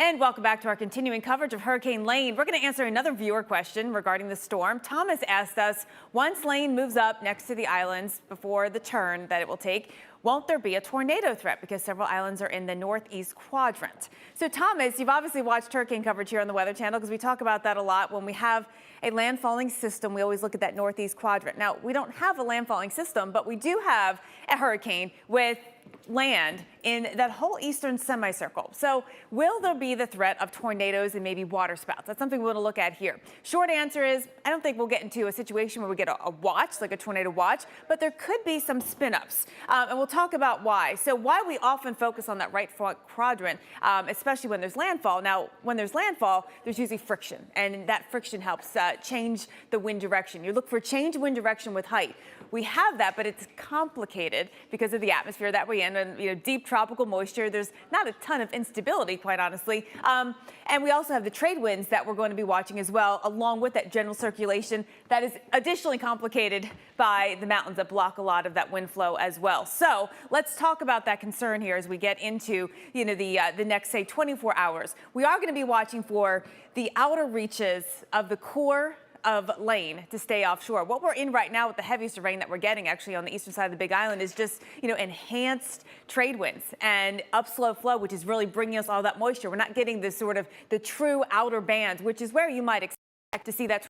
And welcome back to our continuing coverage of Hurricane Lane. We're going to answer another viewer question regarding the storm. Thomas asked us, once Lane moves up next to the islands before the turn that it will take, won't there be a tornado threat because several islands are in the northeast quadrant? So Thomas, you've obviously watched hurricane coverage here on the Weather Channel because we talk about that a lot. When we have a landfalling system, we always look at that northeast quadrant. Now, we don't have a landfalling system, but we do have a hurricane with land in that whole eastern semicircle. So will there be the threat of tornadoes and maybe water spouts? That's something we're going to look at here. Short answer is, I don't think we'll get into a situation where we get a watch, like a tornado watch, but there could be some spin-ups. And we'll talk about why. So why we often focus on that right front quadrant, especially when there's landfall. Now, when there's landfall, there's usually friction, and that friction helps change the wind direction. You look for change in wind direction with height. We have that, but it's complicated because of the atmosphere that we're in, and deep tropical moisture. There's not a ton of instability, quite honestly. And we also have the trade winds that we're going to be watching as well, along with that general circulation that is additionally complicated by the mountains that block a lot of that wind flow as well. So let's talk about that concern here as we get into the next, say, 24 hours. We are going to be watching for the outer reaches of the core of Lane to stay offshore. What we're in right now with the heaviest rain that we're getting actually on the eastern side of the Big Island is just, enhanced trade winds and upslope flow, which is really bringing us all that moisture. We're not getting this sort of the true outer bands, which is where you might expect to see that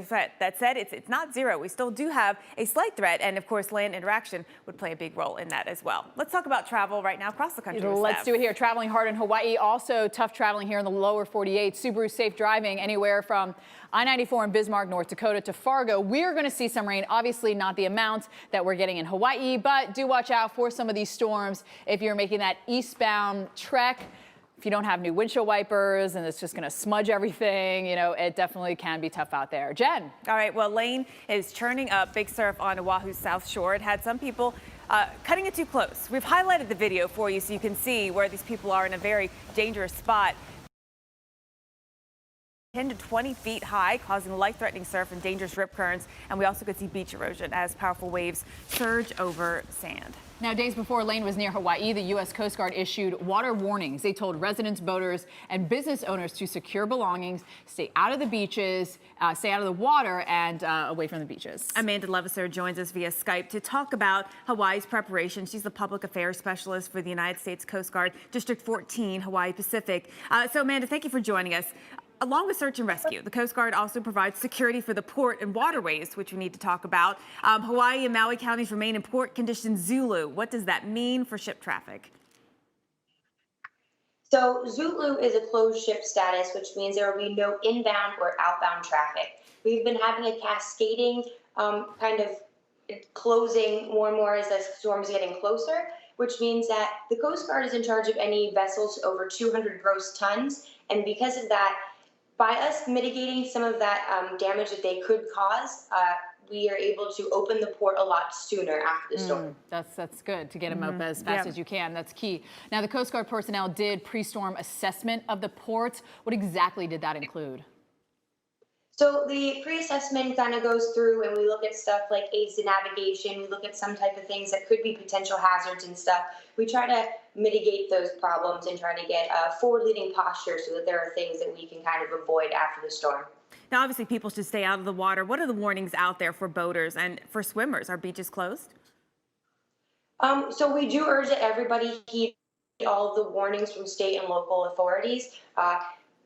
threat. That said, it's not zero. We still do have a slight threat, and of course, land interaction would play a big role in that as well. Let's talk about travel right now across the country. Let's do it here. Traveling hard in Hawaii, also tough traveling here in the lower 48. Subaru safe driving anywhere from I-94 in Bismarck, North Dakota to Fargo. We're going to see some rain, obviously not the amount that we're getting in Hawaii, but do watch out for some of these storms if you're making that eastbound trek. If you don't have new windshield wipers and it's just going to smudge everything, it definitely can be tough out there. Jen. All right. Well, Lane is churning up big surf on Oahu's south shore. It had some people cutting it too close. We've highlighted the video for you so you can see where these people are in a very dangerous spot. 10 to 20 feet high, causing life-threatening surf and dangerous rip currents. And we also could see beach erosion as powerful waves surge over sand. Now, days before Lane was near Hawaii, the U.S. Coast Guard issued water warnings. They told residents, boaters, and business owners to secure belongings, stay out of the beaches, stay out of the water, and away from the beaches. Amanda Levisser joins us via Skype to talk about Hawaii's preparation. She's the public affairs specialist for the United States Coast Guard, District 14, Hawaii Pacific. So, Amanda, thank you for joining us. Along with search and rescue, the Coast Guard also provides security for the port and waterways, which we need to talk about. Hawaii and Maui counties remain in port condition Zulu. What does that mean for ship traffic? So Zulu is a closed ship status, which means there will be no inbound or outbound traffic. We've been having a cascading kind of closing more and more as the storm is getting closer, which means that the Coast Guard is in charge of any vessels over 200 gross tons. And because of that, by us mitigating some of that damage that they could cause, we are able to open the port a lot sooner after the storm. That's good to get them up as fast as you can. That's key. Now, the Coast Guard personnel did pre-storm assessment of the port. What exactly did that include? So the pre-assessment kind of goes through and we look at stuff like aids to navigation. We look at some type of things that could be potential hazards and stuff. We try to mitigate those problems and try to get a forward-leading posture so that there are things that we can kind of avoid after the storm. Now, obviously, people should stay out of the water. What are the warnings out there for boaters and for swimmers? Are beaches closed? So we do urge that everybody heed all of the warnings from state and local authorities.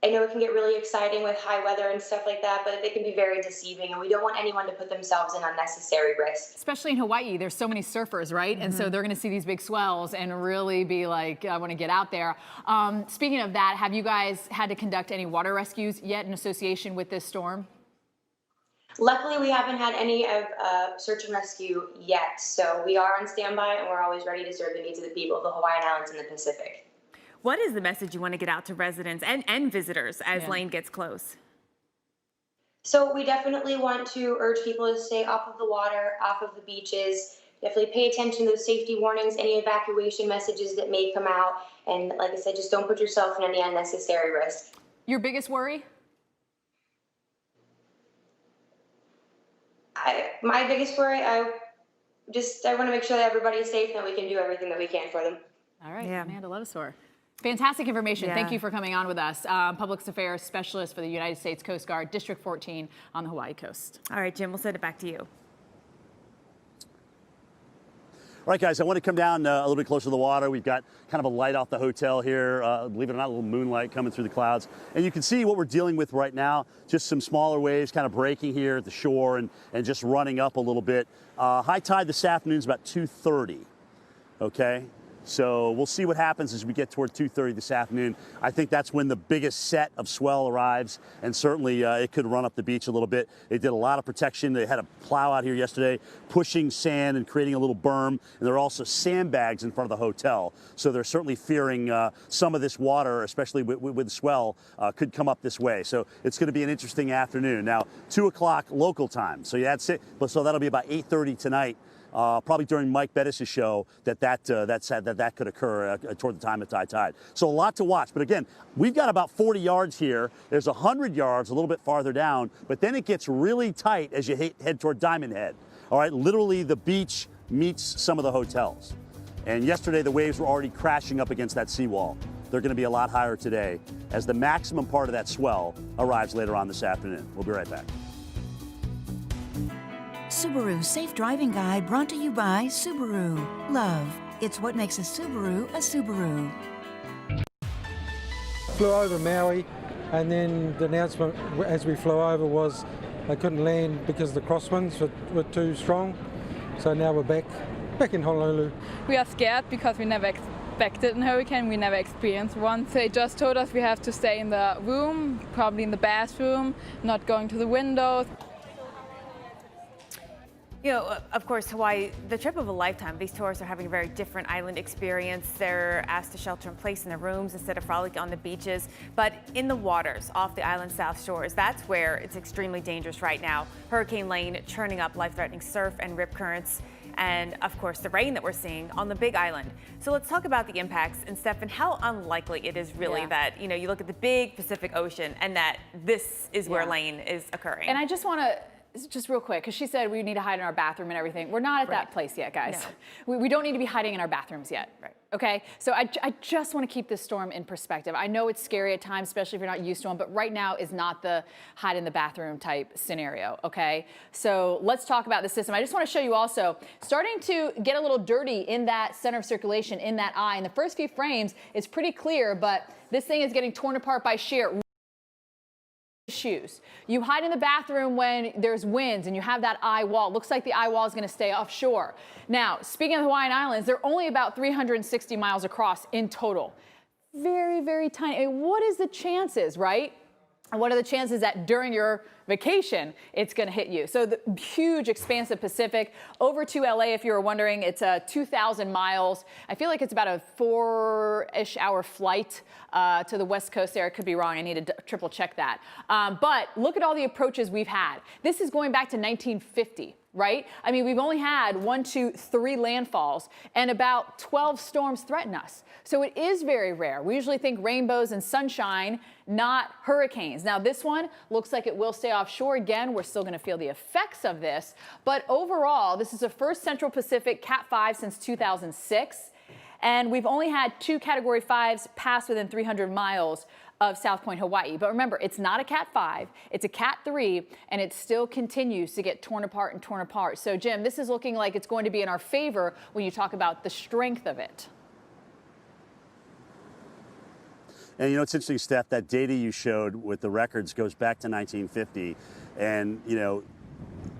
I know it can get really exciting with high weather and stuff like that, but it can be very deceiving, and we don't want anyone to put themselves in unnecessary risk. Especially in Hawaii, there's so many surfers, right? And so they're going to see these big swells and really be like, I want to get out there. Speaking of that, have you guys had to conduct any water rescues yet in association with this storm? Luckily, we haven't had any of search and rescue yet, so we are on standby, and we're always ready to serve the needs of the people of the Hawaiian Islands and the Pacific. What is the message you want to get out to residents and visitors as Lane gets close? So we definitely want to urge people to stay off of the water, off of the beaches. Definitely pay attention to those safety warnings, any evacuation messages that may come out. And like I said, just don't put yourself in any unnecessary risk. Your biggest worry? My biggest worry, I want to make sure that everybody is safe and that we can do everything that we can for them. All right, Amanda Levisser. Fantastic information. Yeah. Thank you for coming on with us. Public Affairs Specialist for the United States Coast Guard, District 14 on the Hawaii coast. All right, Jim, we'll send it back to you. All right, guys, I want to come down a little bit closer to the water. We've got kind of a light off the hotel here. Believe it or not, a little moonlight coming through the clouds. And you can see what we're dealing with right now, just some smaller waves kind of breaking here at the shore and just running up a little bit. High tide this afternoon is about 2:30, okay? So we'll see what happens as we get toward 2:30 this afternoon. I think that's when the biggest set of swell arrives, and certainly it could run up the beach a little bit. They did a lot of protection. They had a plow out here yesterday, pushing sand and creating a little berm, and there are also sandbags in front of the hotel. So they're certainly fearing some of this water, especially with swell, could come up this way. So it's going to be an interesting afternoon. Now, 2 o'clock local time. So you had so that'll be about 8:30 tonight. Probably during Mike Bettis' show that could occur toward the time of high tide. So a lot to watch. But again, we've got about 40 yards here. There's 100 yards a little bit farther down, but then it gets really tight as you head toward Diamond Head. All right, literally the beach meets some of the hotels. And yesterday the waves were already crashing up against that seawall. They're going to be a lot higher today as the maximum part of that swell arrives later on this afternoon. We'll be right back. Subaru Safe Driving Guide brought to you by Subaru. Love. It's what makes a Subaru a Subaru. Flew over Maui, and then the announcement as we flew over was they couldn't land because the crosswinds were too strong. So now we're back in Honolulu. We are scared because we never expected a hurricane, we never experienced one. They just told us we have to stay in the room, probably in the bathroom, not going to the windows. You know, of course, Hawaii, the trip of a lifetime. These tourists are having a very different island experience. They're asked to shelter in place in their rooms instead of frolic on the beaches. But in the waters off the island's south shores, that's where it's extremely dangerous right now. Hurricane Lane churning up life-threatening surf and rip currents. And of course, the rain that we're seeing on the Big Island. So let's talk about the impacts. And Stefan, how unlikely it is really that, you know, you look at the big Pacific Ocean and that this is where Lane is occurring. And I just want to, just real quick, because she said we need to hide in our bathroom and everything. We're not at that place yet, guys. No. We don't need to be hiding in our bathrooms yet. Right. Okay? So I just want to keep this storm in perspective. I know it's scary at times, especially if you're not used to them, but right now is not the hide in the bathroom type scenario, okay? So let's talk about the system. I just want to show you also, starting to get a little dirty in that center of circulation, in that eye. In the first few frames, it's pretty clear, but this thing is getting torn apart by shear. Shoes. You hide in the bathroom when there's winds and you have that eye wall. Looks like the eye wall is going to stay offshore. Now, speaking of the Hawaiian Islands, they're only about 360 miles across in total. Very, very tiny. I mean, what is the chances, right? And what are the chances that during your vacation, it's going to hit you? So the huge, expansive Pacific over to LA, if you were wondering, it's 2,000 miles. I feel like it's about a 4-ish hour flight to the West Coast there. I could be wrong. I need to triple check that. But look at all the approaches we've had. This is going back to 1950. Right? I mean, we've only had 1, 2, 3 landfalls and about 12 storms threaten us. So it is very rare. We usually think rainbows and sunshine, not hurricanes. Now this one looks like it will stay offshore. Again, we're still going to feel the effects of this. But overall, this is the first Central Pacific Cat 5 since 2006. And we've only had 2 Category 5s pass within 300 miles of South Point, Hawaii. But remember, it's not a Cat 5, it's a Cat 3, and it still continues to get torn apart and torn apart. So, Jim, this is looking like it's going to be in our favor when you talk about the strength of it. And you know, it's interesting, Steph, that data you showed with the records goes back to 1950. And, you know,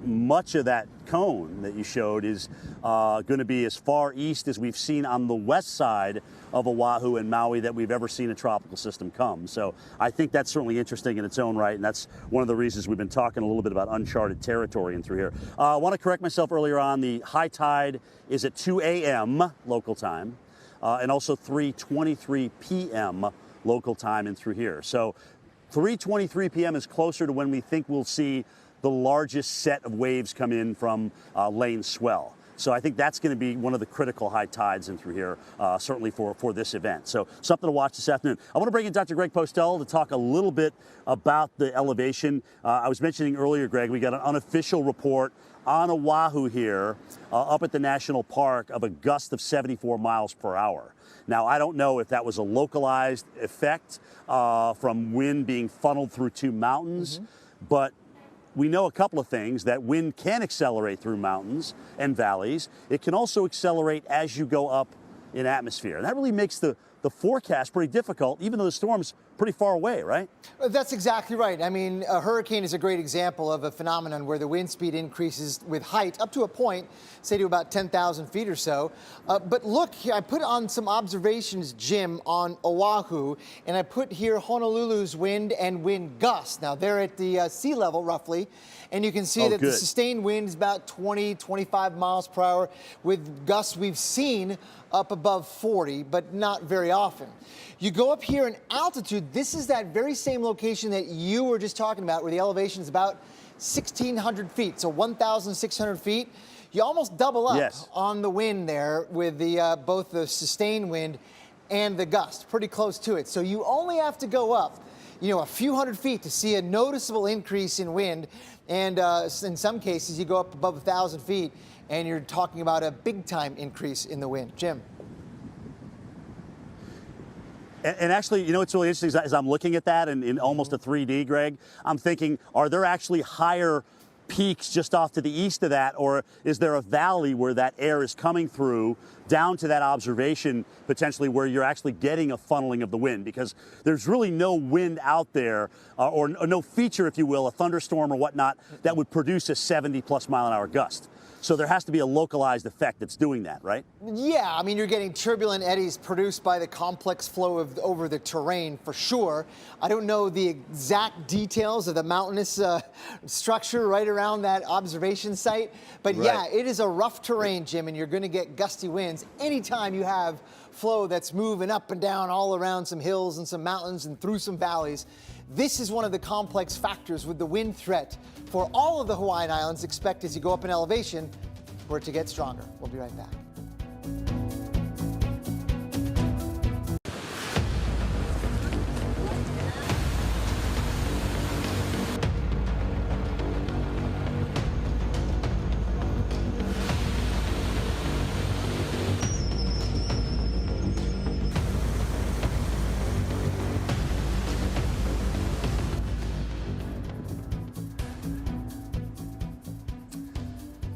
much of that cone that you showed is going to be as far east as we've seen on the west side of Oahu and Maui that we've ever seen a tropical system come. So I think that's certainly interesting in its own right, and that's one of the reasons we've been talking a little bit about uncharted territory in through here. I want to correct myself earlier on. The high tide is at 2 a.m. local time and also 3:23 p.m. local time in through here. So 3:23 p.m. is closer to when we think we'll see the largest set of waves come in from Lane swell. So I think that's going to be one of the critical high tides in through here, certainly for this event. So something to watch this afternoon. I want to bring in Dr. Greg Postel to talk a little bit about the elevation. I was mentioning earlier, Greg, we got an unofficial report on Oahu here, up at the national park, of a gust of 74 miles per hour. Now, I don't know if that was a localized effect from wind being funneled through two mountains, but we know a couple of things: that wind can accelerate through mountains and valleys. It can also accelerate as you go up in atmosphere. And that really makes the forecast pretty difficult, even though the storm's pretty far away, right? That's exactly right. I mean, a hurricane is a great example of a phenomenon where the wind speed increases with height up to a point, say to about 10,000 feet or so. But look here, I put on some observations, Jim, on Oahu, and I put here Honolulu's wind and wind gusts. Now, they're at the sea level, roughly, and you can see that the sustained wind is about 20, 25 miles per hour, with gusts we've seen up above 40, but not very often. You go up here in altitude, this is that very same location that you were just talking about, where the elevation is about 1,600 feet, so 1,600 feet. You almost double up on the wind there with the both the sustained wind and the gust, pretty close to it. So you only have to go up, you know, a few hundred feet to see a noticeable increase in wind. And in some cases, you go up above 1,000 feet, and you're talking about a big-time increase in the wind. Jim. And actually, you know, what's really interesting is as I'm looking at that in almost a 3D, Greg, I'm thinking, are there actually higher peaks just off to the east of that, or is there a valley where that air is coming through down to that observation, potentially, where you're actually getting a funneling of the wind? Because there's really no wind out there, or no feature, if you will, a thunderstorm or whatnot, that would produce a 70+ mile an hour gust. So there has to be a localized effect that's doing that, right? Yeah, I mean, you're getting turbulent eddies produced by the complex flow over the terrain, for sure. I don't know the exact details of the mountainous structure right around that observation site, but yeah, it is a rough terrain, Jim, and you're going to get gusty winds anytime you have flow that's moving up and down all around some hills and some mountains and through some valleys. This is one of the complex factors with the wind threat for all of the Hawaiian Islands. Expect as you go up in elevation for it to get stronger. We'll be right back.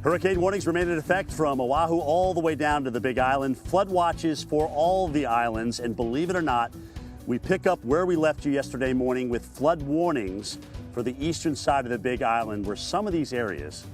Hurricane warnings remain in effect from Oahu all the way down to the Big Island. Flood watches for all the islands. And believe it or not, we pick up where we left you yesterday morning with flood warnings for the eastern side of the Big Island, where some of these areas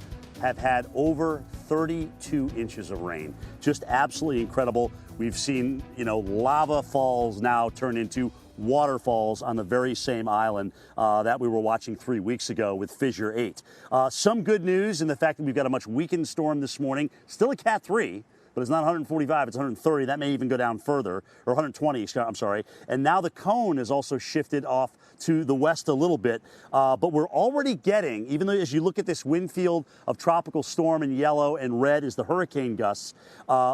have had over 32 inches of rain. Just absolutely incredible. We've seen, you know, lava falls now turn into waterfalls on the very same island that we were watching 3 weeks ago with Fissure 8. Some good news in the fact that we've got a much weakened storm this morning, still a Cat 3, but it's not 145, it's 130. That may even go down further, or 120, I'm sorry. And now the cone has also shifted off to the west a little bit, but we're already getting, even though as you look at this wind field of tropical storm in yellow and red is the hurricane gusts,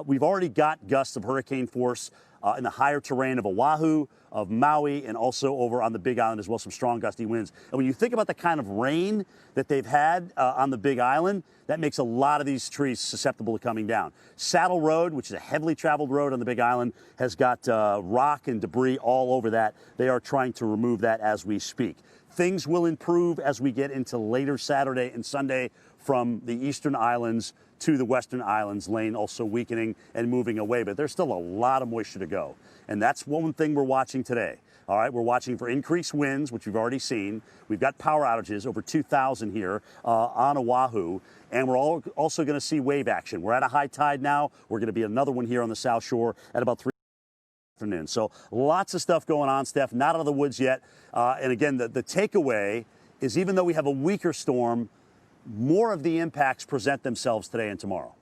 we've already got gusts of hurricane force in the higher terrain of Oahu, of Maui, and also over on the Big Island as well, some strong gusty winds. And when you think about the kind of rain that they've had on the Big Island, that makes a lot of these trees susceptible to coming down. Saddle Road, which is a heavily traveled road on the Big Island, has got rock and debris all over that. They are trying to remove that as we speak. Things will improve as we get into later Saturday and Sunday from the eastern islands to the western islands, lane also weakening and moving away, but there's still a lot of moisture to go. And that's one thing we're watching today. All right, we're watching for increased winds, which we've already seen. We've got power outages, over 2,000 here on Oahu, and we're also going to see wave action. We're at a high tide now. We're going to be another one here on the South Shore at about 3 afternoon. So lots of stuff going on, Steph, not out of the woods yet. And again, the takeaway is even though we have a weaker storm, more of the impacts present themselves today and tomorrow.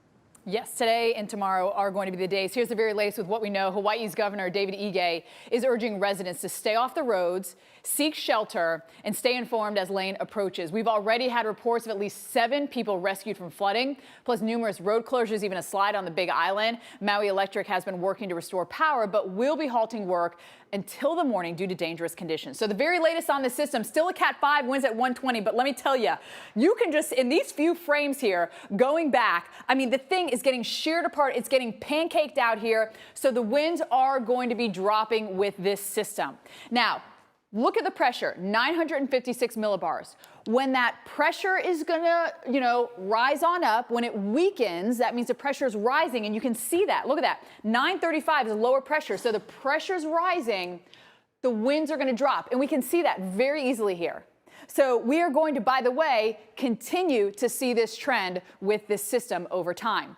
Yes, today and tomorrow are going to be the days. Here's the very latest with what we know. Hawaii's Governor David Ige is urging residents to stay off the roads, seek shelter, and stay informed as Lane approaches. We've already had reports of at least 7 people rescued from flooding, plus numerous road closures, even a slide on the Big Island. Maui Electric has been working to restore power, but will be halting work until the morning due to dangerous conditions. So the very latest on the system, still a Cat 5, winds at 120. But let me tell you, you can just, in these few frames here, going back, I mean, the thing is getting sheared apart. It's getting pancaked out here. So the winds are going to be dropping with this system. Now, look at the pressure, 956 millibars. When that pressure is going to, rise on up, when it weakens, that means the pressure is rising, and you can see that. Look at that. 935 is lower pressure, so the pressure's rising, the winds are going to drop, and we can see that very easily here. So we are going to, by the way, continue to see this trend with this system over time.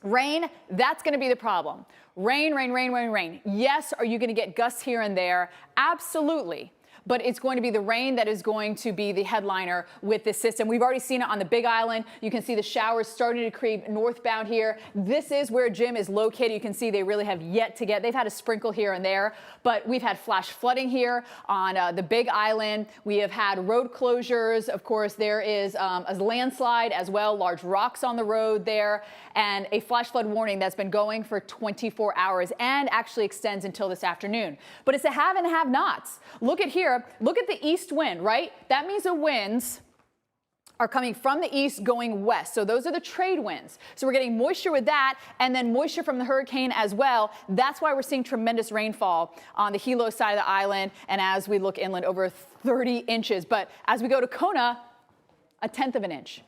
Rain, that's going to be the problem. Rain, rain, rain, rain, rain. Yes, are you going to get gusts here and there? Absolutely. But it's going to be the rain that is going to be the headliner with this system. We've already seen it on the Big Island. You can see the showers starting to creep northbound here. This is where Jim is located. You can see they really have yet to get, they've had a sprinkle here and there, but we've had flash flooding here on the Big Island. We have had road closures. Of course, there is a landslide as well, large rocks on the road there, and a flash flood warning that's been going for 24 hours and actually extends until this afternoon. But it's a have and have nots. Look at here. Look at the east wind, right? That means the winds are coming from the east going west. So those are the trade winds. So we're getting moisture with that, and then moisture from the hurricane as well. That's why we're seeing tremendous rainfall on the Hilo side of the island, and as we look inland, over 30 inches. But as we go to Kona, 1/10 of an inch.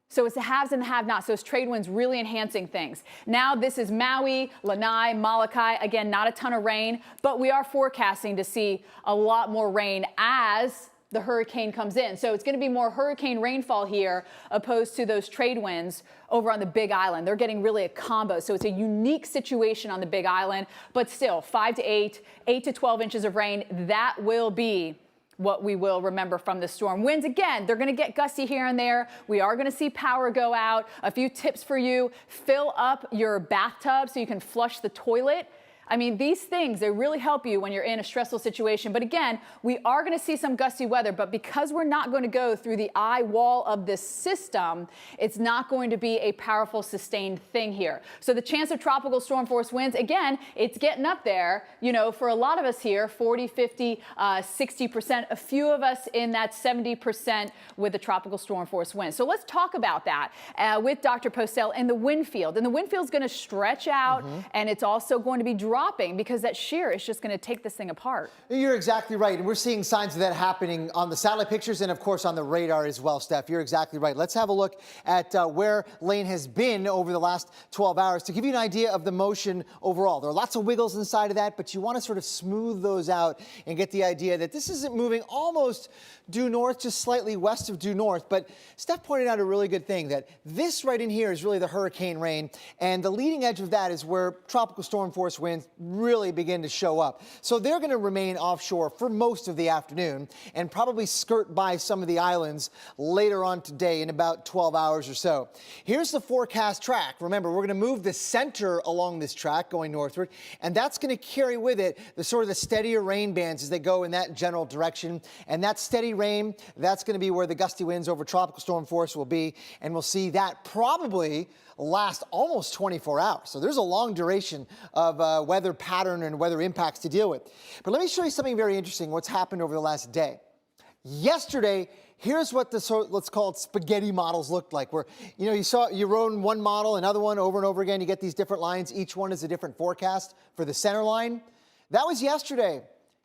So it's the haves and the have-nots, those trade winds really enhancing things. Now this is Maui, Lanai, Molokai. Again, not a ton of rain, but we are forecasting to see a lot more rain as the hurricane comes in. So it's going to be more hurricane rainfall here opposed to those trade winds over on the Big Island. They're getting really a combo. So it's a unique situation on the Big Island, but still 5 to 8, 8 to 12 inches of rain. That will be what we will remember from the storm. Winds, again, they're going to get gusty here and there. We are going to see power go out. A few tips for you: fill up your bathtub so you can flush the toilet. I mean, these things, they really help you when you're in a stressful situation. But again, we are going to see some gusty weather, but because we're not going to go through the eye wall of this system, it's not going to be a powerful, sustained thing here. So the chance of tropical storm force winds, again, it's getting up there, for a lot of us here, 40, 50, 60%, a few of us in that 70% with the tropical storm force winds. So let's talk about that with Dr. Postel and the wind field. And the wind field is going to stretch out, and it's also going to be dropping because that shear is just going to take this thing apart. You're exactly right. And we're seeing signs of that happening on the satellite pictures and, of course, on the radar as well, Steph. You're exactly right. Let's have a look at where Lane has been over the last 12 hours to give you an idea of the motion overall. There are lots of wiggles inside of that, but you want to sort of smooth those out and get the idea that this isn't moving almost due north, just slightly west of due north. But Steph pointed out a really good thing, that this right in here is really the hurricane rain, and the leading edge of that is where tropical storm force winds really begin to show up. So they're going to remain offshore for most of the afternoon and probably skirt by some of the islands later on today in about 12 hours or so. Here's the forecast track. Remember, we're going to move the center along this track going northward, and that's going to carry with it the sort of the steadier rain bands as they go in that general direction. And that steady rain, that's going to be where the gusty winds over tropical storm force will be, and we'll see that probably last almost 24 hours. So there's a long duration of weather pattern and weather impacts to deal with. But let me show you something very interesting, what's happened over the last day. Yesterday, here's what the let's call it spaghetti models looked like, where you run one model, another one over and over again. You get these different lines. Each one is a different forecast for the center line. That was yesterday.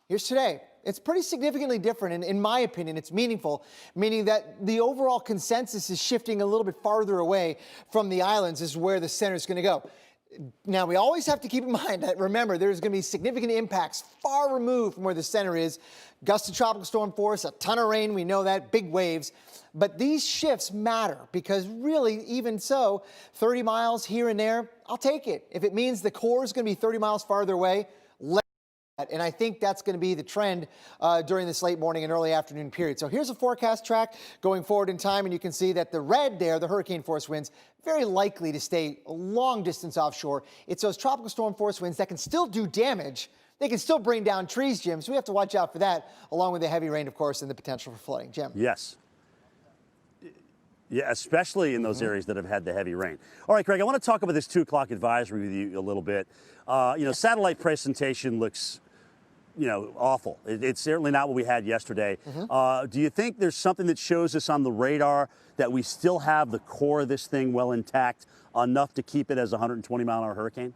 Here's today. It's pretty significantly different, and in my opinion, it's meaningful, meaning that the overall consensus is shifting a little bit farther away from the islands is where the center is going to go. Now, we always have to keep in mind that, remember, there's going to be significant impacts far removed from where the center is. Gusty tropical storm force, a ton of rain, we know that, big waves. But these shifts matter because really, even so, 30 miles here and there, I'll take it. If it means the core is going to be 30 miles farther away, And I think that's going to be the trend during this late morning and early afternoon period. So here's a forecast track going forward in time, and you can see that the red there, the hurricane force winds, very likely to stay a long distance offshore. It's those tropical storm force winds that can still do damage. They can still bring down trees, Jim, so we have to watch out for that, along with the heavy rain, of course, and the potential for flooding. Jim. Yes. Yeah, especially in those areas that have had the heavy rain. All right, Greg, I want to talk about this 2 o'clock advisory with you a little bit. Satellite presentation looks, awful. It's certainly not what we had yesterday. Do you think there's something that shows us on the radar that we still have the core of this thing well intact, enough to keep it as a 120-mile-an-hour hurricane?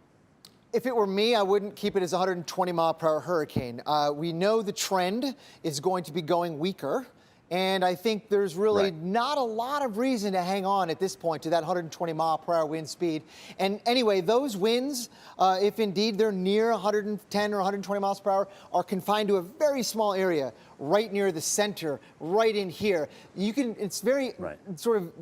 If it were me, I wouldn't keep it as a 120-mile-per-hour hurricane. We know the trend is going to be going weaker. And I think there's really not a lot of reason to hang on at this point to that 120-mile-per-hour wind speed. And anyway, those winds, if indeed they're near 110 or 120 miles per hour, are confined to a very small area right near the center, right in here. It's very sort of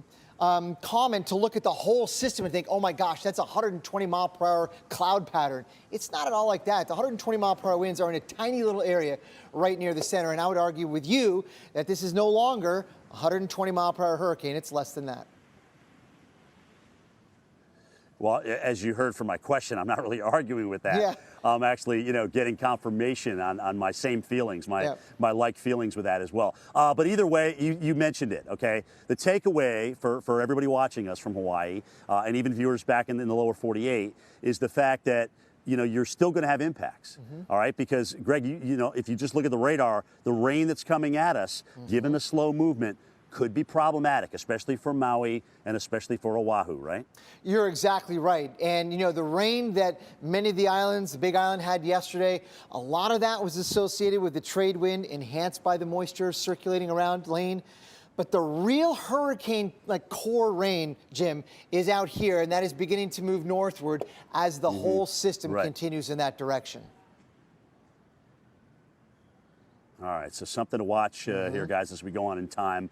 common to look at the whole system and think, oh my gosh, that's a 120-mile-per-hour cloud pattern. It's not at all like that. The 120-mile-per-hour winds are in a tiny little area right near the center, and I would argue with you that this is no longer a 120-mile-per-hour hurricane. It's less than that. Well, as you heard from my question, I'm not really arguing with that. Yeah. I'm actually, getting confirmation on my same feelings, my like feelings with that as well. But either way, you mentioned it, okay? The takeaway for everybody watching us from Hawaii, and even viewers back in the lower 48, is the fact that, you're still going to have impacts, all right? Because, Greg, if you just look at the radar, the rain that's coming at us, given the slow movement, could be problematic, especially for Maui and especially for Oahu, right? You're exactly right. And, the rain that many of the islands, the Big Island had yesterday, a lot of that was associated with the trade wind enhanced by the moisture circulating around Lane. But the real hurricane core rain, Jim, is out here, and that is beginning to move northward as the whole system continues in that direction. All right, so something to watch here, guys, as we go on in time.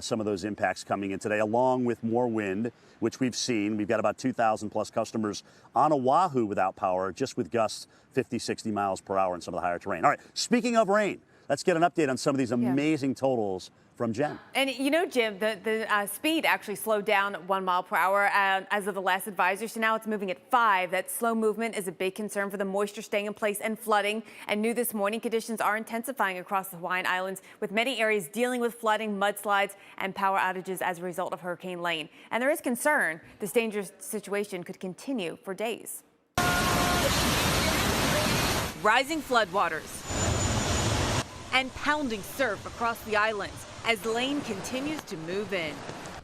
Some of those impacts coming in today, along with more wind, which we've seen. We've got about 2,000 plus customers on Oahu without power, just with gusts 50, 60 miles per hour and some of the higher terrain. All right, speaking of rain, let's get an update on some of these amazing totals from Jen. And Jim, the speed actually slowed down 1 mile per hour as of the last advisory. So now it's moving at 5. That slow movement is a big concern for the moisture staying in place and flooding. And new this morning, conditions are intensifying across the Hawaiian Islands, with many areas dealing with flooding, mudslides, and power outages as a result of Hurricane Lane. And there is concern this dangerous situation could continue for days. Rising floodwaters and pounding surf across the islands as Lane continues to move in.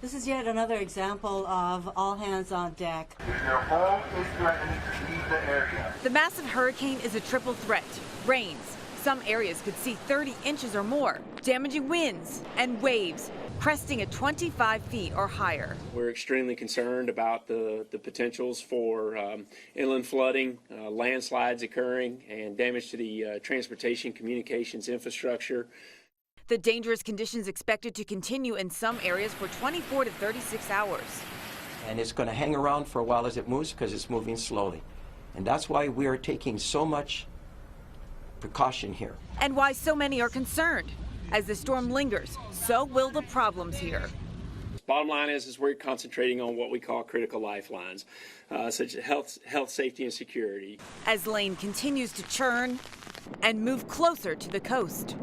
This is yet another example of all hands on deck. Your home is threatened to leave the area. The massive hurricane is a triple threat. Rains. Some areas could see 30 inches or more. Damaging winds and waves cresting at 25 feet or higher. We're extremely concerned about the potentials for inland flooding, landslides occurring, and damage to the transportation communications infrastructure. The dangerous conditions expected to continue in some areas for 24 to 36 hours. And it's going to hang around for a while as it moves because it's moving slowly. And that's why we are taking so much precaution here. And why so many are concerned. As the storm lingers, so will the problems here. Bottom line is we're concentrating on what we call critical lifelines, such as health, safety, and security. As Lane continues to churn and move closer to the coast.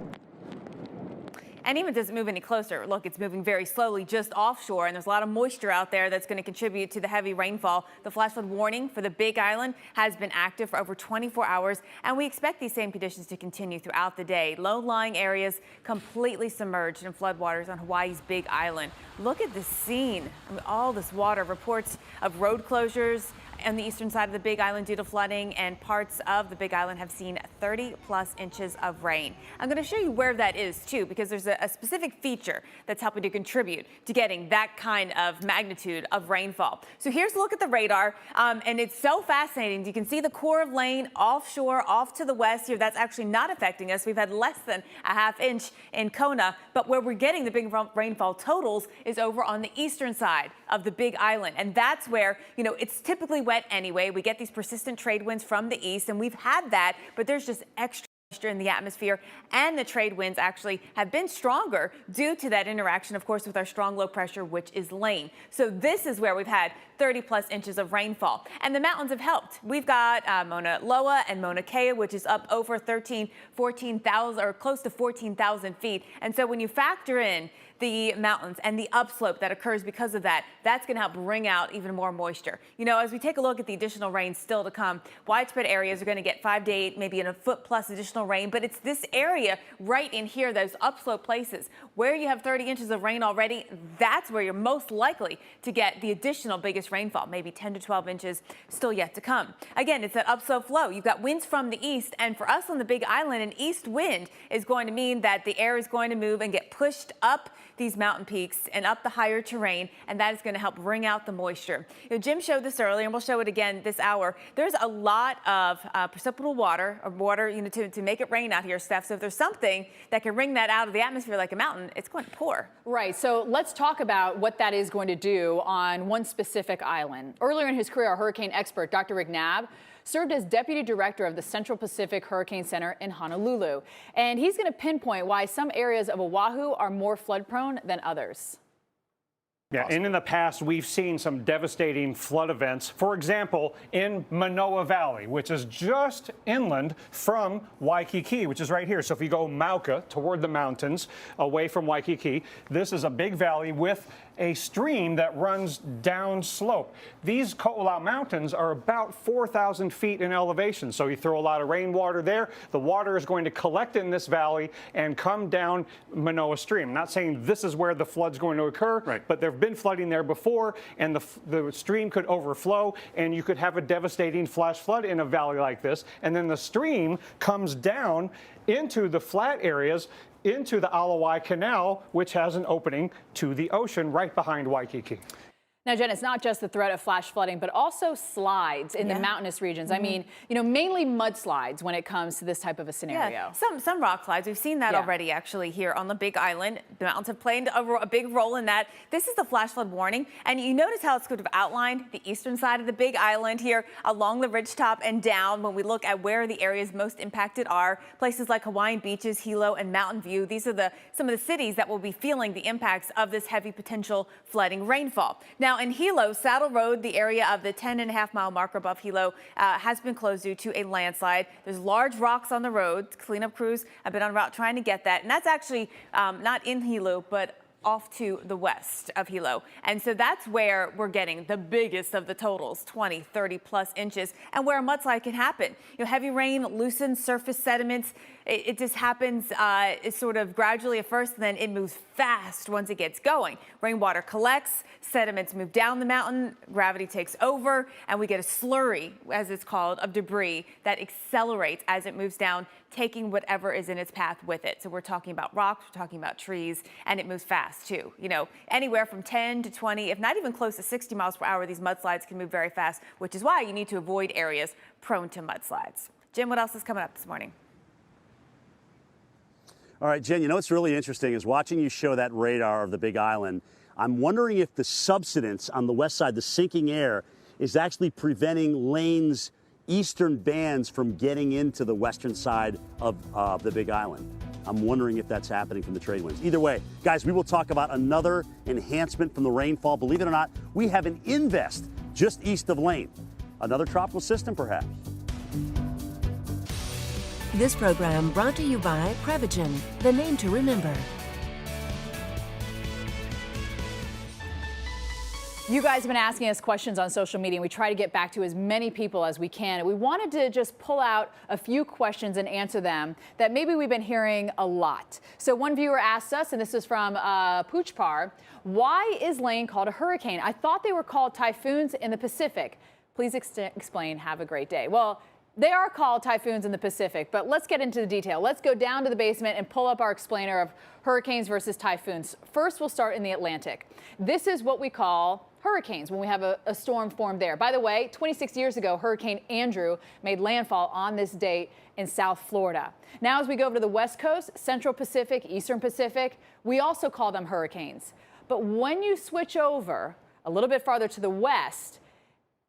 And even doesn't move any closer. Look, it's moving very slowly just offshore, and there's a lot of moisture out there that's going to contribute to the heavy rainfall. The flash flood warning for the Big Island has been active for over 24 hours, and we expect these same conditions to continue throughout the day. Low-lying areas completely submerged in floodwaters on Hawaii's Big Island. Look at this scene. I mean, all this water. Reports of road closures on the eastern side of the Big Island due to flooding, and parts of the Big Island have seen 30-plus inches of rain. I'm going to show you where that is, too, because there's a specific feature that's helping to contribute to getting that kind of magnitude of rainfall. So here's a look at the radar, and it's so fascinating. You can see the core of Lane offshore, off to the west here. That's actually not affecting us. We've had less than a half inch in Kona, but where we're getting the big rainfall totals is over on the eastern side of the Big Island, and that's where, it's typically wet anyway. We get these persistent trade winds from the east, and we've had that, but there's just extra moisture in the atmosphere, and the trade winds actually have been stronger due to that interaction, of course, with our strong low pressure, which is Lane. So this is where we've had 30+ inches of rainfall, and the mountains have helped. We've got Mauna Loa and Mauna Kea, which is up over 14,000 or close to 14,000 feet. And so when you factor in the mountains and the upslope that occurs because of that, that's going to help bring out even more moisture. You know, as we take a look at the additional rain still to come, widespread areas are going to get 5 to 8, maybe in a foot plus additional rain, but it's this area right in here, those upslope places where you have 30 inches of rain already, that's where you're most likely to get the additional biggest rainfall, maybe 10 to 12 inches still yet to come. Again, it's that upslope flow. You've got winds from the east, and for us on the Big Island, an east wind is going to mean that the air is going to move and get pushed up these mountain peaks and up the higher terrain, and that is going to help bring out the moisture. You know, Jim showed this earlier, and we'll show it again this hour. There's a lot of precipitable water, you know, to make it rain out here, Steph. So if there's something that can wring that out of the atmosphere like a mountain, it's going to pour. Right. So let's talk about what that is going to do on one specific island. Earlier in his career, our hurricane expert, Dr. Rick Knabb, served as deputy director of the Central Pacific Hurricane Center in Honolulu. And he's going to pinpoint why some areas of Oahu are more flood prone than others. Yeah, and in the past, we've seen some devastating flood events. For example, in Manoa Valley, which is just inland from Waikiki, which is right here. So if you go Mauka toward the mountains away from Waikiki, this is a big valley with a stream that runs down slope. These Ko'olau Mountains are about 4,000 feet in elevation. So you throw a lot of rainwater there, the water is going to collect in this valley and come down Manoa Stream. I'm not saying this is where the flood's going to occur, but there have been flooding there before, and the stream could overflow, and you could have a devastating flash flood in a valley like this. And then the stream comes down into the flat areas, into the Alawai Canal, which has an opening to the ocean right behind Waikiki. Now, Jen, it's not just the threat of flash flooding, but also slides in the mountainous regions. I mean, you know, mainly mudslides when it comes to this type of a scenario. Yeah, some rock slides. We've seen that already actually here on the Big Island. The mountains have played a big role in that. This is the flash flood warning, and you notice how it's sort of outlined the eastern side of the Big Island here along the ridgetop and down. When we look at where the areas most impacted are, places like Hawaiian Beaches, Hilo, and Mountain View. These are some of the cities that will be feeling the impacts of this heavy potential flooding rainfall. Now, in Hilo, Saddle Road, the area of the 10.5-mile marker above Hilo, has been closed due to a landslide. There's large rocks on the road. Cleanup crews have been en route trying to get that. And that's actually not in Hilo, but off to the west of Hilo. And so that's where we're getting the biggest of the totals, 20, 30+ inches, and where a mudslide can happen. You know, heavy rain loosens surface sediments. It just happens it's sort of gradually at first, and then it moves fast once it gets going. Rainwater collects, sediments move down the mountain, gravity takes over, and we get a slurry, as it's called, of debris that accelerates as it moves down, taking whatever is in its path with it. So we're talking about rocks, we're talking about trees, and it moves fast too. You know, anywhere from 10 to 20, if not even close to 60 miles per hour, these mudslides can move very fast, which is why you need to avoid areas prone to mudslides. Jim, what else is coming up this morning? All right, Jen, you know what's really interesting is watching you show that radar of the Big Island. I'm wondering if the subsidence on the west side, the sinking air, is actually preventing Lane's eastern bands from getting into the western side of the Big Island. I'm wondering if that's happening from the trade winds. Either way, guys, we will talk about another enhancement from the rainfall. Believe it or not, we have an invest just east of Lane. Another tropical system, perhaps. This program brought to you by Prevagen, the name to remember. You guys have been asking us questions on social media, and we try to get back to as many people as we can. We wanted to just pull out a few questions and answer them that maybe we've been hearing a lot. So one viewer asked us, and this is from Poochpar, why is Lane called a hurricane? I thought they were called typhoons in the Pacific. Please explain. Have a great day. Well, they are called typhoons in the Pacific, but let's get into the detail. Let's go down to the basement and pull up our explainer of hurricanes versus typhoons. First, we'll start in the Atlantic. This is what we call hurricanes when we have a storm formed there. By the way, 26 years ago, Hurricane Andrew made landfall on this date in South Florida. Now, as we go over to the West Coast, Central Pacific, Eastern Pacific, we also call them hurricanes. But when you switch over a little bit farther to the west,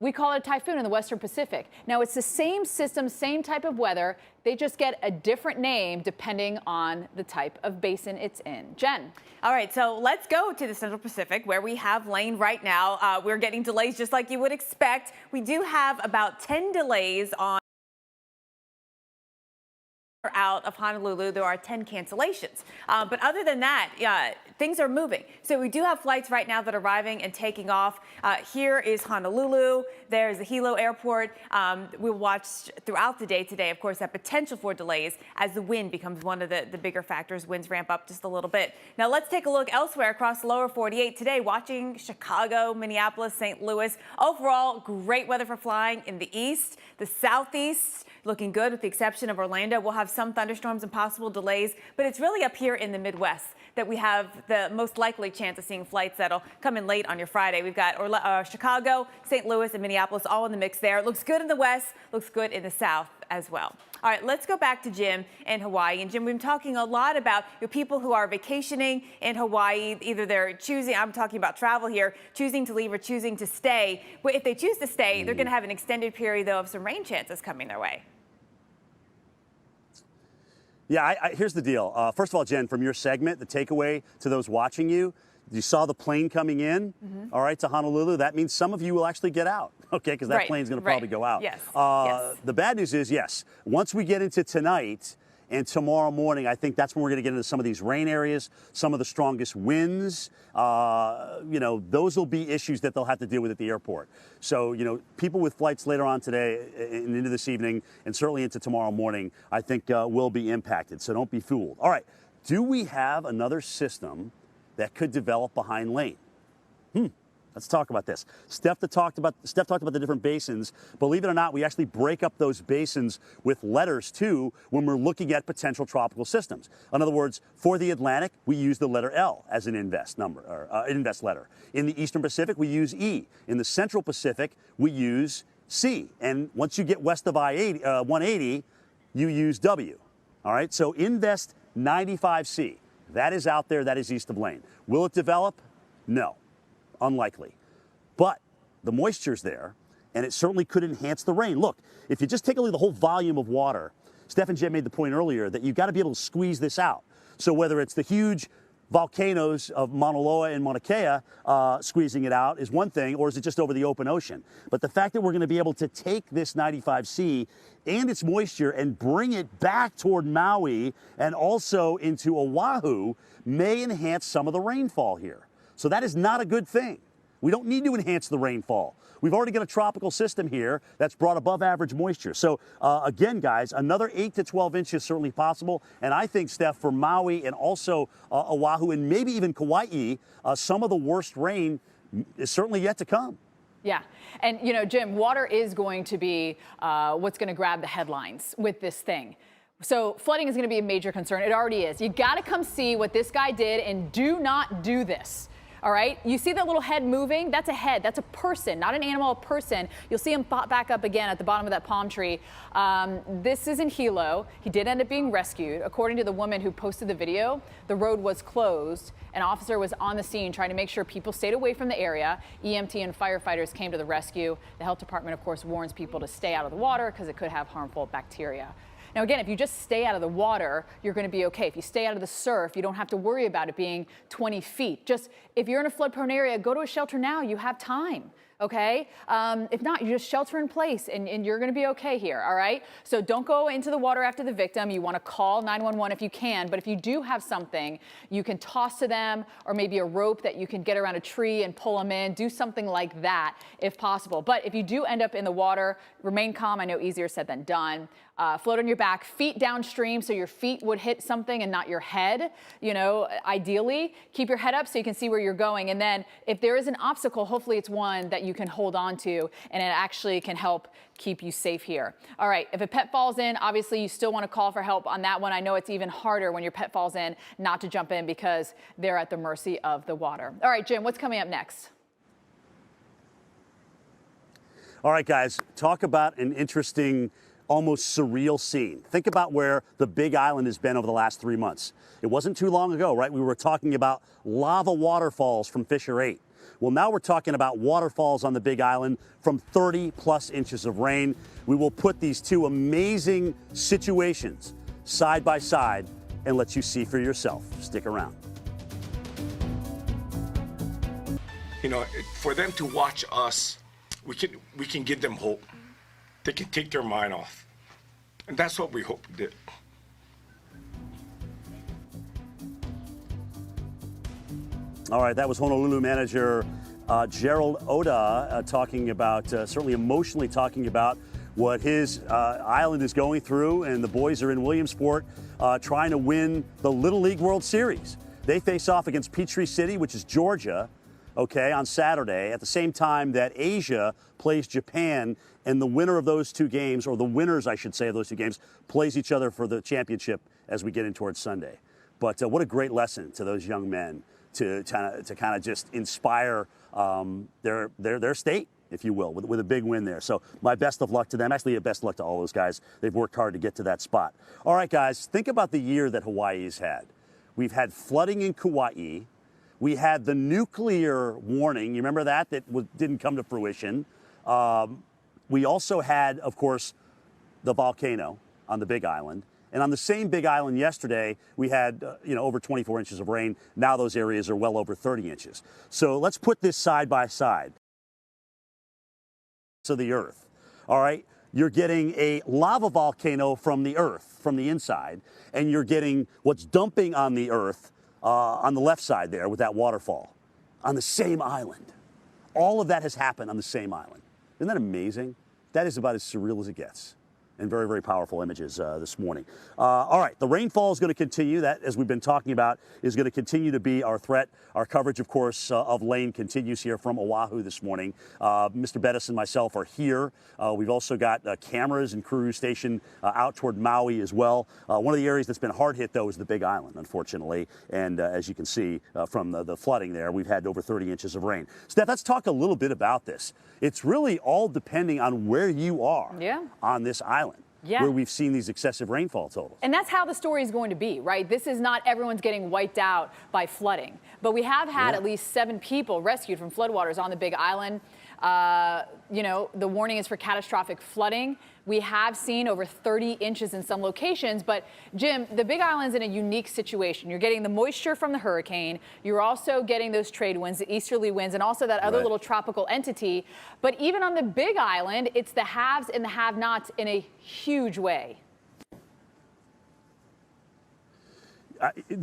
We call it a typhoon in the Western Pacific. Now, it's the same system, same type of weather. They just get a different name depending on the type of basin it's in. Jen. All right, so let's go to the Central Pacific where we have Lane right now. We're getting delays just like you would expect. We do have about 10 delays on out of Honolulu. There are 10 cancellations. But other than that, things are moving. So we do have flights right now that are arriving and taking off. Here is Honolulu. There's the Hilo Airport. We'll watch throughout the day today, of course, that potential for delays as the wind becomes one of the bigger factors. Winds ramp up just a little bit. Now let's take a look elsewhere across the lower 48 today, watching Chicago, Minneapolis, St. Louis. Overall, great weather for flying in the east, the southeast. Looking good with the exception of Orlando. We'll have some thunderstorms and possible delays, but it's really up here in the Midwest that we have the most likely chance of seeing flights that'll come in late on your Friday. We've got Chicago, St. Louis, and Minneapolis all in the mix there. It looks good in the west, looks good in the south as well. All right, let's go back to Jim in Hawaii. And Jim, we've been talking a lot about people who are vacationing in Hawaii. Either they're choosing, I'm talking about travel here, choosing to leave or choosing to stay. But if they choose to stay, they're going to have an extended period, though, of some rain chances coming their way. Yeah, here's the deal. First of all, Jen, from your segment, the takeaway to those watching you saw the plane coming in, all right, to Honolulu. That means some of you will actually get out, okay, because that plane's going to probably go out. Yes. The bad news is, yes, once we get into tonight and tomorrow morning, I think that's when we're going to get into some of these rain areas, some of the strongest winds. Those will be issues that they'll have to deal with at the airport. So, people with flights later on today and into this evening and certainly into tomorrow morning, I think will be impacted. So don't be fooled. All right. Do we have another system that could develop behind Lane? Let's talk about this. Steph talked about the different basins. Believe it or not, we actually break up those basins with letters too when we're looking at potential tropical systems. In other words, for the Atlantic, we use the letter L as an invest number or invest letter. In the Eastern Pacific, we use E. In the Central Pacific, we use C. And once you get west of I-180, you use W. All right. So invest 95C. That is out there. That is east of Lane. Will it develop? No. Unlikely. But the moisture's there, and it certainly could enhance the rain. Look, if you just take a look at the whole volume of water, Steph and Jen made the point earlier that you've got to be able to squeeze this out. So whether it's the huge volcanoes of Mauna Loa and Mauna Kea squeezing it out is one thing, or is it just over the open ocean? But the fact that we're going to be able to take this 95C and its moisture and bring it back toward Maui and also into Oahu may enhance some of the rainfall here. So that is not a good thing. We don't need to enhance the rainfall. We've already got a tropical system here that's brought above average moisture. So again, guys, another 8 to 12 inches certainly possible. And I think, Steph, for Maui and also Oahu and maybe even Kauai, some of the worst rain is certainly yet to come. Yeah. And, Jim, water is going to be what's going to grab the headlines with this thing. So flooding is going to be a major concern. It already is. You got to come see what this guy did and do not do this. All right, you see that little head moving? That's a head. That's a person, not an animal, a person. You'll see him pop back up again at the bottom of that palm tree. This is in Hilo. He did end up being rescued. According to the woman who posted the video, the road was closed. An officer was on the scene trying to make sure people stayed away from the area. EMT and firefighters came to the rescue. The health department, of course, warns people to stay out of the water because it could have harmful bacteria. Now, again, if you just stay out of the water, you're going to be okay. If you stay out of the surf, you don't have to worry about it being 20 feet. Just if you're in a flood-prone area, go to a shelter now. You have time. Okay? If not, you just shelter in place and you're going to be okay here. All right? So don't go into the water after the victim. You want to call 911 if you can. But if you do have something, you can toss to them or maybe a rope that you can get around a tree and pull them in. Do something like that if possible. But if you do end up in the water, remain calm. I know easier said than done. Float on your back, feet downstream so your feet would hit something and not your head. Ideally, keep your head up so you can see where you're going. And then if there is an obstacle, hopefully it's one that you can hold on to and it actually can help keep you safe here. All right, if a pet falls in, obviously you still want to call for help on that one. I know it's even harder when your pet falls in not to jump in because they're at the mercy of the water. All right, Jim, what's coming up next? All right, guys, talk about an interesting, almost surreal scene. Think about where the Big Island has been over the last 3 months. It wasn't too long ago, right? We were talking about lava waterfalls from Fissure 8. Well, now we're talking about waterfalls on the Big Island from 30+ inches of rain. We will put these two amazing situations side by side and let you see for yourself. Stick around. You know, for them to watch us, we can give them hope. They can take their mind off. And that's what we hope to do. All right, that was Honolulu manager Gerald Oda talking about, certainly emotionally talking about what his island is going through, and the boys are in Williamsport trying to win the Little League World Series. They face off against Peachtree City, which is Georgia, okay, on Saturday, at the same time that Asia plays Japan, and the winner of those two games, or the winners, I should say, of those two games, plays each other for the championship as we get in towards Sunday. But what a great lesson to those young men to kind of just inspire their state, if you will, with a big win there. So my best of luck to them. Actually, best of luck to all those guys. They've worked hard to get to that spot. All right, guys, think about the year that Hawaii's had. We've had flooding in Kauai. We had the nuclear warning. You remember that didn't come to fruition. We also had, of course, the volcano on the Big Island. And on the same Big Island yesterday, we had over 24 inches of rain. Now those areas are well over 30 inches. So let's put this side by side. So the Earth, all right? You're getting a lava volcano from the Earth, from the inside, and you're getting what's dumping on the Earth on the left side there with that waterfall on the same island. All of that has happened on the same island. Isn't that amazing? That is about as surreal as it gets. And very, very powerful images this morning. All right, the rainfall is going to continue. That, as we've been talking about, is going to continue to be our threat. Our coverage, of course, of Lane continues here from Oahu this morning. Mr. Bettis and myself are here. We've also got cameras and crews stationed out toward Maui as well. One of the areas that's been hard hit, though, is the Big Island, unfortunately. And as you can see from the flooding there, we've had over 30 inches of rain. Steph, let's talk a little bit about this. It's really all depending on where you are on this island. Where we've seen these excessive rainfall totals. And that's how the story is going to be, right? This is not everyone's getting wiped out by flooding. But we have had at least 7 people rescued from floodwaters on the Big Island. The warning is for catastrophic flooding. We have seen over 30 inches in some locations. But, Jim, the Big Island's in a unique situation. You're getting the moisture from the hurricane. You're also getting those trade winds, the easterly winds, and also that other little tropical entity. But even on the Big Island, it's the haves and the have-nots in a huge way.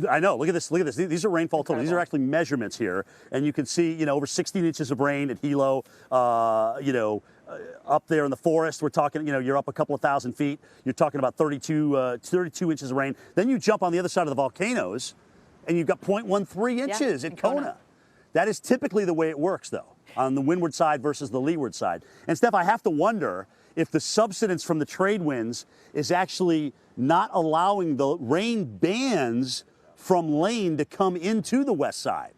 I know. Look at this. Look at this. These are rainfall totals. These are actually measurements here, and you can see, over 16 inches of rain at Hilo. Up there in the forest, we're talking. You're up a couple of thousand feet. You're talking about 32 inches of rain. Then you jump on the other side of the volcanoes, and you've got 0.13 inches at Kona. That is typically the way it works, though, on the windward side versus the leeward side. And Steph, I have to wonder if the subsidence from the trade winds is actually not allowing the rain bands from Lane to come into the west side.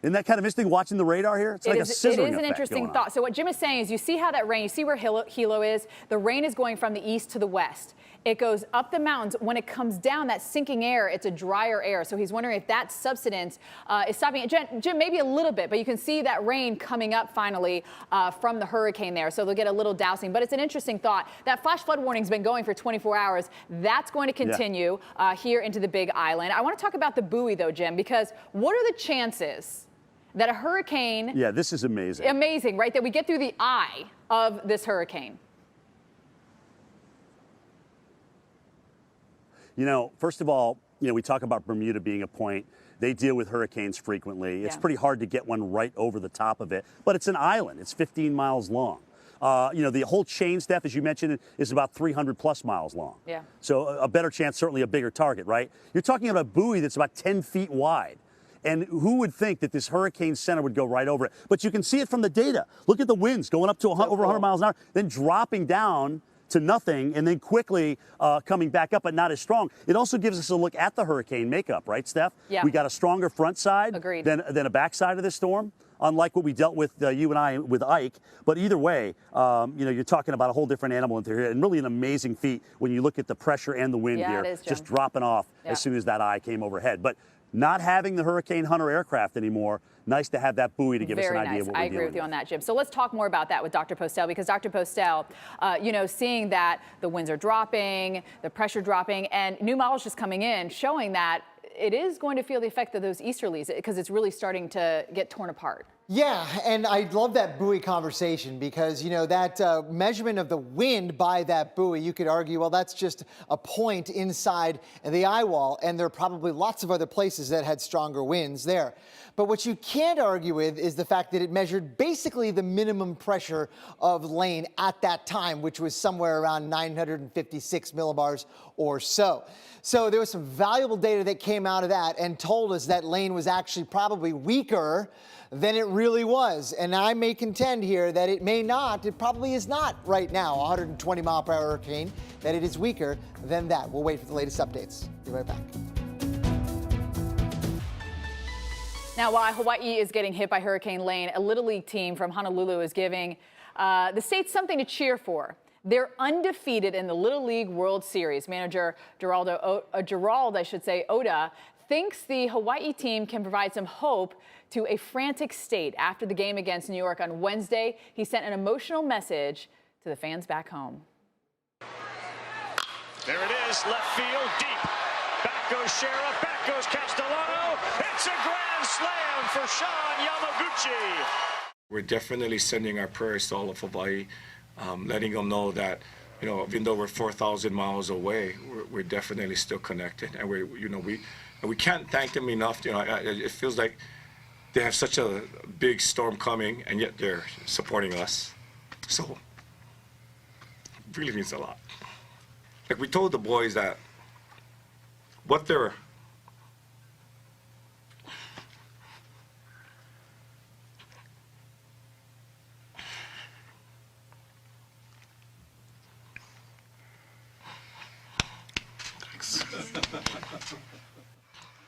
Isn't that kind of interesting watching the radar here? It's like a scissoring effect. It is an interesting thought. So what Jim is saying is you see how that rain, you see where Hilo is? The rain is going from the east to the west. It goes up the mountains. When it comes down, that sinking air, it's a drier air. So he's wondering if that subsidence is stopping it. Jim, maybe a little bit, but you can see that rain coming up finally from the hurricane there. So they'll get a little dousing. But it's an interesting thought. That flash flood warning's been going for 24 hours. That's going to continue here into the Big Island. I want to talk about the buoy, though, Jim, because what are the chances that a hurricane... Yeah, this is amazing. Amazing, right? That we get through the eye of this hurricane. First of all, we talk about Bermuda being a point. They deal with hurricanes frequently. It's pretty hard to get one right over the top of it. But it's an island. It's 15 miles long. The whole chain, Steph, as you mentioned, is about 300 plus miles long. Yeah. So a better chance, certainly a bigger target, right? You're talking about a buoy that's about 10 feet wide. And who would think that this hurricane center would go right over it? But you can see it from the data. Look at the winds going up to over 100 miles an hour, then dropping down to nothing, and then quickly coming back up, but not as strong. It also gives us a look at the hurricane makeup, right, Steph? Yeah. We got a stronger front side Agreed. than a back side of this storm. unlike what we dealt with, you and I, with Ike. But either way, you're talking about a whole different animal in here, and really an amazing feat when you look at the pressure and the wind here, it is, just dropping off as soon as that eye came overhead. But not having the Hurricane Hunter aircraft anymore, nice to have that buoy to give us an idea of what we're dealing with. I agree with you on that, Jim. So let's talk more about that with Dr. Postel, because Dr. Postel, seeing that the winds are dropping, the pressure dropping, and new models just coming in showing that it is going to feel the effect of those easterlies because it's really starting to get torn apart. Yeah, and I love that buoy conversation because, that measurement of the wind by that buoy, you could argue, well, that's just a point inside the eye wall, and there are probably lots of other places that had stronger winds there. But what you can't argue with is the fact that it measured basically the minimum pressure of Lane at that time, which was somewhere around 956 millibars or so. So there was some valuable data that came out of that and told us that Lane was actually probably weaker than it really was. And I may contend here that it may not, it probably is not right now, 120 mile per hour hurricane, that it is weaker than that. We'll wait for the latest updates. Be right back. Now, while Hawaii is getting hit by Hurricane Lane, a Little League team from Honolulu is giving the state something to cheer for. They're undefeated in the Little League World Series. Manager Gerald Oda thinks the Hawaii team can provide some hope to a frantic state. After the game against New York on Wednesday, he sent an emotional message to the fans back home. There it is, left field, deep. Back goes Sheriff, back goes Castellano. It's a grand slam for Sean Yamaguchi. We're definitely sending our prayers to all of Hawaii, letting them know that, even though we're 4,000 miles away, we're definitely still connected, and we can't thank them enough. It feels like they have such a big storm coming, and yet they're supporting us. So it really means a lot. Like we told the boys that what they're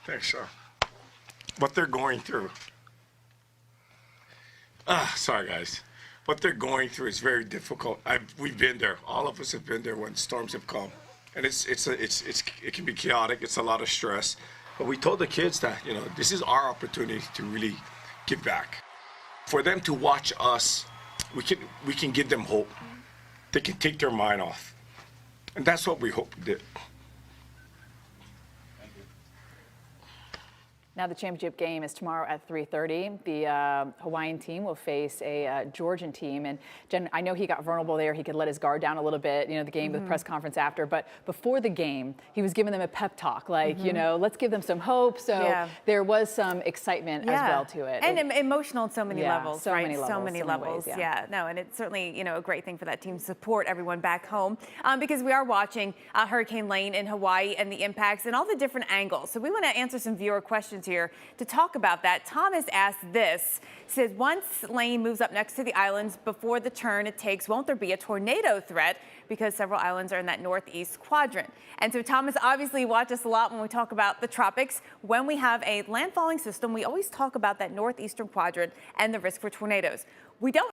Thanks, sir. What they're going through. Sorry, guys. What they're going through is very difficult. We've been there. All of us have been there when storms have come, and it can be chaotic. It's a lot of stress. But we told the kids that this is our opportunity to really give back. For them to watch us, we can give them hope. They can take their mind off, and that's what we hope we did. Now the championship game is tomorrow at 3:30. The Hawaiian team will face a Georgian team. And Jen, I know he got vulnerable there. He could let his guard down a little bit, the game, the press conference after. But before the game, he was giving them a pep talk, like, let's give them some hope. So there was some excitement as well to it. And emotional on so many levels, so right? Many levels, so many levels. Ways, No, and it's certainly, a great thing for that team to support everyone back home because we are watching Hurricane Lane in Hawaii and the impacts and all the different angles. So we want to answer some viewer questions here to talk about that. Thomas asked this, says, once Lane moves up next to the islands before the turn it takes, won't there be a tornado threat because several islands are in that northeast quadrant? And so Thomas obviously watches a lot when we talk about the tropics. When we have a landfalling system, we always talk about that northeastern quadrant and the risk for tornadoes. We don't.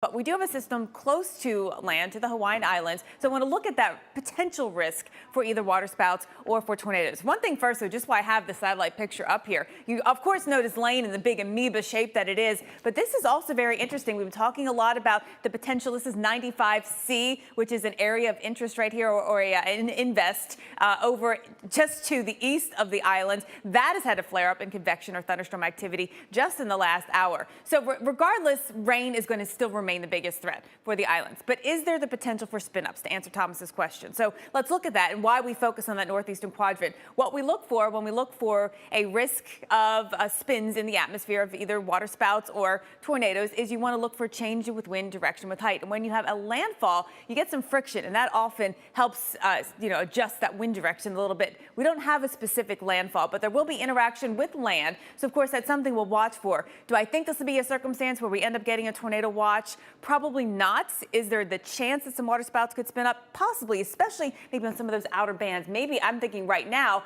But we do have a system close to land, to the Hawaiian Islands. So I want to look at that potential risk for either waterspouts or for tornadoes. One thing first, so just why I have the satellite picture up here, you of course notice Lane and the big amoeba shape that it is, but this is also very interesting. We've been talking a lot about the potential. This is 95C, which is an area of interest right here, or an invest over just to the east of the island. That has had a flare up in convection or thunderstorm activity just in the last hour. So regardless, rain is going to still remain the biggest threat for the islands. But is there the potential for spin-ups, to answer Thomas's question? So let's look at that and why we focus on that northeastern quadrant. What we look for when we look for a risk of spins in the atmosphere of either waterspouts or tornadoes is you want to look for change with wind direction with height. And when you have a landfall, you get some friction, and that often helps adjust that wind direction a little bit. We don't have a specific landfall, but there will be interaction with land. So of course that's something we'll watch for. Do I think this will be a circumstance where we end up getting a tornado watch? Probably not. Is there the chance that some water spouts could spin up? Possibly, especially maybe on some of those outer bands. Maybe I'm thinking right now,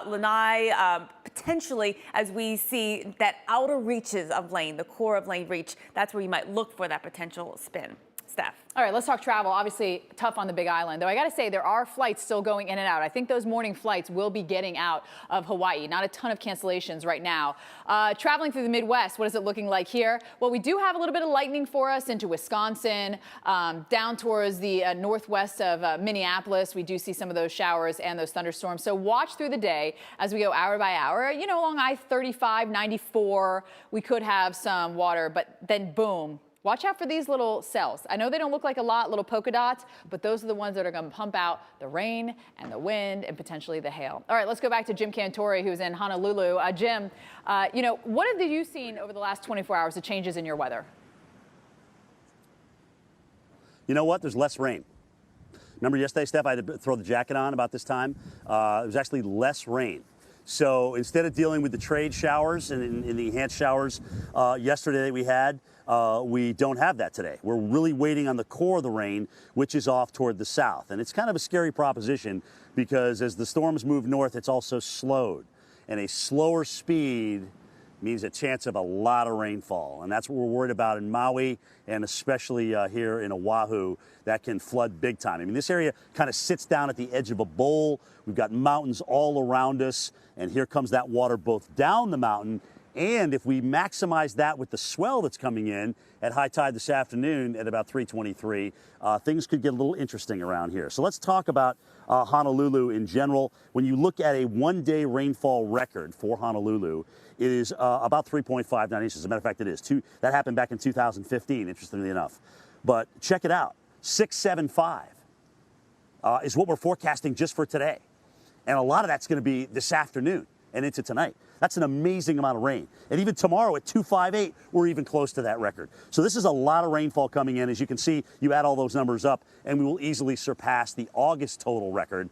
Lanai, potentially as we see that outer reaches of Lane, the core of Lane reach, that's where you might look for that potential spin. Steph. All right, let's talk travel. Obviously tough on the Big Island, though I got to say there are flights still going in and out. I think those morning flights will be getting out of Hawaii. Not a ton of cancellations right now. Traveling through the Midwest, what is it looking like here? Well, we do have a little bit of lightning for us into Wisconsin, down towards the northwest of Minneapolis. We do see some of those showers and those thunderstorms. So watch through the day as we go hour by hour. You know, along I-35, 94, we could have some water, but then boom. Watch out for these little cells. I know they don't look like a lot, little polka dots, but those are the ones that are going to pump out the rain and the wind and potentially the hail. All right, let's go back to Jim Cantore, who's in Honolulu. Jim, you know, what have you seen over the last 24 hours, the changes in your weather? You know what? There's less rain. Remember yesterday, Steph, I had to throw the jacket on about this time? It was actually less rain. So instead of dealing with the trade showers and the enhanced showers yesterday that we had, we don't have that today. We're really waiting on the core of the rain, which is off toward the south. And it's kind of a scary proposition because as the storms move north, it's also slowed. And a slower speed means a chance of a lot of rainfall. And that's what we're worried about in Maui and especially here in Oahu. That can flood big time. I mean, this area kind of sits down at the edge of a bowl. We've got mountains all around us. And here comes that water both down the mountain. And if we maximize that with the swell that's coming in at high tide this afternoon at about 3:23, things could get a little interesting around here. So let's talk about Honolulu in general. When you look at a one-day rainfall record for Honolulu, it is about 3.59 inches. As a matter of fact, it is. That happened back in 2015, interestingly enough. But check it out. 675 is what we're forecasting just for today. And a lot of that's going to be this afternoon and into tonight. That's an amazing amount of rain. And even tomorrow at 258, we're even close to that record. So this is a lot of rainfall coming in. As you can see, you add all those numbers up, and we will easily surpass the August total record,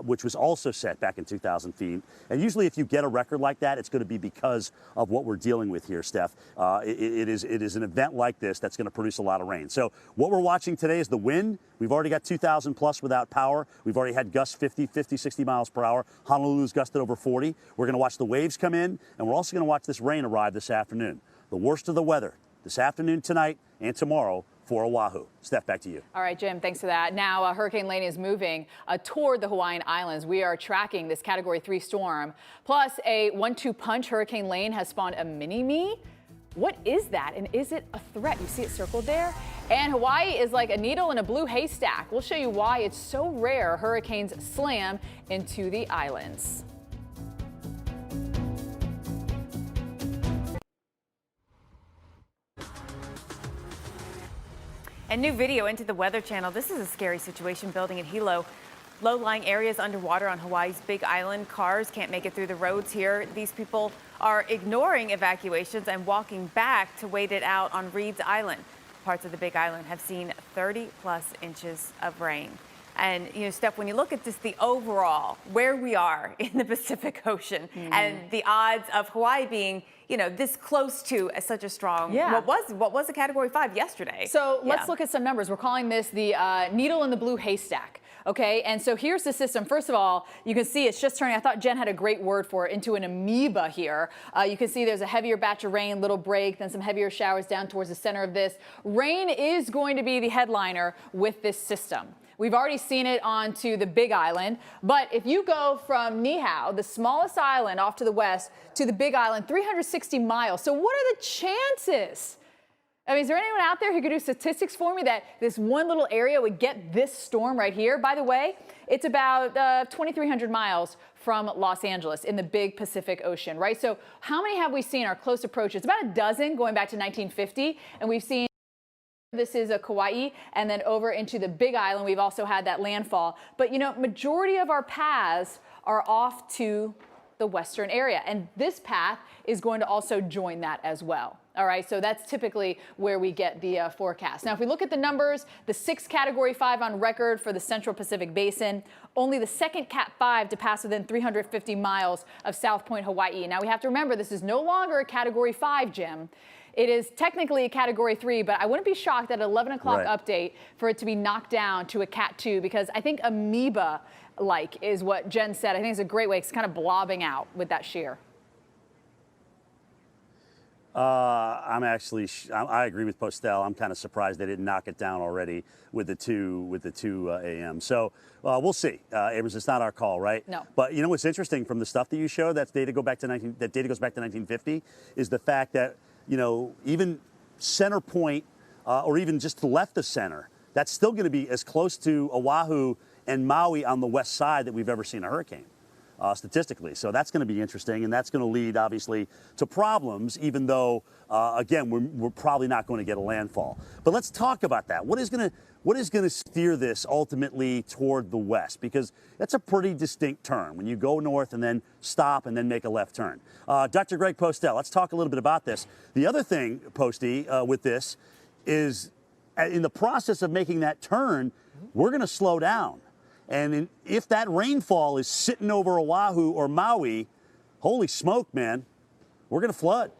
which was also set back in 2,000 feet. And usually if you get a record like that, it's going to be because of what we're dealing with here, Steph. It is an event like this that's going to produce a lot of rain. So what we're watching today is the wind. We've already got 2,000 plus without power. We've already had gusts 50, 60 miles per hour. Honolulu's gusted over 40. We're going to watch the waves come in, and we're also going to watch this rain arrive this afternoon. The worst of the weather this afternoon, tonight, and tomorrow for Oahu. Steph, back to you. All right, Jim, thanks for that. Now, Hurricane Lane is moving toward the Hawaiian Islands. We are tracking this Category 3 storm. Plus, a 1-2 punch. Hurricane Lane has spawned a mini-me. What is that, and is it a threat? You see it circled there? And Hawaii is like a needle in a blue haystack. We'll show you why it's so rare hurricanes slam into the islands. And new video into the Weather Channel. This is a scary situation building in Hilo. Low-lying areas underwater on Hawaii's Big Island. Cars can't make it through the roads here. These people are ignoring evacuations and walking back to wait it out on Reed's Island. Parts of the Big Island have seen 30-plus inches of rain. And, you know, Steph, when you look at just the overall, where we are in the Pacific Ocean and the odds of Hawaii being, you know, this close to such a strong, what was a Category 5 yesterday? So let's look at some numbers. We're calling this the needle in the blue haystack. Okay, and so here's the system. First of all, you can see it's just turning, I thought Jen had a great word for it, into an amoeba here. You can see there's a heavier batch of rain, little break, then some heavier showers down towards the center of this. Rain is going to be the headliner with this system. We've already seen it onto the Big Island, but if you go from Niihau, the smallest island off to the west, to the Big Island, 360 miles. So what are the chances? I mean, is there anyone out there who could do statistics for me that this one little area would get this storm right here? By the way, it's about 2,300 miles from Los Angeles in the big Pacific Ocean, right? So how many have we seen our close approaches? It's about a dozen going back to 1950, and we've seen this is a Kauai, and then over into the Big Island, we've also had that landfall. But, you know, majority of our paths are off to the western area, and this path is going to also join that as well. All right, so that's typically where we get the forecast. Now, if we look at the numbers, the 6th Category 5 on record for the Central Pacific Basin, only the 2nd Cat 5 to pass within 350 miles of South Point, Hawaii. Now, we have to remember this is no longer a Category 5, Jim. It is technically a Category 3, but I wouldn't be shocked at an 11 o'clock update for it to be knocked down to a Cat 2, because I think amoeba-like is what Jen said. I think it's a great way. It's kind of blobbing out with that shear. I agree with Postel. I'm kind of surprised they didn't knock it down already with the 2 a.m. So we'll see. Abrams, it's not our call, right? No. But you know what's interesting from the stuff that you show, that data goes back to 1950, is the fact that, you know, even center point or even just to the left of center, that's still going to be as close to Oahu and Maui on the west side that we've ever seen a hurricane. Statistically. So that's going to be interesting, and that's going to lead, obviously, to problems, even though, again, we're probably not going to get a landfall. But let's talk about that. What is going to steer this ultimately toward the west? Because that's a pretty distinct turn when you go north and then stop and then make a left turn. Dr. Greg Postel, let's talk a little bit about this. The other thing, Posty, with this is in the process of making that turn, we're going to slow down. And if that rainfall is sitting over Oahu or Maui, holy smoke, man, we're going to flood.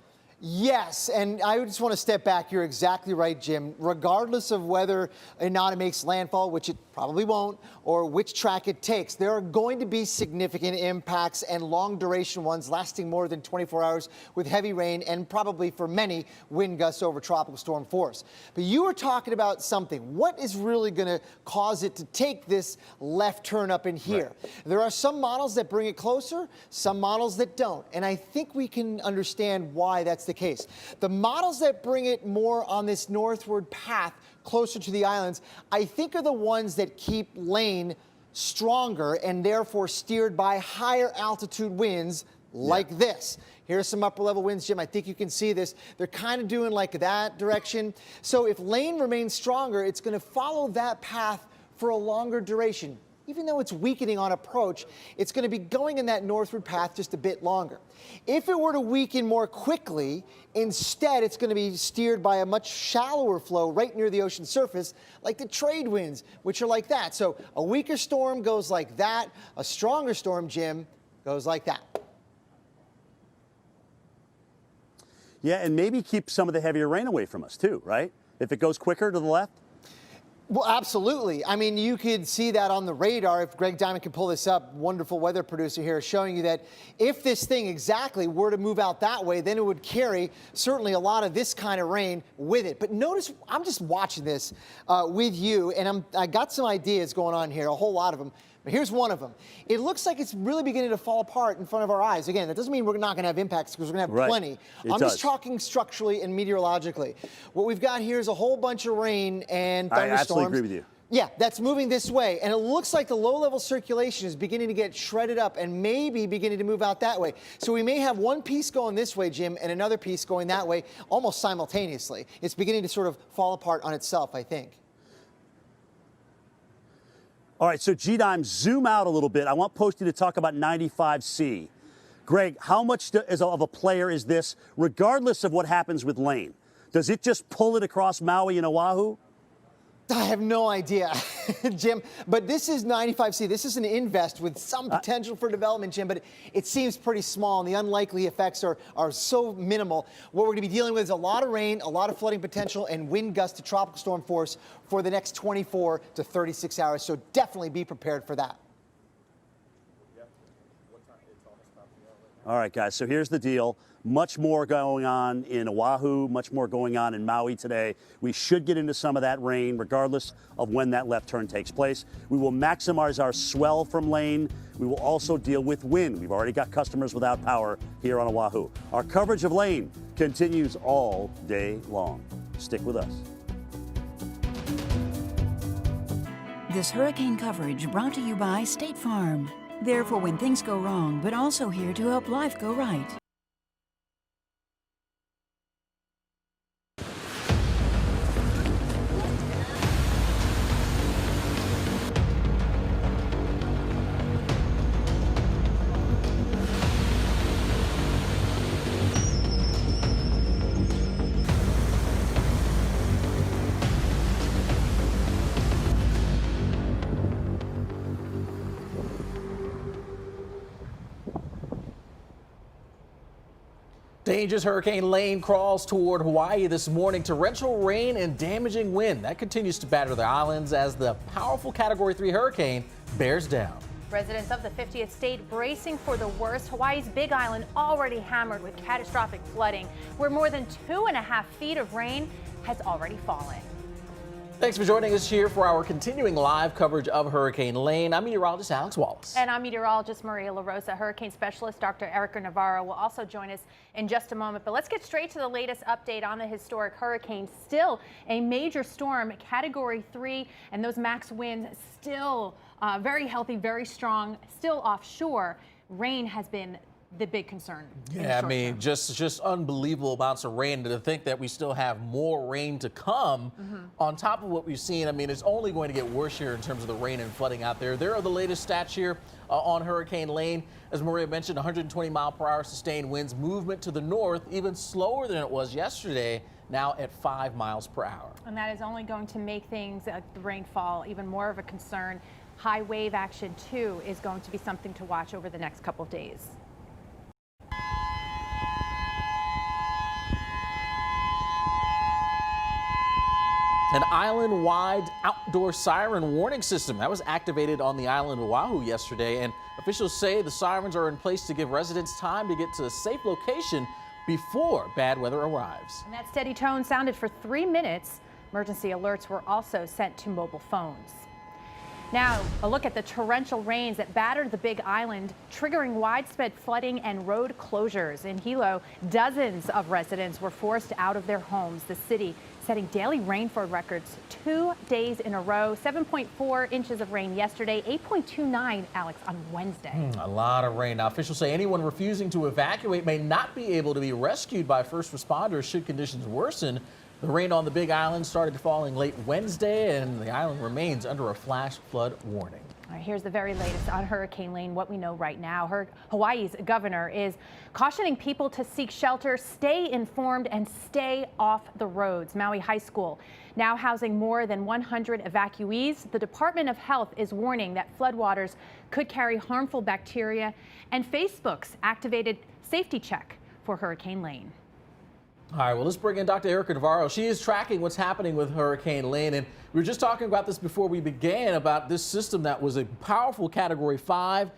Yes, and I just want to step back. You're exactly right, Jim. Regardless of whether or not it makes landfall, which it probably won't, or which track it takes, there are going to be significant impacts and long duration ones lasting more than 24 hours with heavy rain and probably for many wind gusts over tropical storm force. But you were talking about something. What is really going to cause it to take this left turn up in here? Right. There are some models that bring it closer, some models that don't. And I think we can understand why that's the case. The models that bring it more on this northward path closer to the islands, I think, are the ones that keep Lane stronger and therefore steered by higher altitude winds like this. Here's some upper level winds, Jim. I think you can see this. They're kind of doing like that direction. So if Lane remains stronger, it's going to follow that path for a longer duration. Even though it's weakening on approach, it's going to be going in that northward path just a bit longer. If it were to weaken more quickly, instead it's going to be steered by a much shallower flow right near the ocean surface, like the trade winds, which are like that. So a weaker storm goes like that. A stronger storm, Jim, goes like that. Yeah, and maybe keep some of the heavier rain away from us too, right? If it goes quicker to the left. Well, absolutely. I mean, you could see that on the radar. If Greg Diamond can pull this up, wonderful weather producer here, showing you that if this thing exactly were to move out that way, then it would carry certainly a lot of this kind of rain with it. But notice, I'm just watching this with you, and I got some ideas going on here, a whole lot of them. But here's one of them. It looks like it's really beginning to fall apart in front of our eyes. Again, that doesn't mean we're not going to have impacts, because we're going to have plenty. I'm just talking structurally and meteorologically. What we've got here is a whole bunch of rain and thunderstorms. I absolutely agree with you. Yeah, that's moving this way. And it looks like the low-level circulation is beginning to get shredded up and maybe beginning to move out that way. So we may have one piece going this way, Jim, and another piece going that way almost simultaneously. It's beginning to sort of fall apart on itself, I think. All right, so G-Dime, zoom out a little bit. I want Posty to talk about 95C. Greg, how much of a player is this, regardless of what happens with Lane? Does it just pull it across Maui and Oahu? I have no idea, Jim, but this is 95C. This is an invest with some potential for development, Jim, but it seems pretty small, and the unlikely effects are so minimal. What we're going to be dealing with is a lot of rain, a lot of flooding potential, and wind gusts to tropical storm force for the next 24 to 36 hours, so definitely be prepared for that. All right, guys, so here's the deal. Much more going on in Oahu, much more going on in Maui today. We should get into some of that rain regardless of when that left turn takes place. We will maximize our swell from Lane. We will also deal with wind. We've already got customers without power here on Oahu. Our coverage of Lane continues all day long. Stick with us. This hurricane coverage brought to you by State Farm. There for when things go wrong, but also here to help life go right. Dangerous Hurricane Lane crawls toward Hawaii this morning. Torrential rain and damaging wind that continues to batter the islands as the powerful Category 3 hurricane bears down. Residents of the 50th state bracing for the worst. Hawaii's Big Island already hammered with catastrophic flooding, where more than 2.5 feet of rain has already fallen. Thanks for joining us here for our continuing live coverage of Hurricane Lane. I'm meteorologist Alex Wallace. And I'm meteorologist Maria LaRosa. Hurricane specialist Dr. Erica Navarro will also join us in just a moment. But let's get straight to the latest update on the historic hurricane. Still a major storm, Category 3, and those max winds still very healthy, very strong, still offshore. Rain has been the big concern. Yeah, I mean, just unbelievable amounts of rain. To think that we still have more rain to come on top of what we've seen. I mean, it's only going to get worse here in terms of the rain and flooding out there. There are the latest stats here on Hurricane Lane. As Maria mentioned, 120-mile-per-hour sustained winds, movement to the north, even slower than it was yesterday, now at 5 miles per hour. And that is only going to make things, the rainfall, even more of a concern. High wave action, too, is going to be something to watch over the next couple of days. An island-wide outdoor siren warning system that was activated on the island of Oahu yesterday, and officials say the sirens are in place to give residents time to get to a safe location before bad weather arrives. And that steady tone sounded for 3 minutes. Emergency alerts were also sent to mobile phones. Now, a look at the torrential rains that battered the Big Island, triggering widespread flooding and road closures. In Hilo, dozens of residents were forced out of their homes. The city setting daily rainfall records 2 days in a row. 7.4 inches of rain yesterday, 8.29, Alex, on Wednesday. A lot of rain. Now, officials say anyone refusing to evacuate may not be able to be rescued by first responders should conditions worsen. The rain on the Big Island started falling late Wednesday, and the island remains under a flash flood warning. All right, here's the very latest on Hurricane Lane, what we know right now. Hawaii's governor is cautioning people to seek shelter, stay informed, and stay off the roads. Maui High School now housing more than 100 evacuees. The Department of Health is warning that floodwaters could carry harmful bacteria, and Facebook's activated safety check for Hurricane Lane. All right, well, let's bring in Dr. Erica Navarro. She is tracking what's happening with Hurricane Lane, and we were just talking about this before we began, about this system that was a powerful Category 5.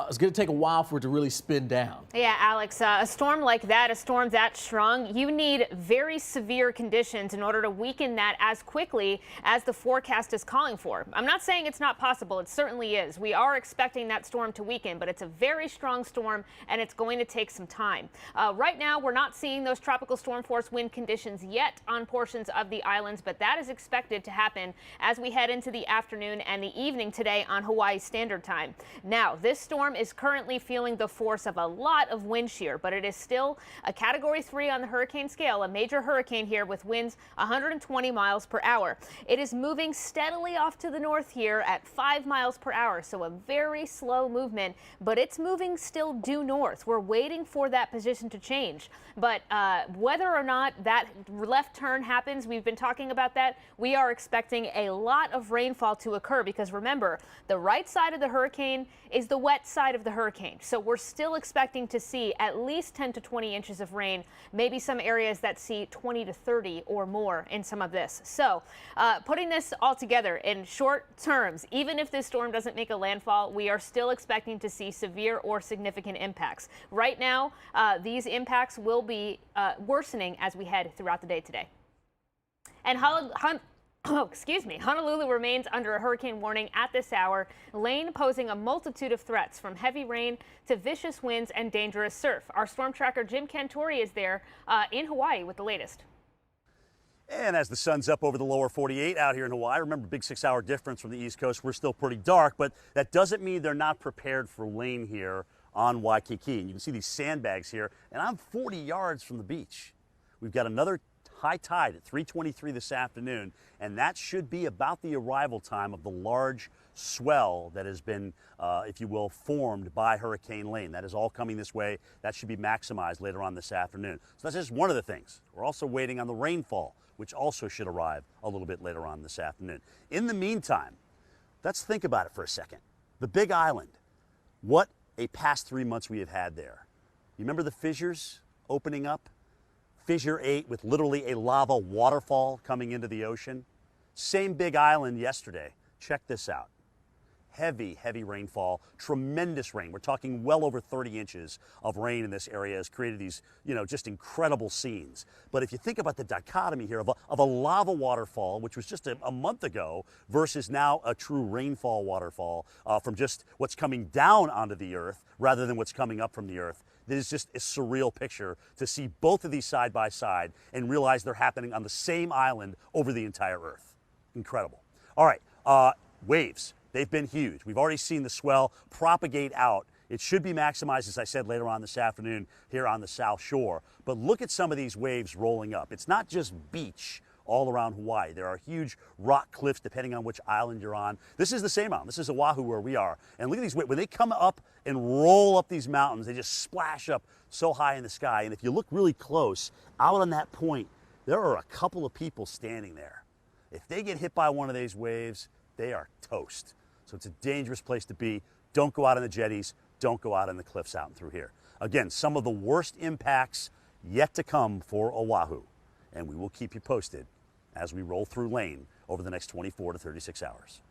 It's going to take a while for it to really spin down. Yeah, Alex, a storm like that, a storm that strong, you need very severe conditions in order to weaken that as quickly as the forecast is calling for. I'm not saying it's not possible. It certainly is. We are expecting that storm to weaken, but it's a very strong storm, and it's going to take some time. Right now, we're not seeing those tropical storm force wind conditions yet on portions of the islands, but that is expected to happen as we head into the afternoon and the evening today on Hawaii Standard Time. Now, this storm is currently feeling the force of a lot of wind shear, but it is still a Category 3 on the hurricane scale, a major hurricane here with winds 120 miles per hour. It is moving steadily off to the north here at 5 miles per hour, so a very slow movement, but it's moving still due north. We're waiting for that position to change, but whether or not that left turn happens, we've been talking about that, we are expecting a lot of rainfall to occur because remember, the right side of the hurricane is the wet side of the hurricane. So we're still expecting to see at least 10 to 20 inches of rain, maybe some areas that see 20 to 30 or more in some of this. So putting this all together in short terms, even if this storm doesn't make a landfall, we are still expecting to see severe or significant impacts. Right now, these impacts will be worsening as we head throughout the day today. And Honolulu remains under a hurricane warning at this hour. Lane posing a multitude of threats from heavy rain to vicious winds and dangerous surf. Our storm tracker Jim Cantori is there in Hawaii with the latest. And as the sun's up over the lower 48 out here in Hawaii, remember, big 6-hour difference from the East Coast. We're still pretty dark, but that doesn't mean they're not prepared for Lane here on Waikiki. And you can see these sandbags here, and I'm 40 yards from the beach. We've got another high tide at 3:23 this afternoon, and that should be about the arrival time of the large swell that has been, if you will, formed by Hurricane Lane. That is all coming this way. That should be maximized later on this afternoon. So that's just one of the things. We're also waiting on the rainfall, which also should arrive a little bit later on this afternoon. In the meantime, let's think about it for a second. The Big Island, what a past 3 months we have had there. You remember the fissures opening up. Fissure 8 with literally a lava waterfall coming into the ocean. Same big island yesterday. Check this out. Heavy, heavy rainfall, tremendous rain. We're talking well over 30 inches of rain in this area has created these, just incredible scenes. But if you think about the dichotomy here of a lava waterfall, which was just a month ago, versus now a true rainfall waterfall from just what's coming down onto the earth rather than what's coming up from the earth. This is just a surreal picture to see both of these side by side and realize they're happening on the same island over the entire earth. Incredible. All right, waves. They've been huge. We've already seen the swell propagate out. It should be maximized, as I said, later on this afternoon here on the South Shore. But look at some of these waves rolling up. It's not just beach all around Hawaii. There are huge rock cliffs depending on which island you're on. This is the same island. This is Oahu where we are. And look at these waves. When they come up and roll up these mountains, they just splash up so high in the sky. And if you look really close, out on that point, there are a couple of people standing there. If they get hit by one of these waves, they are toast. So it's a dangerous place to be. Don't go out on the jetties. Don't go out on the cliffs out and through here. Again, some of the worst impacts yet to come for Oahu. And we will keep you posted as we roll through Lane over the next 24 to 36 hours.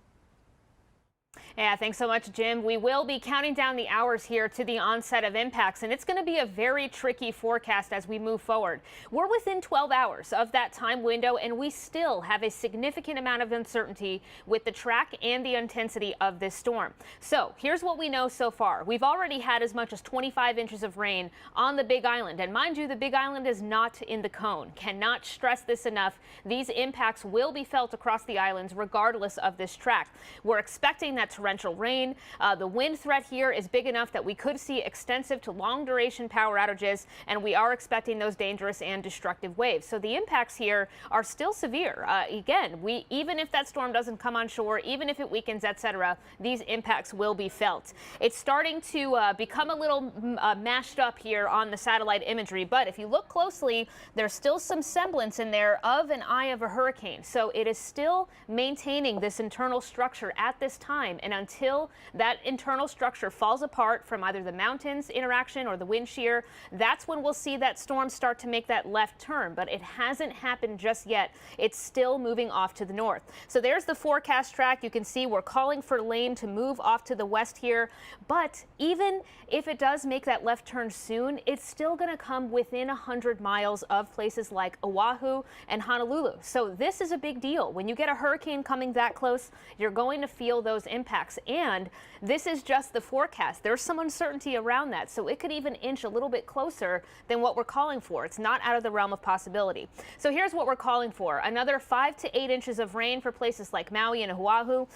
Yeah, thanks so much, Jim. We will be counting down the hours here to the onset of impacts, and it's going to be a very tricky forecast as we move forward. We're within 12 hours of that time window, and we still have a significant amount of uncertainty with the track and the intensity of this storm. So here's what we know so far. We've already had as much as 25 inches of rain on the Big Island, and mind you, the Big Island is not in the cone. Cannot stress this enough. These impacts will be felt across the islands regardless of this track. We're expecting that torrential rain. The wind threat here is big enough that we could see extensive to long duration power outages, and we are expecting those dangerous and destructive waves. So the impacts here are still severe. Again, even if that storm doesn't come on shore, even if it weakens, etc., these impacts will be felt. It's starting to become a little mashed up here on the satellite imagery, but if you look closely, there's still some semblance in there of an eye of a hurricane. So it is still maintaining this internal structure at this time, and until that internal structure falls apart from either the mountains interaction or the wind shear, that's when we'll see that storm start to make that left turn. But it hasn't happened just yet. It's still moving off to the north. So there's the forecast track. You can see we're calling for Lane to move off to the west here. But even if it does make that left turn soon, it's still going to come within 100 miles of places like Oahu and Honolulu. So this is a big deal. When you get a hurricane coming that close, you're going to feel those impacts. And this is just the forecast. There's some uncertainty around that, so it could even inch a little bit closer than what we're calling for. It's not out of the realm of possibility. So here's what we're calling for. Another 5 to 8 inches of rain for places like Maui and Oahu,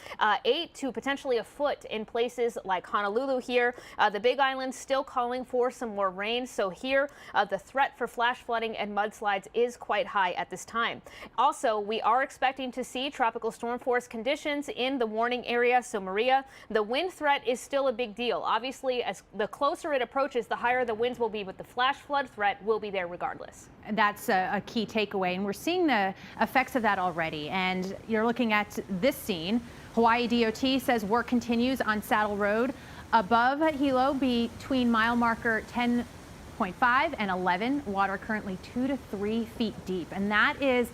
8 to potentially a foot in places like Honolulu here. The Big Island still calling for some more rain, so here the threat for flash flooding and mudslides is quite high at this time. Also, we are expecting to see tropical storm force conditions in the warning area, so Maria, the wind threat is still a big deal. Obviously, as the closer it approaches, the higher the winds will be, but the flash flood threat will be there regardless. That's a key takeaway, and we're seeing the effects of that already. And you're looking at this scene. Hawaii DOT says work continues on Saddle Road above Hilo between mile marker 10.5 and 11. Water currently 2 to 3 feet deep, and that is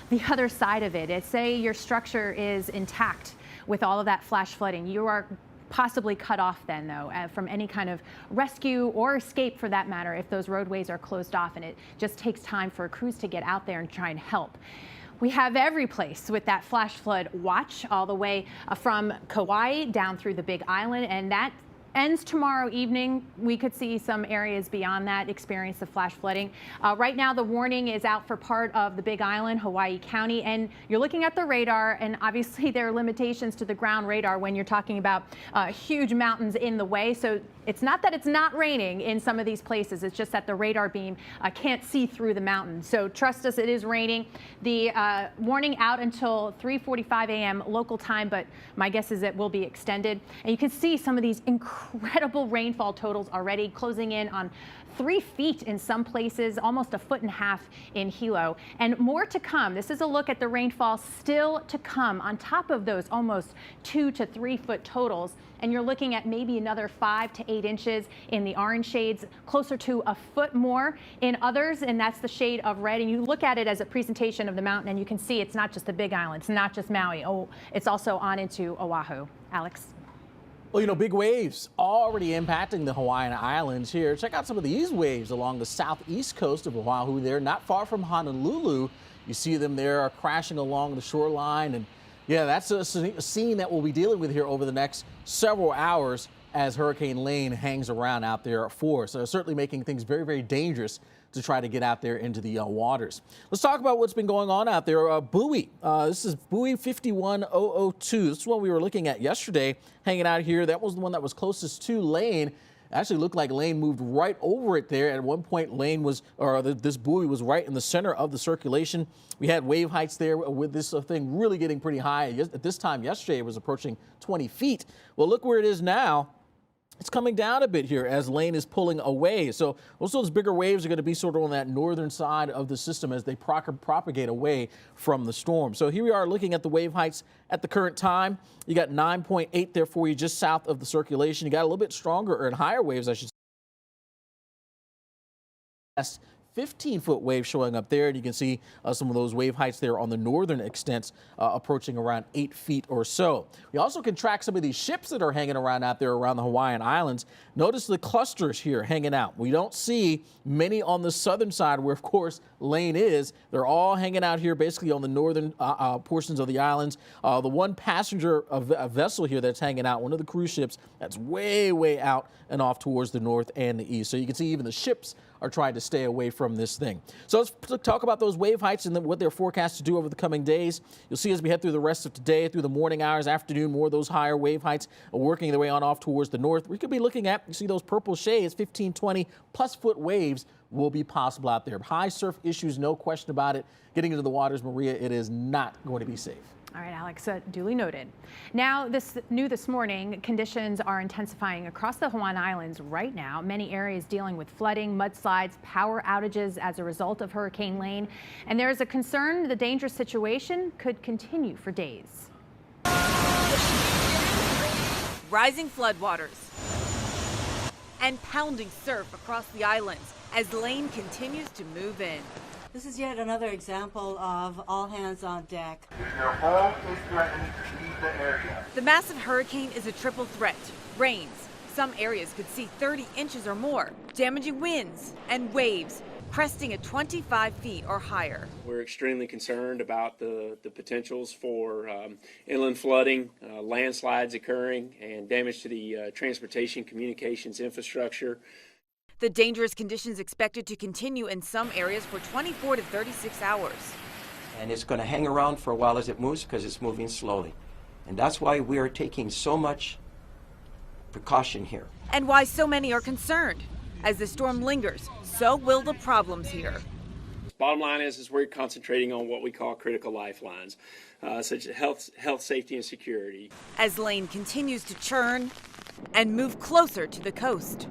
the other side of it. It's say your structure is intact with all of that flash flooding. You are possibly cut off then, though, from any kind of rescue or escape for that matter if those roadways are closed off, and it just takes time for crews to get out there and try and help. We have every place with that flash flood watch all the way from Kauai down through the Big Island, and that ends tomorrow evening. We could see some areas beyond that experience the flash flooding. Right now, the warning is out for part of the Big Island, Hawaii County, and you're looking at the radar, and obviously there are limitations to the ground radar when you're talking about huge mountains in the way. So it's not that it's not raining in some of these places. It's just that the radar beam can't see through the mountain. So trust us, it is raining. The warning out until 3:45 a.m. local time, but my guess is it will be extended. And you can see some of these incredible rainfall totals already closing in on 3 feet in some places, almost 1.5 feet in Hilo, and more to come. This is a look at the rainfall still to come on top of those almost 2 to 3 foot totals. and you're looking at maybe another 5 to 8 inches in the orange shades, closer to a foot more in others, and that's the shade of red. And you look at it as a presentation of the mountain, and you can see it's not just the Big Island, it's not just Maui. Oh, it's also on into Oahu. Alex? Well, you know, big waves already impacting the Hawaiian Islands here. Check out some of these waves along the southeast coast of Oahu there, not far from Honolulu. You see them there are crashing along the shoreline. And yeah, that's a scene that we'll be dealing with here over the next several hours as Hurricane Lane hangs around out there for us. So certainly making things very, very dangerous to try to get out there into the waters. Let's talk about what's been going on out there. Buoy. This is buoy 51002. This is what we were looking at yesterday, hanging out here. That was the one that was closest to Lane. Actually looked like Lane moved right over it there. At one point, Lane was, or this buoy was right in the center of the circulation. We had wave heights there with this thing really getting pretty high. At this time yesterday, it was approaching 20 feet. Well, look where it is now. It's coming down a bit here as Lane is pulling away. So most of those bigger waves are going to be sort of on that northern side of the system as they propagate away from the storm. So here we are looking at the wave heights at the current time. You got 9.8 there for you just south of the circulation. You got a little bit stronger or higher waves, I should say. 15-foot wave showing up there, and you can see some of those wave heights there on the northern extents approaching around 8 feet or so. We also can track some of these ships that are hanging around out there around the Hawaiian Islands. Notice the clusters here hanging out. We don't see many on the southern side where, of course, Lane is. They're all hanging out here basically on the northern portions of the islands. The one passenger vessel here that's hanging out, one of the cruise ships, that's way, way out and off towards the north and the east. So you can see even the ships are trying to stay away from this thing. So let's talk about those wave heights and what they're forecast to do over the coming days. You'll see as we head through the rest of today, through the morning hours, afternoon, more of those higher wave heights are working their way on off towards the north. We could be looking at, you see those purple shades, 15, 20 plus foot waves will be possible out there. High surf issues, no question about it. Getting into the waters, Maria, it is not going to be safe. All right, Alex, duly noted. Now, this morning, conditions are intensifying across the Hawaiian Islands right now. Many areas dealing with flooding, mudslides, power outages as a result of Hurricane Lane. And there is a concern the dangerous situation could continue for days. Rising floodwaters and pounding surf across the islands as Lane continues to move in. This is yet another example of all hands on deck. Your home is threatened. Leave the area. The massive hurricane is a triple threat. Rains. Some areas could see 30 inches or more. Damaging winds and waves cresting at 25 feet or higher. We're extremely concerned about the potentials for inland flooding, landslides occurring, and damage to the transportation communications infrastructure. The dangerous conditions expected to continue in some areas for 24 to 36 hours. And it's going to hang around for a while as it moves because it's moving slowly. And that's why we are taking so much precaution here. And why so many are concerned. As the storm lingers, so will the problems here. Bottom line is we're concentrating on what we call critical lifelines, such as health, safety, and security. As Lane continues to churn and move closer to the coast.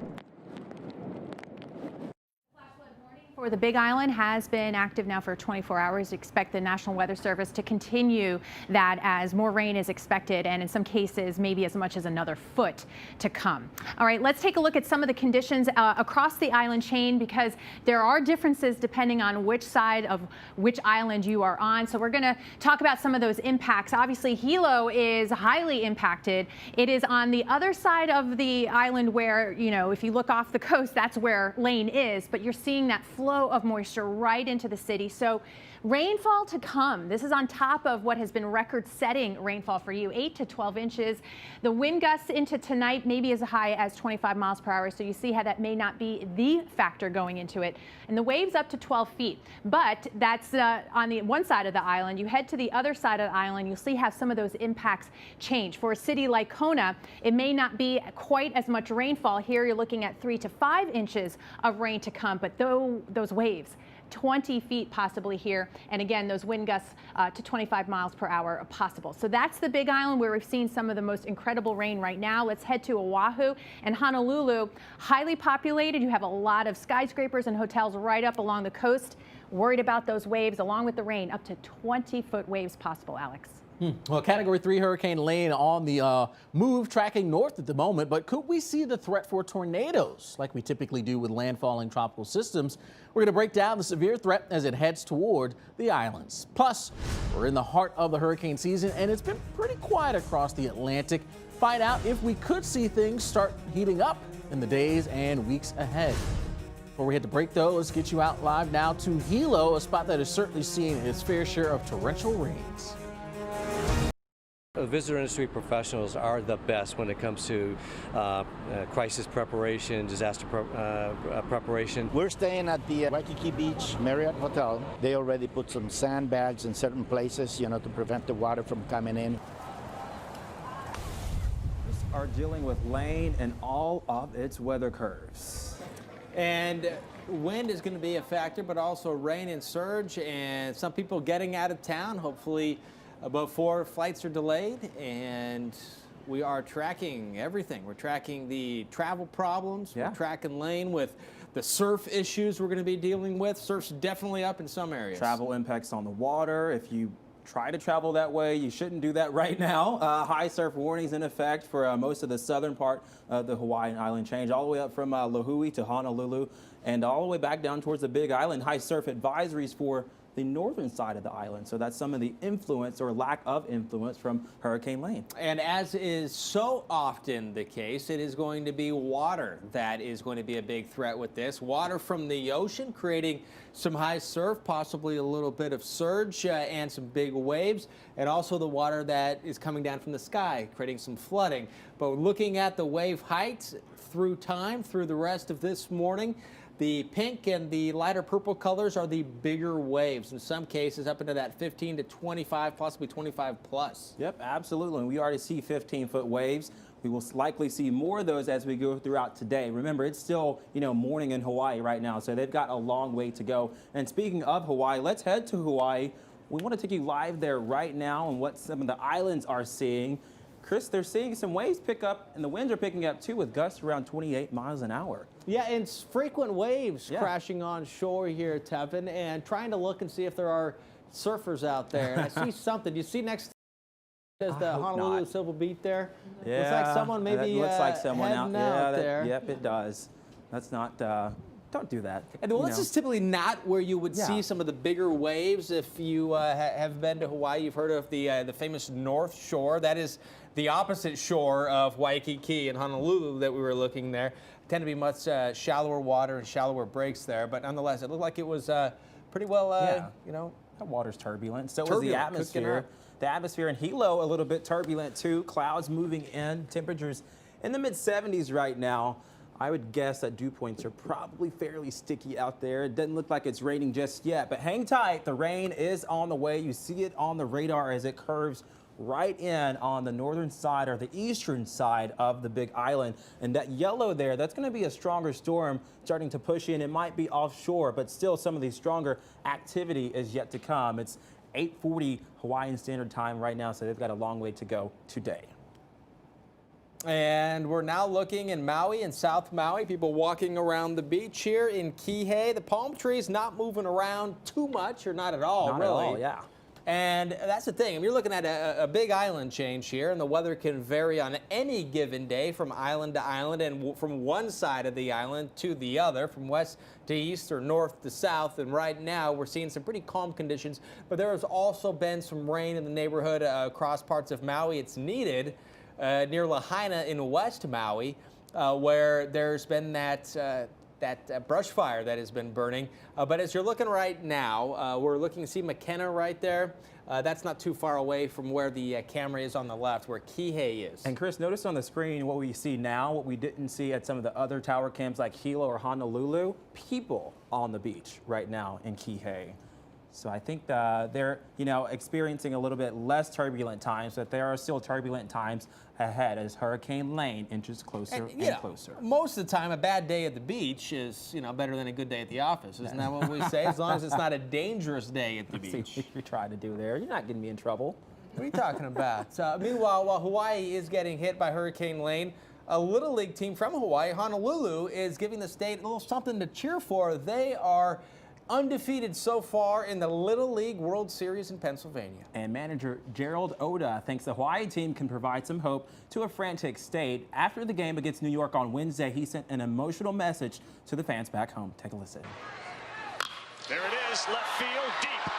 For the Big Island has been active now for 24 hours. Expect the National Weather Service to continue that as more rain is expected, and in some cases maybe as much as another foot to come. All right, let's take a look at some of the conditions across the island chain, because there are differences depending on which side of which island you are on. So we're going to talk about some of those impacts. Obviously, Hilo is highly impacted. It is on the other side of the island where, you know, if you look off the coast, that's where Lane is, but you're seeing that flow of moisture right into the city. So rainfall to come. This is on top of what has been record-setting rainfall for you, 8 to 12 inches. The wind gusts into tonight maybe as high as 25 miles per hour. So you see how that may not be the factor going into it. And the waves up to 12 feet. But that's on the one side of the island. You head to the other side of the island, you'll see how some of those impacts change. For a city like Kona, it may not be quite as much rainfall. Here you're looking at 3 to 5 inches of rain to come, but those waves, 20 feet possibly here. And again, those wind gusts to 25 miles per hour are possible. So that's the Big Island where we've seen some of the most incredible rain right now. Let's head to Oahu and Honolulu. Highly populated. You have a lot of skyscrapers and hotels right up along the coast. Worried about those waves along with the rain, up to 20-foot waves possible, Alex. Well, Category 3 Hurricane Lane on the move, tracking north at the moment, but could we see the threat for tornadoes like we typically do with landfalling tropical systems? We're going to break down the severe threat as it heads toward the islands. Plus, we're in the heart of the hurricane season, and it's been pretty quiet across the Atlantic. Find out if we could see things start heating up in the days and weeks ahead. Before we hit the break, though, let's get you out live now to Hilo, a spot that is certainly seeing its fair share of torrential rains. The visitor industry professionals are the best when it comes to crisis preparation, disaster preparation. We're staying at the Waikiki Beach Marriott Hotel. They already put some sandbags in certain places, to prevent the water from coming in. Are dealing with Lane and all of its weather curves. And wind is going to be a factor, but also rain and surge, and some people getting out of town. Hopefully about 4 flights are delayed, and we are tracking everything. We're tracking the travel problems. We're tracking Lane with the surf issues we're going to be dealing with. Surf's definitely up in some areas. Travel impacts on the water. If you try to travel that way, you shouldn't do that right now. High surf warnings in effect for most of the southern part of the Hawaiian island chain, all the way up from Lahui to Honolulu and all the way back down towards the Big Island. High surf advisories for the northern side of the island. So that's some of the influence or lack of influence from Hurricane Lane. And as is so often the case, it is going to be water that is going to be a big threat with this. Water from the ocean creating some high surf, possibly a little bit of surge and some big waves, and also the water that is coming down from the sky, creating some flooding. But looking at the wave heights through time, through the rest of this morning, the pink and the lighter purple colors are the bigger waves, in some cases up into that 15 to 25, possibly 25 plus. Yep, absolutely. And we already see 15-foot waves. We will likely see more of those as we go throughout today. Remember, it's still, morning in Hawaii right now, so they've got a long way to go. And speaking of Hawaii, let's head to Hawaii. We want to take you live there right now and what some of the islands are seeing. Chris, they're seeing some waves pick up, and the winds are picking up too, with gusts around 28 miles an hour. Yeah, and frequent waves crashing on shore here, Tevin, and trying to look and see if there are surfers out there. And I see something. You see next to the Honolulu Silver Beach there? Yeah, looks like someone maybe looks like someone out there. Yep, it does. That's not. Don't do that. And well, this is typically not where you would see some of the bigger waves. If you have been to Hawaii, you've heard of the famous North Shore. That is the opposite shore of Waikiki and Honolulu that we were looking there. Tend to be much shallower water and shallower breaks there, but nonetheless, it looked like it was pretty well, that water's turbulent. So was the atmosphere. The atmosphere in Hilo a little bit turbulent too. Clouds moving in. Temperatures in the mid-70s right now. I would guess that dew points are probably fairly sticky out there. It doesn't look like it's raining just yet, but hang tight. The rain is on the way. You see it on the radar as it curves right in on the northern side or the eastern side of the Big Island. And that yellow there, that's going to be a stronger storm starting to push in. It might be offshore, but still some of the stronger activity is yet to come. It's 8:40 Hawaiian Standard Time right now, so they've got a long way to go today. And we're now looking in Maui and South Maui, people walking around the beach here in Kihei. The palm trees not moving around too much, or not at all, Not really. at all, yeah. And that's the thing. I mean, you're looking at a big island change here, and the weather can vary on any given day from island to island and from one side of the island to the other, from west to east or north to south. And right now, we're seeing some pretty calm conditions, but there has also been some rain in the neighborhood across parts of Maui. It's needed near Lahaina in West Maui, where there's been that brush fire that has been burning. But as you're looking right now, we're looking to see McKenna right there. That's not too far away from where the camera is on the left, where Kihei is. And Chris, notice on the screen what we see now, what we didn't see at some of the other tower cams like Hilo or Honolulu, people on the beach right now in Kihei. So I think they're, experiencing a little bit less turbulent times, but there are still turbulent times ahead as Hurricane Lane inches closer and closer. Most of the time, a bad day at the beach is, better than a good day at the office. Isn't that what we say? As long as it's not a dangerous day at the beach. See what you're trying to do there. You're not getting me in trouble. What are you talking about? Meanwhile, while Hawaii is getting hit by Hurricane Lane, a Little League team from Hawaii, Honolulu, is giving the state a little something to cheer for. They are undefeated so far in the Little League World Series in Pennsylvania. And manager Gerald Oda thinks the Hawaii team can provide some hope to a frantic state. After the game against New York on Wednesday, he sent an emotional message to the fans back home. Take a listen. There it is, left field, deep.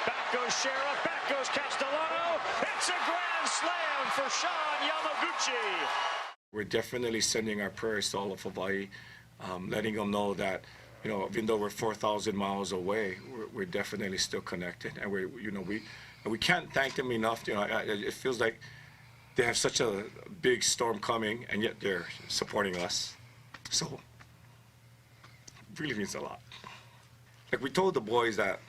Back goes Sheriff, back goes Castellano. It's a grand slam for Sean Yamaguchi. We're definitely sending our prayers to all of Hawaii, letting them know that, you know, even though we're 4,000 miles away, we're definitely still connected, and we can't thank them enough. You know, it feels like they have such a big storm coming, and yet they're supporting us. So, it really means a lot. Like we told the boys that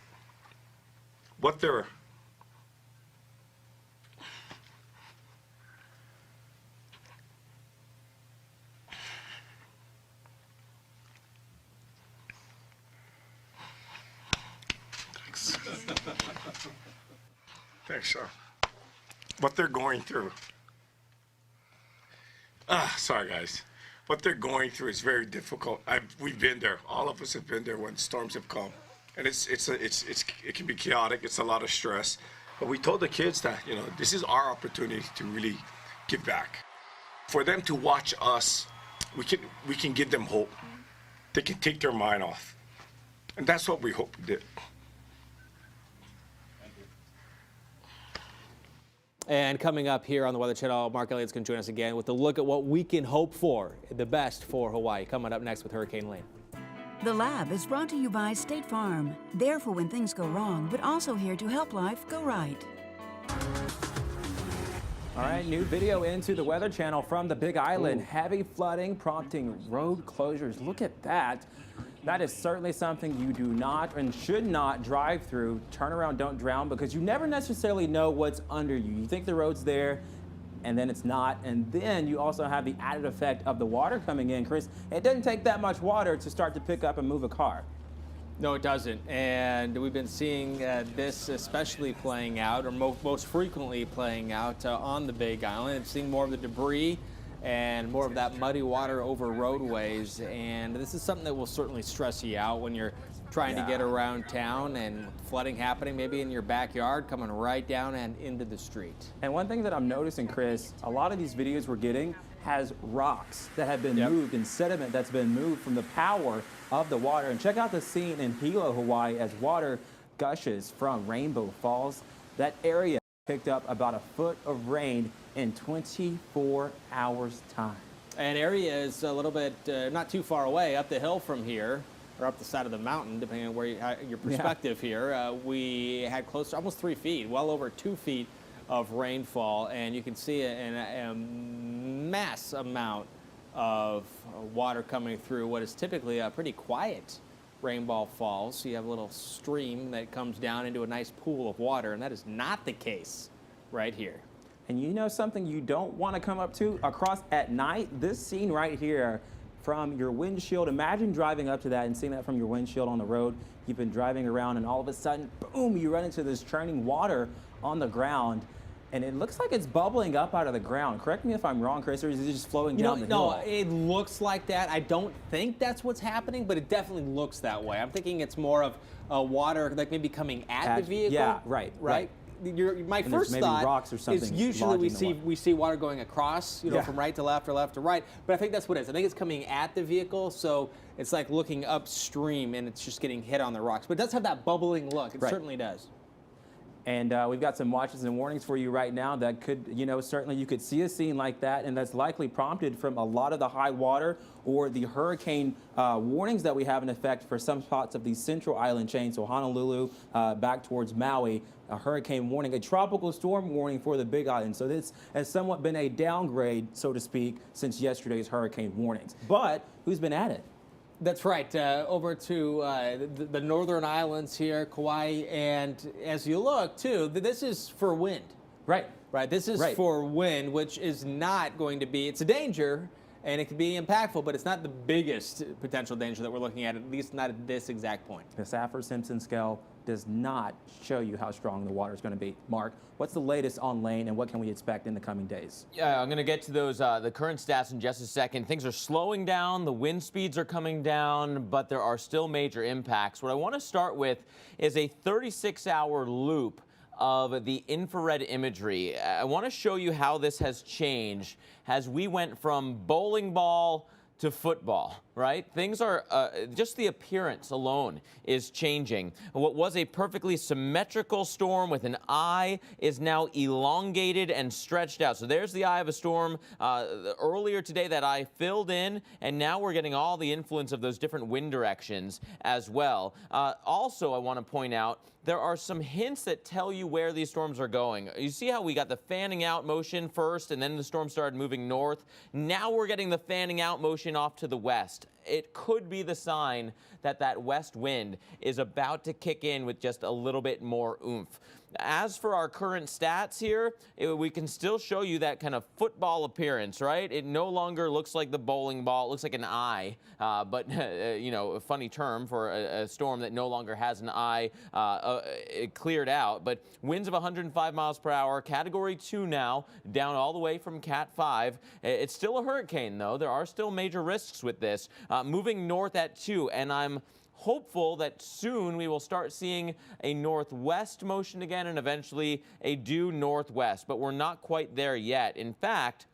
what they're Thanks, sir. What they're going through. Sorry, guys. What they're going through is very difficult. We've been there. All of us have been there when storms have come, and it can be chaotic. It's a lot of stress. But we told the kids that, you know, this is our opportunity to really give back. For them to watch us, we can give them hope. They can take their mind off, and that's what we hope we did. And coming up here on the Weather Channel, Mark Elliott's going to join us again with a look at what we can hope for, the best for Hawaii. Coming up next with Hurricane Lane. The Lab is brought to you by State Farm. There for when things go wrong, but also here to help life go right. All right, new video into the Weather Channel from the Big Island. Ooh. Heavy flooding prompting road closures. Look at that. That is certainly something you do not and should not drive through. Turn around, don't drown, because you never necessarily know what's under you. You think the road's there, and then it's not. And then you also have the added effect of the water coming in. Chris, it doesn't take that much water to start to pick up and move a car. No, it doesn't. And we've been seeing this especially playing out, or most frequently playing out on the Big Island. It's seeing more of the debris and more of that muddy water over roadways. And this is something that will certainly stress you out when you're trying to get around town and flooding happening maybe in your backyard, coming right down and into the street. And one thing that I'm noticing, Chris, a lot of these videos we're getting has rocks that have been moved and sediment that's been moved from the power of the water. And check out the scene in Hilo, Hawaii, as water gushes from Rainbow Falls. That area picked up about a foot of rain in 24 hours time. An area is a little bit not too far away up the hill from here, or up the side of the mountain, depending on where your perspective here. We had close to almost 3 feet, well over 2 feet of rainfall, and you can see a mass amount of water coming through what is typically a pretty quiet Rainbow Falls. So you have a little stream that comes down into a nice pool of water, and that is not the case right here. And you know something you don't want to come up to across at night? This scene right here from your windshield. Imagine driving up to that and seeing that from your windshield on the road. You've been driving around and all of a sudden, boom, you run into this churning water on the ground. And it looks like it's bubbling up out of the ground. Correct me if I'm wrong, Chris, or is it just flowing down the hill? No, it looks like that. I don't think that's what's happening, but it definitely looks that way. I'm thinking it's more of water like maybe coming at the vehicle. Yeah, right. My first thought rocks or something is usually we see water going across, from right to left or left to right. But I think that's what it is. I think it's coming at the vehicle, so it's like looking upstream and it's just getting hit on the rocks. But it does have that bubbling look. It certainly does. And we've got some watches and warnings for you right now that could, certainly you could see a scene like that, and that's likely prompted from a lot of the high water or the hurricane warnings that we have in effect for some spots of the central island chain. So Honolulu back towards Maui, a hurricane warning, a tropical storm warning for the Big Island. So this has somewhat been a downgrade, so to speak, since yesterday's hurricane warnings. But who's been at it? That's right, over to the northern islands here, Kauai, and as you look, too, this is for wind. Right. This is for wind, which is not going to be, it's a danger, and it can be impactful, but it's not the biggest potential danger that we're looking at least not at this exact point. The Saffir-Simpson scale does not show you how strong the water is going to be. Mark, what's the latest on Lane, and what can we expect in the coming days? Yeah, I'm going to get to those the current stats in just a second. Things are slowing down, the wind speeds are coming down, but there are still major impacts. What I want to start with is a 36-hour loop of the infrared imagery. I want to show you how this has changed as we went from bowling ball to football, right? Things are, just the appearance alone is changing. What was a perfectly symmetrical storm with an eye is now elongated and stretched out. So there's the eye of a storm. Earlier today, that eye filled in, and now we're getting all the influence of those different wind directions as well. Also, I want to point out, there are some hints that tell you where these storms are going. You see how we got the fanning out motion first, and then the storm started moving north. Now we're getting the fanning out motion off to the west. It could be the sign that that west wind is about to kick in with just a little bit more oomph. As for our current stats here, we can still show you that kind of football appearance, right? It no longer looks like the bowling ball. It looks like an eye, but, you know, a funny term for a storm that no longer has an eye. It cleared out, but winds of 105 miles per hour, Category 2 now, down all the way from Cat 5. It's still a hurricane, though. There are still major risks with this. Moving north at 2, and I'm hopeful that soon we will start seeing a northwest motion again and eventually a due northwest, but we're not quite there yet. In fact,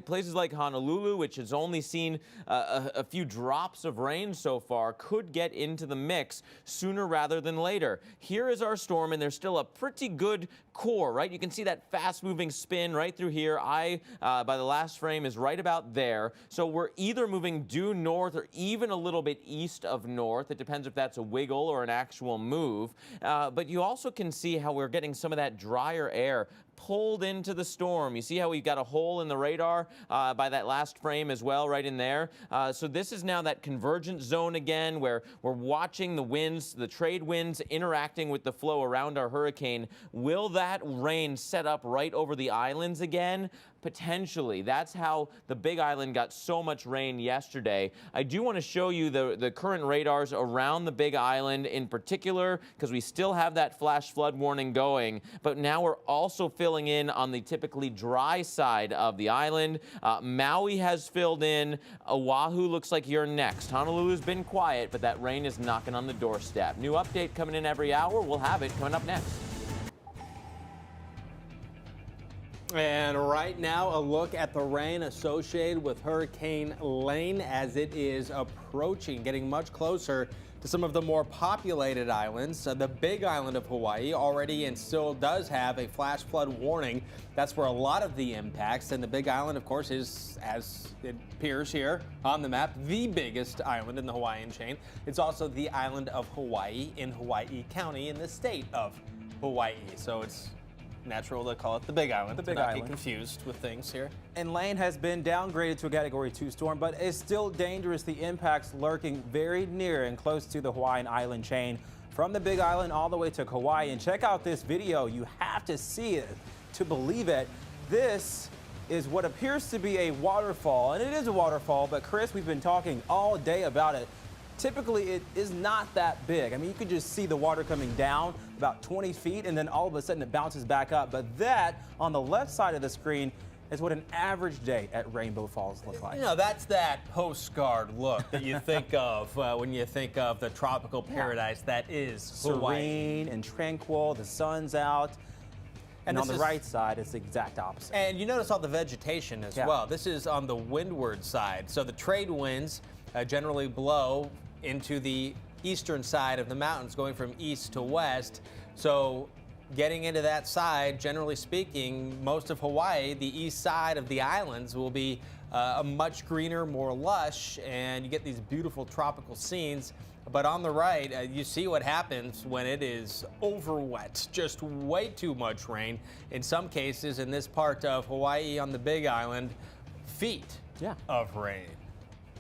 places like Honolulu, which has only seen a few drops of rain so far, could get into the mix sooner rather than later. Here is our storm, and there's still a pretty good core, right? You can see that fast-moving spin right through here. By the last frame, is right about there. So we're either moving due north or even a little bit east of north. It depends if that's a wiggle or an actual move. But you also can see how we're getting some of that drier air pulled into the storm. You see how we've got a hole in the radar by that last frame as well, right in there. So this is now that convergence zone again, where we're watching the winds, the trade winds interacting with the flow around our hurricane. Will that rain set up right over the islands again? Potentially. That's how the Big Island got so much rain yesterday. I do want to show you the current radars around the Big Island in particular, because we still have that flash flood warning going, but now we're also filling in on the typically dry side of the island. Maui has filled in. Oahu looks like you're next. Honolulu's been quiet, but that rain is knocking on the doorstep. New update coming in every hour. We'll have it coming up next. And right now, a look at the rain associated with Hurricane Lane as it is approaching, getting much closer to some of the more populated islands. The Big Island of Hawaii already and still does have a flash flood warning. That's where a lot of the impacts. And the Big Island, of course, is, as it appears here on the map, the biggest island in the Hawaiian chain. It's also the island of Hawaii in Hawaii County in the state of Hawaii. So it's natural to call it the Big Island. The Big Not Island. get confused with things here. And Lane has been downgraded to a Category 2 storm, but is still dangerous. The impacts lurking very near and close to the Hawaiian island chain, from the Big Island all the way to Kauai. And check out this video. You have to see it to believe it. This is what appears to be a waterfall, and it is a waterfall, but Chris, we've been talking all day about it. Typically, it is not that big. I mean, you can just see the water coming down about 20 feet, and then all of a sudden it bounces back up. But that, on the left side of the screen, is what an average day at Rainbow Falls looks like. You know, that's that postcard look that you think of when you think of the tropical paradise that is Hawaii. Serene and tranquil, the sun's out. And on the right side, it's the exact opposite. And you notice all the vegetation as well. This is on the windward side. So the trade winds generally blow into the eastern side of the mountains, going from east to west. So getting into that side, generally speaking, most of Hawaii, the east side of the islands, will be a much greener, more lush, and you get these beautiful tropical scenes. But on the right, you see what happens when it is over wet, just way too much rain. In some cases, in this part of Hawaii on the Big Island, feet of rain.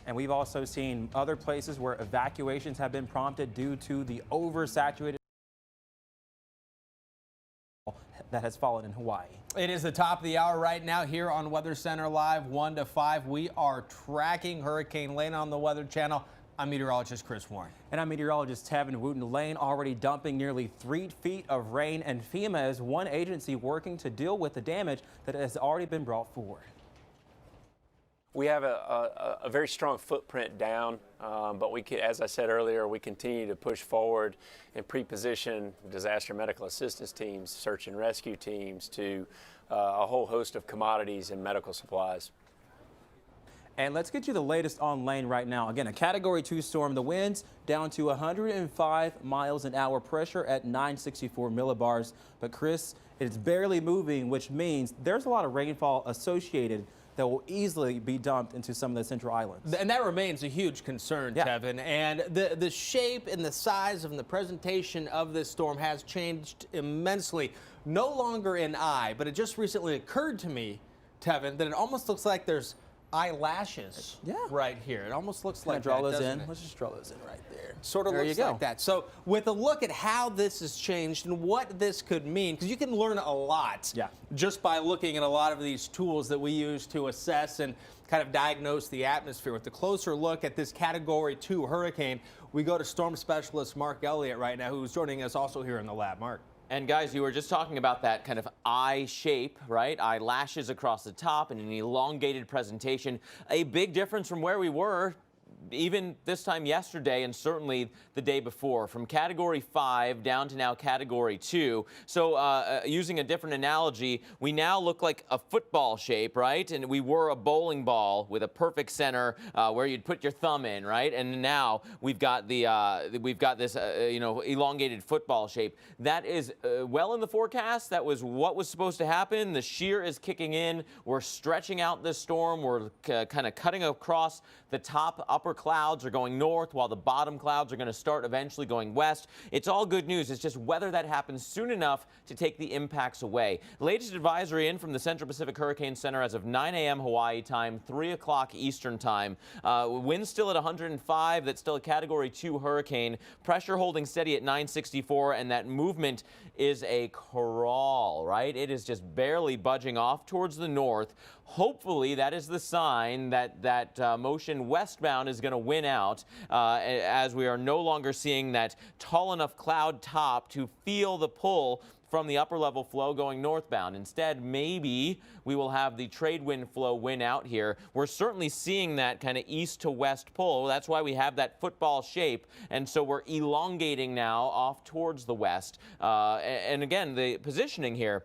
And we've also seen other places where evacuations have been prompted due to the oversaturated that has fallen in Hawaii. It is the top of the hour right now here on Weather Center Live, 1 to 5. We are tracking Hurricane Lane on the Weather Channel. I'm meteorologist Chris Warren. And I'm meteorologist Tevin Wooten. Lane already dumping nearly 3 feet of rain, and FEMA is one agency working to deal with the damage that has already been brought forward. We have a very strong footprint down, but as I said earlier, we continue to push forward and pre-position disaster medical assistance teams, search and rescue teams to a whole host of commodities and medical supplies. And let's get you the latest on Lane right now. Again, a Category 2 storm. The winds down to 105 miles an hour, pressure at 964 millibars. But Chris, it's barely moving, which means there's a lot of rainfall associated that will easily be dumped into some of the central islands. And that remains a huge concern, Tevin. And the shape and the size and the presentation of this storm has changed immensely. No longer an eye, but it just recently occurred to me, Tevin, that it almost looks like there's eyelashes right here. It almost looks like draw that, those in. it? Let's just draw those in right there. Sort of there looks you go. like that. So with a look at how this has changed and what this could mean, because you can learn a lot just by looking at a lot of these tools that we use to assess and kind of diagnose the atmosphere. With a closer look at this Category 2 hurricane, we go to storm specialist Mark Elliott right now, who's joining us also here in the lab. Mark. And guys, you were just talking about that kind of eye shape, right? Eyelashes across the top and an elongated presentation. A big difference from where we were even this time yesterday and certainly the day before, from Category 5 down to now Category 2. So using a different analogy, we now look like a football shape, right? And we were a bowling ball with a perfect center where you'd put your thumb in, right? And now we've got this elongated football shape. That is well in the forecast. That was what was supposed to happen. The shear is kicking in. We're stretching out this storm. We're kind of cutting across the top. Upper clouds are going north while the bottom clouds are going to start eventually going west. It's all good news. It's just whether that happens soon enough to take the impacts away. Latest advisory in from the Central Pacific Hurricane Center as of 9 a.m. Hawaii time, 3 o'clock Eastern time. Winds still at 105. That's still a Category 2 hurricane. Pressure holding steady at 964, and that movement is a crawl, right? It is just barely budging off towards the north. Hopefully, that is the sign that motion westbound is going to win out as we are no longer seeing that tall enough cloud top to feel the pull from the upper level flow going northbound. Instead, maybe we will have the trade wind flow win out here. We're certainly seeing that kind of east to west pull. That's why we have that football shape. And so we're elongating now off towards the west. And again, the positioning here,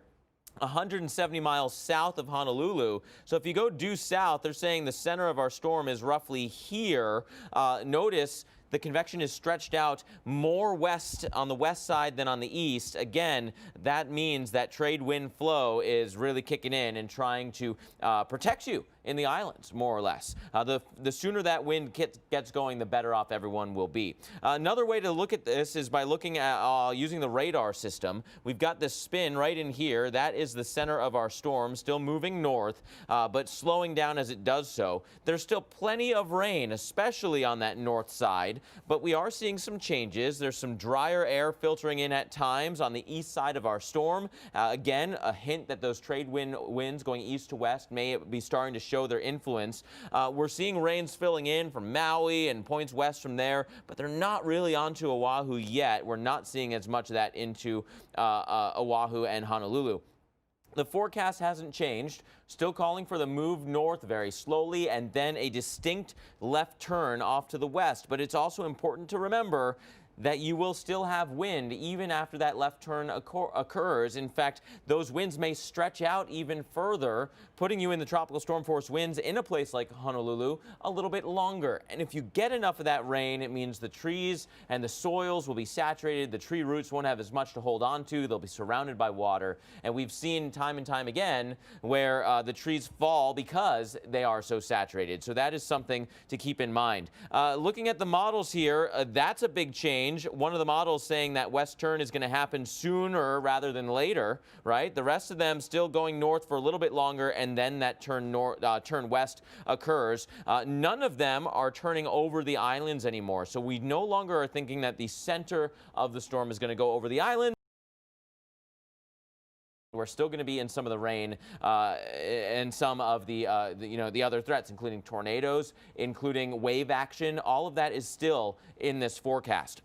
170 miles south of Honolulu. So if you go due south, they're saying the center of our storm is roughly here. Notice the convection is stretched out more west on the west side than on the east. Again, that means that trade wind flow is really kicking in and trying to protect you in the islands, more or less. The sooner that wind gets going, the better off everyone will be. Another way to look at this is by looking at using the radar system. We've got this spin right in here. That is the center of our storm, still moving north, but slowing down as it does so. There's still plenty of rain, especially on that north side, but we are seeing some changes. There's some drier air filtering in at times on the east side of our storm. Again, a hint that those trade winds going east to west may be starting to show their influence. We're seeing rains filling in from Maui and points west from there, but they're not really onto Oahu yet. We're not seeing as much of that into Oahu and Honolulu. The forecast hasn't changed, still calling for the move north very slowly and then a distinct left turn off to the west. But it's also important to remember that you will still have wind even after that left turn occurs. In fact, those winds may stretch out even further, putting you in the tropical storm force winds in a place like Honolulu a little bit longer. And if you get enough of that rain, it means the trees and the soils will be saturated. The tree roots won't have as much to hold on to. They'll be surrounded by water. And we've seen time and time again where the trees fall because they are so saturated. So that is something to keep in mind. Looking at the models here, that's a big change. One of the models saying that west turn is going to happen sooner rather than later, right? The rest of them still going north for a little bit longer, and then that turn west occurs. None of them are turning over the islands anymore, so we no longer are thinking that the center of the storm is going to go over the island. We're still going to be in some of the rain and some of the other threats, including tornadoes, including wave action. All of that is still in this forecast.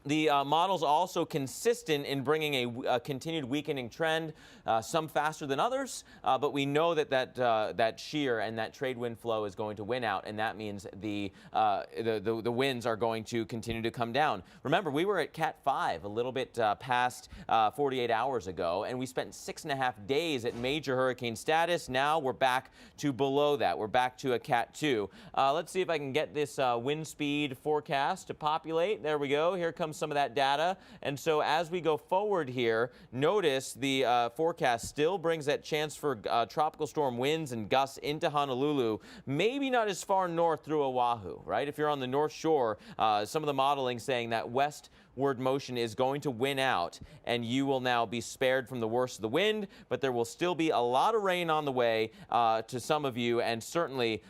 The model's also consistent in bringing a continued weakening trend, some faster than others, but we know that shear and that trade wind flow is going to win out, and that means the winds are going to continue to come down. Remember, we were at Cat 5 a little bit past 48 hours ago, and we spent 6.5 days at major hurricane status. Now we're back to below that. We're back to a Cat 2. Let's see if I can get this wind speed forecast to populate. There we go. Here comes some of that data. And so as we go forward here, notice the forecast still brings that chance for tropical storm winds and gusts into Honolulu, maybe not as far north through Oahu, right? If you're on the North Shore, some of the modeling saying that westward motion is going to win out, and you will now be spared from the worst of the wind, but there will still be a lot of rain on the way to some of you, and certainly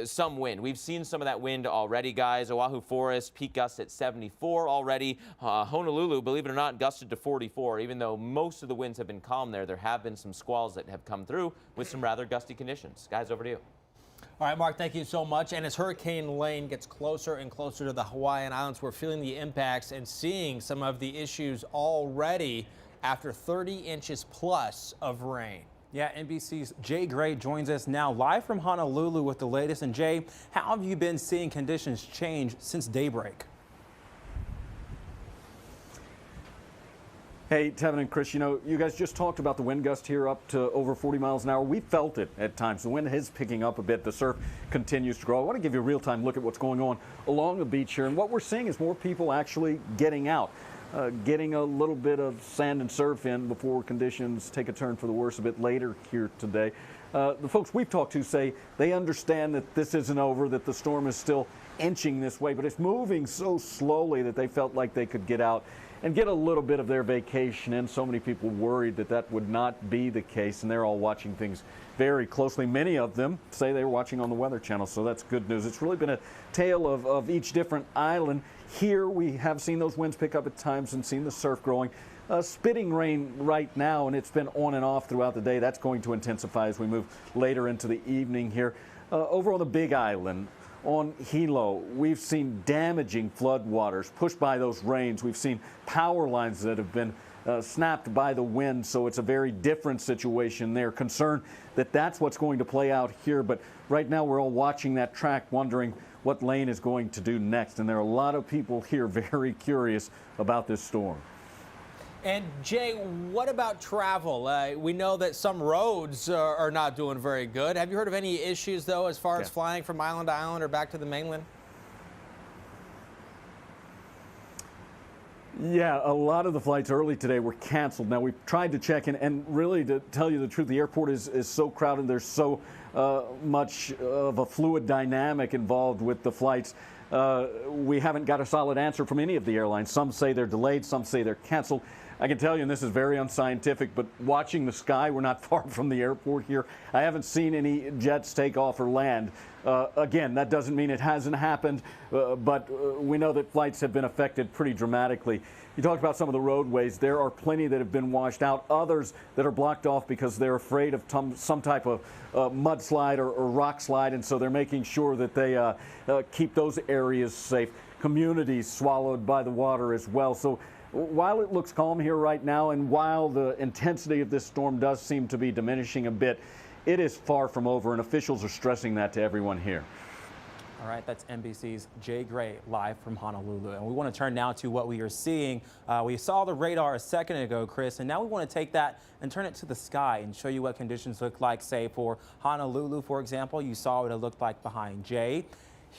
some wind. We've seen some of that wind already, guys. Oahu Forest, peak gusts at 74 already. Honolulu, believe it or not, gusted to 44. Even though most of the winds have been calm there have been some squalls that have come through with some rather gusty conditions. Guys, over to you. All right, Mark, thank you so much. And as Hurricane Lane gets closer and closer to the Hawaiian Islands, we're feeling the impacts and seeing some of the issues already after 30 inches plus of rain. Yeah, NBC's Jay Gray joins us now live from Honolulu with the latest. And Jay, how have you been seeing conditions change since daybreak? Hey, Tevin and Chris, you know, you guys just talked about the wind gust here up to over 40 miles an hour. We felt it at times. The wind is picking up a bit. The surf continues to grow. I want to give you a real-time look at what's going on along the beach here. And what we're seeing is more people actually getting out, getting a little bit of sand and surf in before conditions take a turn for the worse a bit later here today. The folks we've talked to say they understand that this isn't over, that the storm is still inching this way, but it's moving so slowly that they felt like they could get out and get a little bit of their vacation in. So many people worried that that would not be the case, and they're all watching things very closely. Many of them say they were watching on the Weather Channel, so that's good news. It's really been a tale of each different island. Here we have seen those winds pick up at times and seen the surf growing. Spitting rain right now, and it's been on and off throughout the day. That's going to intensify as we move later into the evening here. Over on the Big Island, on Hilo, we've seen damaging floodwaters pushed by those rains. We've seen power lines that have been snapped by the wind, so it's a very different situation there. Concerned that that's what's going to play out here, but right now we're all watching that track, wondering what Lane is going to do next, and there are a lot of people here very curious about this storm. And Jay, what about travel? We know that some roads are not doing very good. Have you heard of any issues, though, as far as flying from island to island or back to the mainland? Yeah, a lot of the flights early today were canceled. Now, we've tried to check in, and really, to tell you the truth, the airport is so crowded. There's so much of a fluid dynamic involved with the flights. We haven't got a solid answer from any of the airlines. Some say they're delayed, some say they're canceled. I can tell you, and this is very unscientific, but watching the sky, we're not far from the airport here. I haven't seen any jets take off or land. Again, that doesn't mean it hasn't happened, but we know that flights have been affected pretty dramatically. You talked about some of the roadways. There are plenty that have been washed out, others that are blocked off because they're afraid of some type of mudslide or rock slide, and so they're making sure that they keep those areas safe. Communities swallowed by the water as well. So while it looks calm here right now, and while the intensity of this storm does seem to be diminishing a bit, it is far from over, and officials are stressing that to everyone here. All right, that's NBC's Jay Gray live from Honolulu. And we want to turn now to what we are seeing. We saw the radar a second ago, Chris, and now we want to take that and turn it to the sky and show you what conditions look like, say, for Honolulu, for example. You saw what it looked like behind Jay.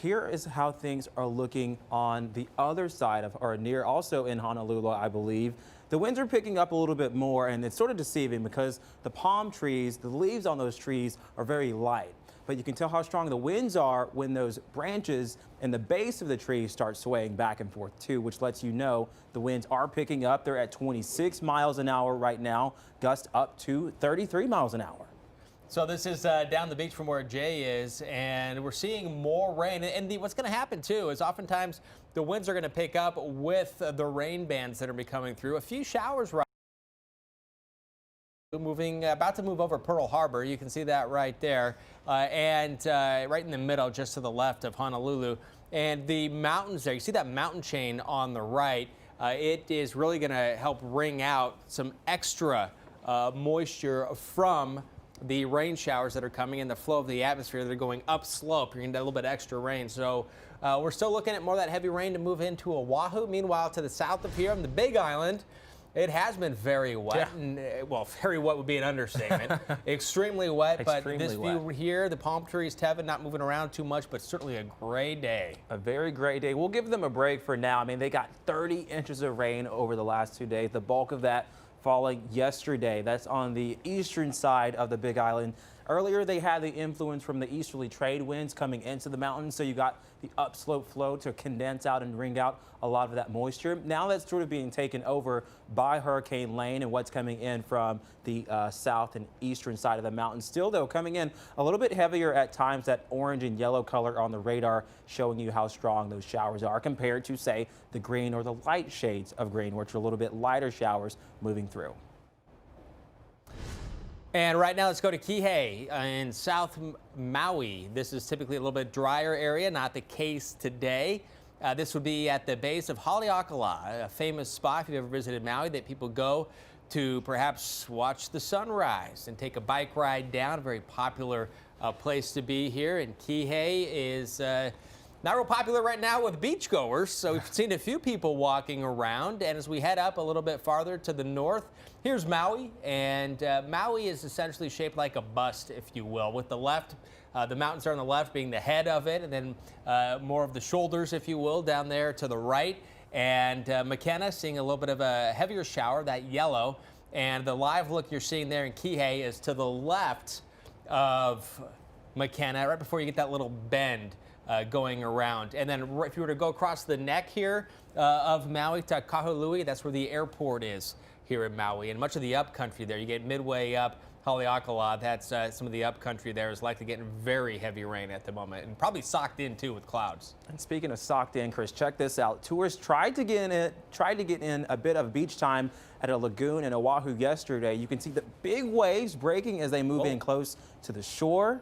Here is how things are looking on the other side of, or near, also in Honolulu, I believe. The winds are picking up a little bit more, and it's sort of deceiving because the palm trees, the leaves on those trees are very light. But you can tell how strong the winds are when those branches and the base of the tree start swaying back and forth too, which lets you know the winds are picking up. They're at 26 miles an hour right now, gusts up to 33 miles an hour. So this is down the beach from where Jay is, and we're seeing more rain. And what's going to happen, too, is oftentimes the winds are going to pick up with the rain bands that are coming through. A few showers right About to move over Pearl Harbor. You can see that right there, and right in the middle, just to the left of Honolulu. And the mountains there, you see that mountain chain on the right. It is really going to help wring out some extra moisture from the rain showers that are coming in, the flow of the atmosphere that are going upslope. You're going to get a little bit extra rain. So we're still looking at more of that heavy rain to move into Oahu. Meanwhile, to the south of here on the Big Island, it has been very wet. Yeah. And, well, very wet would be an understatement. Extremely wet. Extremely but this view here, the palm trees, Tevin, not moving around too much, but certainly a gray day. A very gray day. We'll give them a break for now. I mean, they got 30 inches of rain over the last 2 days. The bulk of that falling yesterday. That's on the eastern side of the Big Island. Earlier, they had the influence from the easterly trade winds coming into the mountains, so you got the upslope flow to condense out and wring out a lot of that moisture. Now that's sort of being taken over by Hurricane Lane and what's coming in from the south and eastern side of the mountain. Still, though, coming in a little bit heavier at times. That orange and yellow color on the radar showing you how strong those showers are compared to, say, the green or the light shades of green, which are a little bit lighter showers moving through. And right now, let's go to Kihei in South Maui. This is typically a little bit drier area, not the case today. This would be at the base of Haleakala, a famous spot, if you've ever visited Maui, that people go to perhaps watch the sunrise and take a bike ride down. A very popular place to be here. And Kihei is not real popular right now with beachgoers, so we've seen a few people walking around. And as we head up a little bit farther to the north, here's Maui, and Maui is essentially shaped like a bust, if you will, with the left, the mountains are on the left being the head of it, and then more of the shoulders, if you will, down there to the right. And McKenna seeing a little bit of a heavier shower, that yellow, and the live look you're seeing there in Kihei is to the left of McKenna, right before you get that little bend going around. And then if you were to go across the neck here of Maui to Kahului, that's where the airport is here in Maui. And much of the upcountry there, you get midway up Haleakala, that's some of the upcountry there is likely getting very heavy rain at the moment, and probably socked in too with clouds. And speaking of socked in, Chris, check this out. Tourists tried to get in a bit of beach time at a lagoon in Oahu yesterday. You can see the big waves breaking as they move in close to the shore.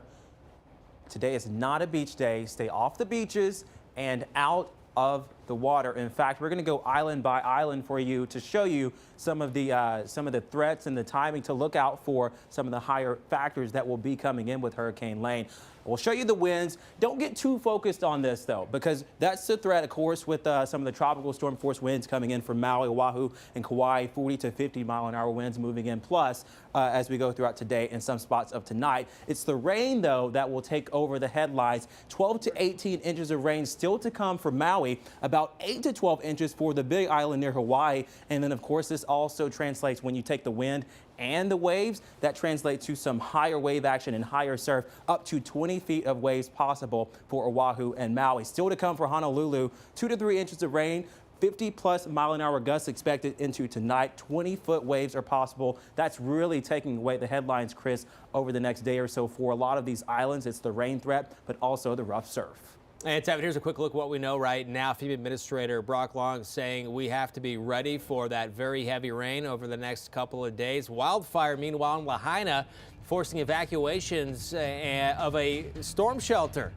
Today is not a beach day. Stay off the beaches and out of the water. In fact, we're going to go island by island for you to show you some of the threats and the timing to look out for some of the higher factors that will be coming in with Hurricane Lane. We'll show you the winds. Don't get too focused on this, though, because that's the threat, of course, with some of the tropical storm force winds coming in from Maui, Oahu, and Kauai, 40 to 50 mile-an-hour winds moving in. Plus, as we go throughout today and some spots of tonight, it's the rain, though, that will take over the headlines. 12 to 18 inches of rain still to come for Maui, about 8 to 12 inches for the Big Island near Hawaii. And then, of course, this also translates when you take the wind and the waves, that translates to some higher wave action and higher surf, up to 20 feet of waves possible for Oahu and Maui. Still to come for Honolulu, 2 to 3 inches of rain, 50-plus mile-an-hour gusts expected into tonight. 20-foot waves are possible. That's really taking away the headlines, Chris, over the next day or so for a lot of these islands. It's the rain threat, but also the rough surf. And Tevin, here's a quick look at what we know right now. FEMA Administrator Brock Long saying we have to be ready for that very heavy rain over the next couple of days. Wildfire, meanwhile, in Lahaina, forcing evacuations of a storm shelter.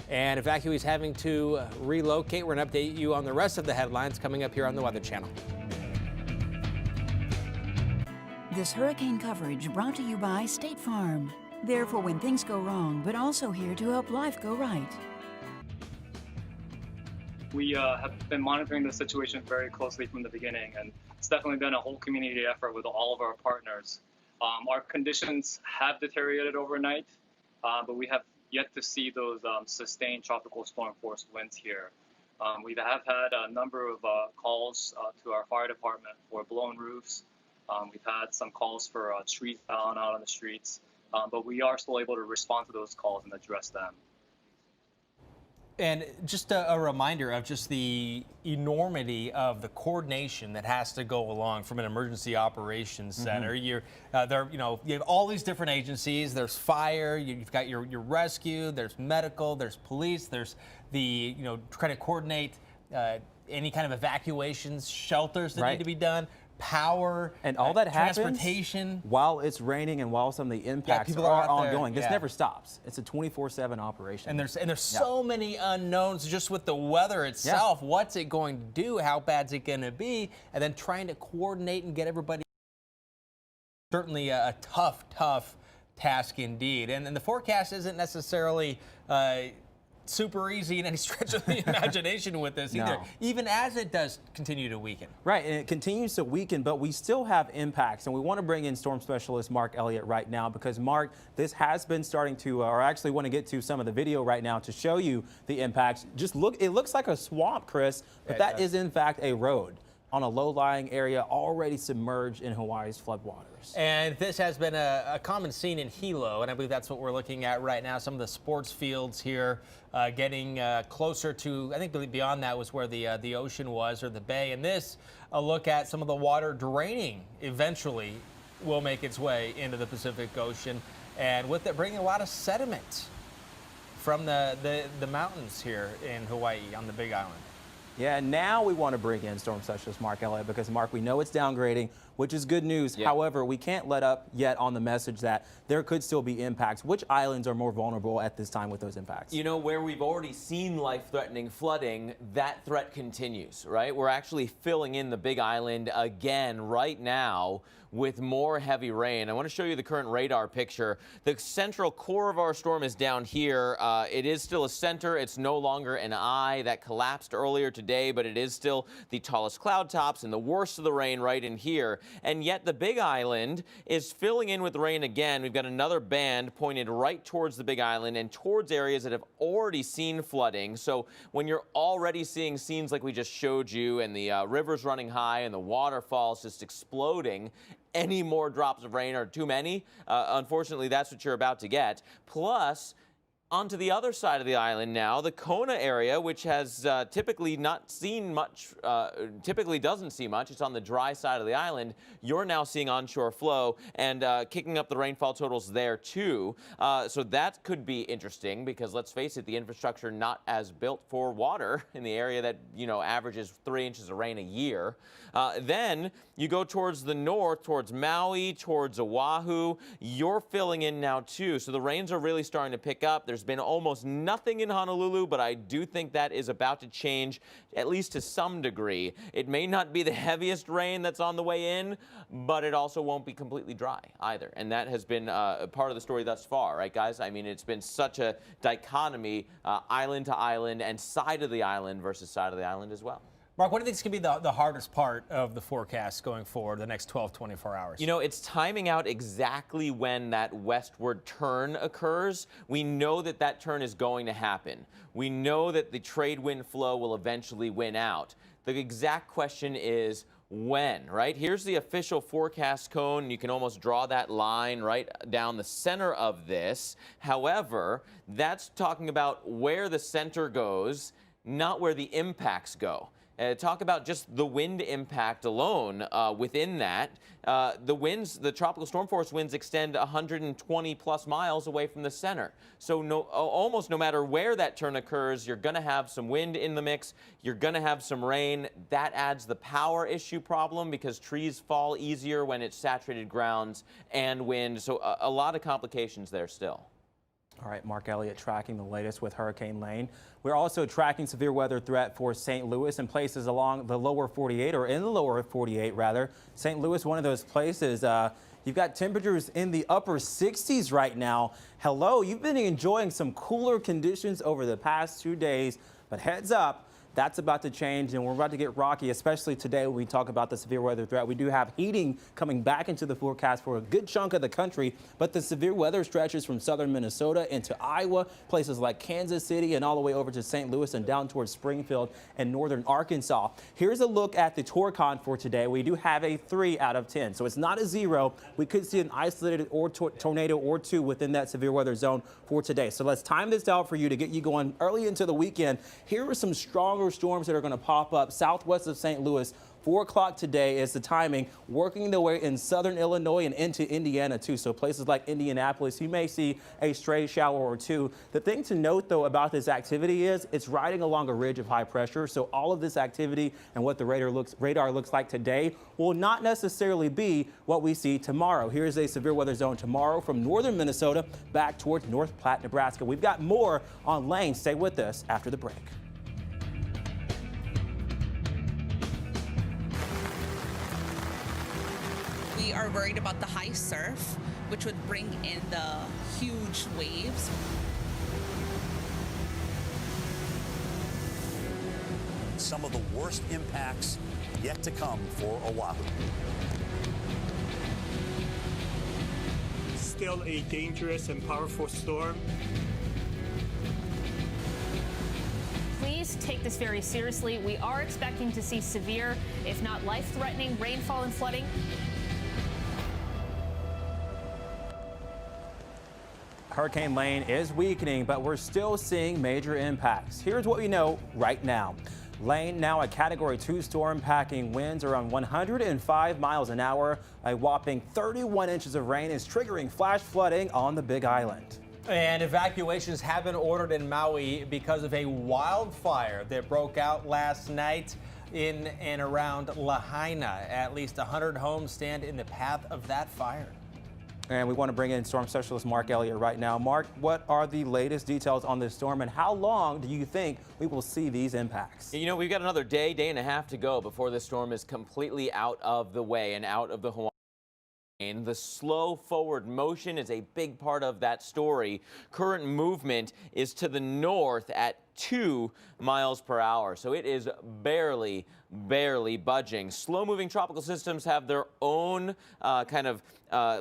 And evacuees having to relocate. We're going to update you on the rest of the headlines coming up here on the Weather Channel. This hurricane coverage brought to you by State Farm. There for when things go wrong, but also here to help life go right. We have been monitoring the situation very closely from the beginning, and it's definitely been a whole community effort with all of our partners. Our conditions have deteriorated overnight, but we have yet to see those sustained tropical storm force winds here. We have had a number of calls to our fire department for blown roofs. We've had some calls for trees down out on the streets, but we are still able to respond to those calls and address them. And just a reminder of just the enormity of the coordination that has to go along from an emergency operations center. You have all these different agencies. There's fire. You've got your rescue. There's medical. There's police. There's the trying to coordinate any kind of evacuations, shelters that need to be done. power, and all that happens transportation. while it's raining and while some of the impacts people are are out there, ongoing. This yeah. never stops. It's a 24/7 operation. And there's so many unknowns just with the weather itself. What's it going to do? How bad's it going to be? And then trying to coordinate and get everybody. Certainly a tough task indeed. And the forecast isn't necessarily super easy in any stretch of the imagination with this either, even as it does continue to weaken. Right, and it continues to weaken, but we still have impacts, and we want to bring in storm specialist Mark Elliott right now because, Mark, this has been starting to, or actually want to get to some of the video right now to show you the impacts. Just look, it looks like a swamp, Chris, but that is in fact a road on a low-lying area already submerged in Hawaii's floodwaters. And this has been a common scene in Hilo, and I believe that's what we're looking at right now. Some of the sports fields here getting closer to, I think beyond that was where the ocean was, or the bay. And this, a look at some of the water draining eventually will make its way into the Pacific Ocean. And with it bringing a lot of sediment from the mountains here in Hawaii on the Big Island. Yeah, now we want to bring in storm specialist Mark Elliott because, Mark, we know it's downgrading, which is good news. However, we can't let up yet on the message that there could still be impacts. Which islands are more vulnerable at this time with those impacts? You know, where we've already seen life-threatening flooding, that threat continues, right? We're actually filling in the Big Island again right now with more heavy rain. I want to show you the current radar picture. The central core of our storm is down here. It is still a center. It's no longer an eye. That collapsed earlier today, but it is still the tallest cloud tops and the worst of the rain right in here. And yet the Big Island is filling in with rain again. We've got another band pointed right towards the Big Island and towards areas that have already seen flooding. So when you're already seeing scenes like we just showed you and the rivers running high and the waterfalls just exploding, any more drops of rain are too many. Unfortunately, that's what you're about to get. Plus, onto the other side of the island now, the Kona area, which has typically not seen much, typically doesn't see much. It's on the dry side of the island. You're now seeing onshore flow and kicking up the rainfall totals there too. So that could be interesting because let's face it, the infrastructure not as built for water in the area that, you know, averages 3 inches of rain a year. Then you go towards the north, towards Maui, towards Oahu. You're filling in now too. So the rains are really starting to pick up. There's been almost nothing in Honolulu, but I do think that is about to change, at least to some degree. It may not be the heaviest rain that's on the way in, but it also won't be completely dry either. And that has been part of the story thus far, right, guys? I mean, it's been such a dichotomy, island to island and side of the island versus side of the island as well. Mark, what do you think is going to be the hardest part of the forecast going forward the next 12, 24 hours? You know, it's timing out exactly when that westward turn occurs. We know that that turn is going to happen. We know that the trade wind flow will eventually win out. The exact question is when, right? Here's the official forecast cone. You can almost draw that line right down the center of this. However, that's talking about where the center goes, not where the impacts go. Talk about just the wind impact alone within that. The winds, the tropical storm force winds extend 120 plus miles away from the center. So almost no matter where that turn occurs, you're going to have some wind in the mix. You're going to have some rain. That adds the power issue problem because trees fall easier when it's saturated grounds and wind. So a lot of complications there still. All right, Mark Elliott tracking the latest with Hurricane Lane. We're also tracking severe weather threat for St. Louis and places along the lower 48, or in the lower 48 rather. St. Louis, one of those places. You've got temperatures in the upper 60s right now. Hello, you've been enjoying some cooler conditions over the past 2 days, but heads up. That's about to change, and we're about to get rocky, especially today when we talk about the severe weather threat. We do have heating coming back into the forecast for a good chunk of the country, but the severe weather stretches from southern Minnesota into Iowa, places like Kansas City, and all the way over to St. Louis and down towards Springfield and northern Arkansas. Here's a look at the Torcon for today. We do have a 3 out of 10, so it's not a 0. We could see an isolated tornado or 2 within that severe weather zone for today. So let's time this out for you to get you going early into the weekend. Here are some stronger storms that are going to pop up southwest of St. Louis 4 o'clock today is the timing, working their way in southern Illinois and into Indiana too. So places like Indianapolis, you may see a stray shower or two. The thing to note though about this activity is it's riding along a ridge of high pressure. So all of this activity and what the radar looks like today will not necessarily be what we see tomorrow. Here's a severe weather zone tomorrow from northern Minnesota back towards North Platte, Nebraska. We've got more on Lane. Stay with us after the break. We are worried about the high surf, which would bring in the huge waves. Some of the worst impacts yet to come for Oahu. Still a dangerous and powerful storm. Please take this very seriously. We are expecting to see severe, if not life-threatening, rainfall and flooding. Hurricane Lane is weakening, but we're still seeing major impacts. Here's what we know right now. Lane, now a Category 2 storm, packing winds around 105 miles an hour. A whopping 31 inches of rain is triggering flash flooding on the Big Island. And evacuations have been ordered in Maui because of a wildfire that broke out last night in and around Lahaina. At least 100 homes stand in the path of that fire. And we want to bring in storm specialist Mark Elliott right now. Mark, what are the latest details on this storm and how long do you think we will see these impacts? You know, we've got another day and a half to go before this storm is completely out of the way and out of the Hawaiian. The slow forward motion is a big part of that story. Current movement is to the north at 2 miles per hour, so it is barely budging. Slow-moving tropical systems have their own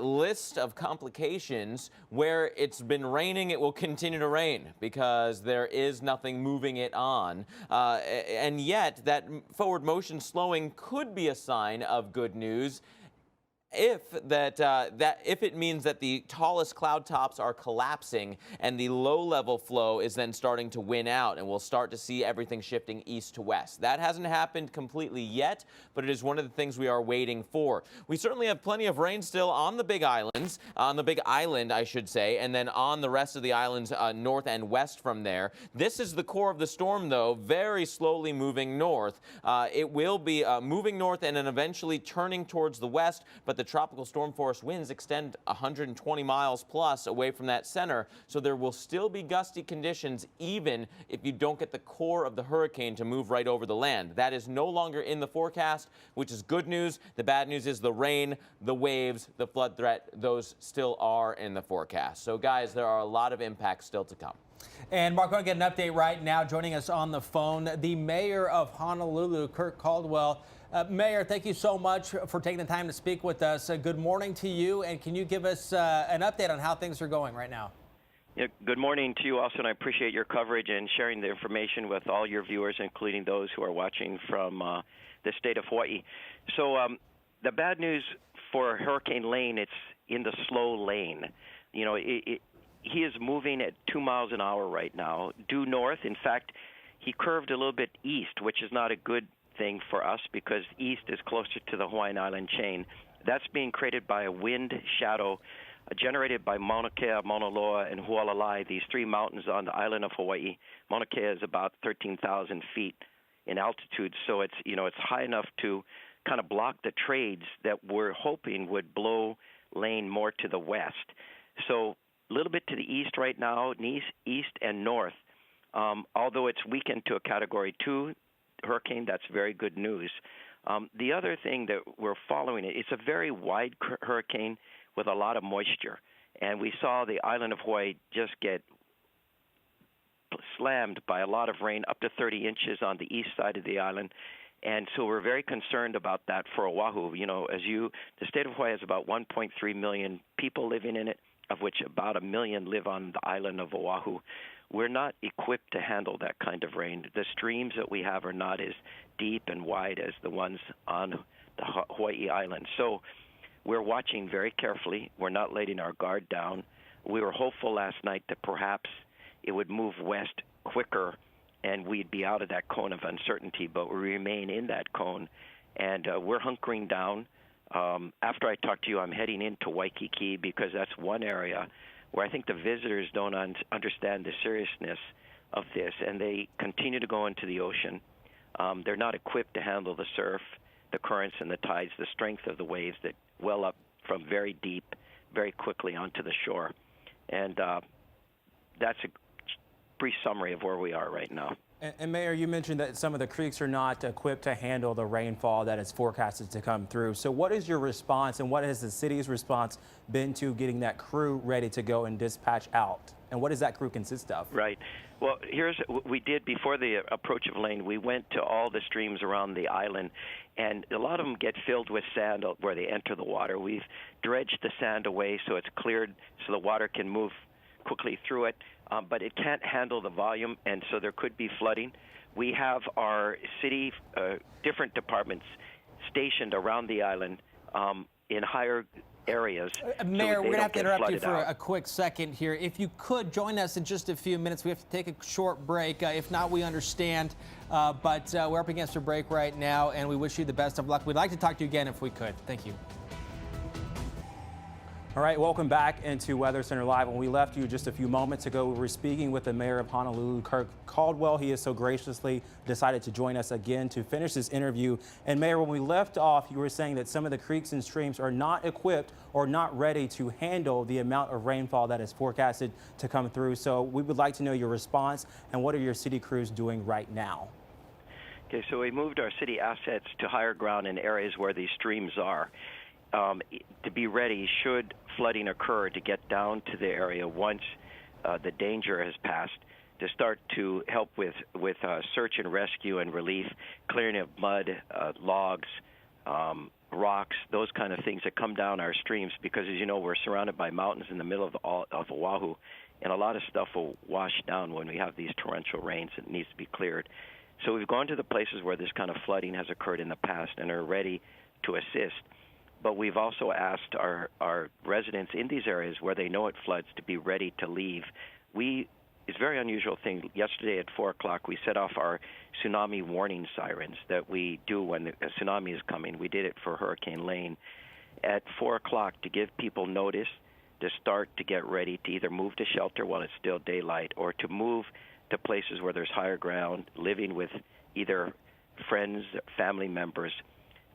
list of complications. Where it's been raining, it will continue to rain because there is nothing moving it on. And yet, that forward motion slowing could be a sign of good news. If it means that the tallest cloud tops are collapsing and the low-level flow is then starting to win out, and we'll start to see everything shifting east to west. That hasn't happened completely yet, but it is one of the things we are waiting for. We certainly have plenty of rain still on the Big Islands, on the Big Island, I should say, and then on the rest of the islands north and west from there. This is the core of the storm, though, very slowly moving north. It will be moving north and then eventually turning towards the west, but the tropical storm force winds extend 120 miles plus away from that center, so there will still be gusty conditions even if you don't get the core of the hurricane to move right over the land. That is no longer in the forecast, which is good news. The bad news is the rain, the waves, the flood threat, those still are in the forecast. So guys, there are a lot of impacts still to come. And Mark, we're going to get an update right now. Joining us on the phone, the mayor of Honolulu, Kirk Caldwell. Mayor, thank you so much for taking the time to speak with us. Good morning to you, and can you give us an update on how things are going right now? Yeah, good morning to you also, and I appreciate your coverage and sharing the information with all your viewers, including those who are watching from the state of Hawaii. So the bad news for Hurricane Lane, it's in the slow lane. You know, he is moving at 2 miles an hour right now, due north. In fact, he curved a little bit east, which is not a good thing for us because east is closer to the Hawaiian Island chain. That's being created by a wind shadow generated by Mauna Kea, Mauna Loa, and Hualalai, these three mountains on the island of Hawaii. Mauna Kea is about 13,000 feet in altitude, so it's high enough to kind of block the trades that we're hoping would blow Lane more to the west. So a little bit to the east right now, east and north. Although it's weakened to a Category 2 hurricane, that's very good news. The other thing that we're following, it's a very wide hurricane with a lot of moisture. And we saw the island of Hawaii just get slammed by a lot of rain, up to 30 inches on the east side of the island. And so we're very concerned about that for Oahu. You know, the state of Hawaii has about 1.3 million people living in it, of which about 1 million live on the island of Oahu. We're not equipped to handle that kind of rain. The streams that we have are not as deep and wide as the ones on the Hawaii Island. So we're watching very carefully. We're not letting our guard down. We were hopeful last night that perhaps it would move west quicker and we'd be out of that cone of uncertainty, but we remain in that cone. and we're hunkering down. After I talk to you, I'm heading into Waikiki because that's one area where I think the visitors don't understand the seriousness of this, and they continue to go into the ocean. They're not equipped to handle the surf, the currents, and the tides, the strength of the waves that well up from very deep, very quickly onto the shore. And that's a brief summary of where we are right now. And Mayor, you mentioned that some of the creeks are not equipped to handle the rainfall that is forecasted to come through. So what is your response, and what has the city's response been to getting that crew ready to go and dispatch out? And what does that crew consist of? Right. Well, here's what we did before the approach of Lane. We went to all the streams around the island, and a lot of them get filled with sand where they enter the water. We've dredged the sand away so it's cleared so the water can move quickly through it, but it can't handle the volume, and so there could be flooding. We have our city, different departments stationed around the island in higher areas. Mayor, so we're going to have to interrupt you for out. a quick second here. If you could join us in just a few minutes, we have to take a short break. If not, we understand, but we're up against a break right now, and we wish you the best of luck. We'd like to talk to you again if we could. Thank you. All right, welcome back into Weather Center Live. When we left you just a few moments ago, we were speaking with the mayor of Honolulu, Kirk Caldwell. He has so graciously decided to join us again to finish this interview. And Mayor, when we left off, you were saying that some of the creeks and streams are not equipped or not ready to handle the amount of rainfall that is forecasted to come through. So we would like to know your response, and what are your city crews doing right now? Okay, so we moved our city assets to higher ground in areas where these streams are. To be ready should flooding occur, to get down to the area once the danger has passed, to start to help with search and rescue and relief, clearing of mud, logs, rocks, those kind of things that come down our streams, because as you know, we're surrounded by mountains in the middle of Oahu, and a lot of stuff will wash down when we have these torrential rains. It needs to be cleared. So we've gone to the places where this kind of flooding has occurred in the past and are ready to assist. But we've also asked our residents in these areas where they know it floods to be ready to leave. It's a very unusual thing. Yesterday at 4 o'clock, we set off our tsunami warning sirens that we do when a tsunami is coming. We did it for Hurricane Lane at 4 o'clock to give people notice to start to get ready to either move to shelter while it's still daylight, or to move to places where there's higher ground, living with either friends, family members,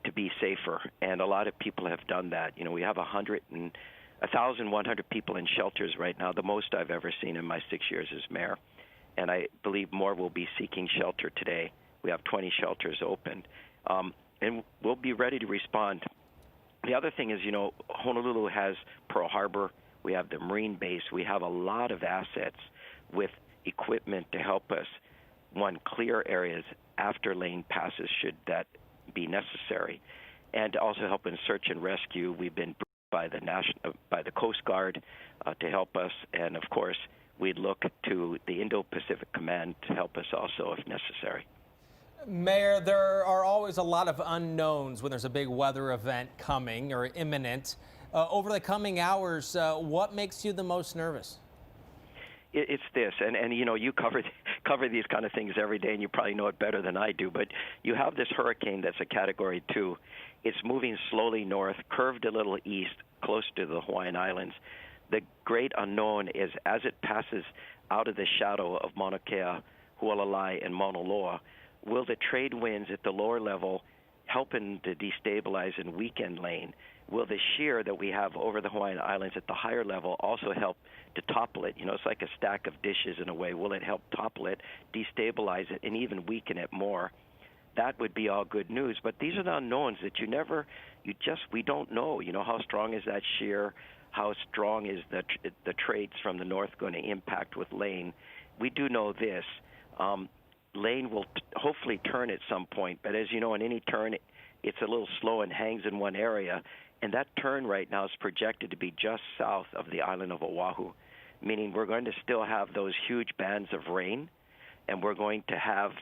to be safer. And a lot of people have done that. You know, we have 1,100 people in shelters right now, the most I've ever seen in my 6 years as mayor. And I believe more will be seeking shelter today. We have 20 shelters open. And we'll be ready to respond. The other thing is, you know, Honolulu has Pearl Harbor. We have the Marine base. We have a lot of assets with equipment to help us, one, clear areas after Lane passes should that be necessary, and also help in search and rescue. We've been briefed by the Coast Guard to help us, and of course we'd look to the Indo-Pacific Command to help us also if necessary. Mayor, there are always a lot of unknowns when there's a big weather event coming or imminent. Over the coming hours, what makes you the most nervous? It's this, and you know, you cover these kind of things every day, and you probably know it better than I do, but you have this hurricane that's a Category 2. It's moving slowly north, curved a little east, close to the Hawaiian Islands. The great unknown is, as it passes out of the shadow of Mauna Kea, Hualalai, and Mauna Loa, will the trade winds at the lower level helping to destabilize and weaken Lane? Will the shear that we have over the Hawaiian Islands at the higher level also help to topple it? You know, it's like a stack of dishes in a way. Will it help topple it, destabilize it, and even weaken it more? That would be all good news. But these are the unknowns that we don't know. You know, how strong is that shear? How strong is the trades from the north going to impact with Lane? We do know this. Lane will hopefully turn at some point, but as you know, in any turn, it's a little slow and hangs in one area. And that turn right now is projected to be just south of the island of Oahu, meaning we're going to still have those huge bands of rain, and we're going to have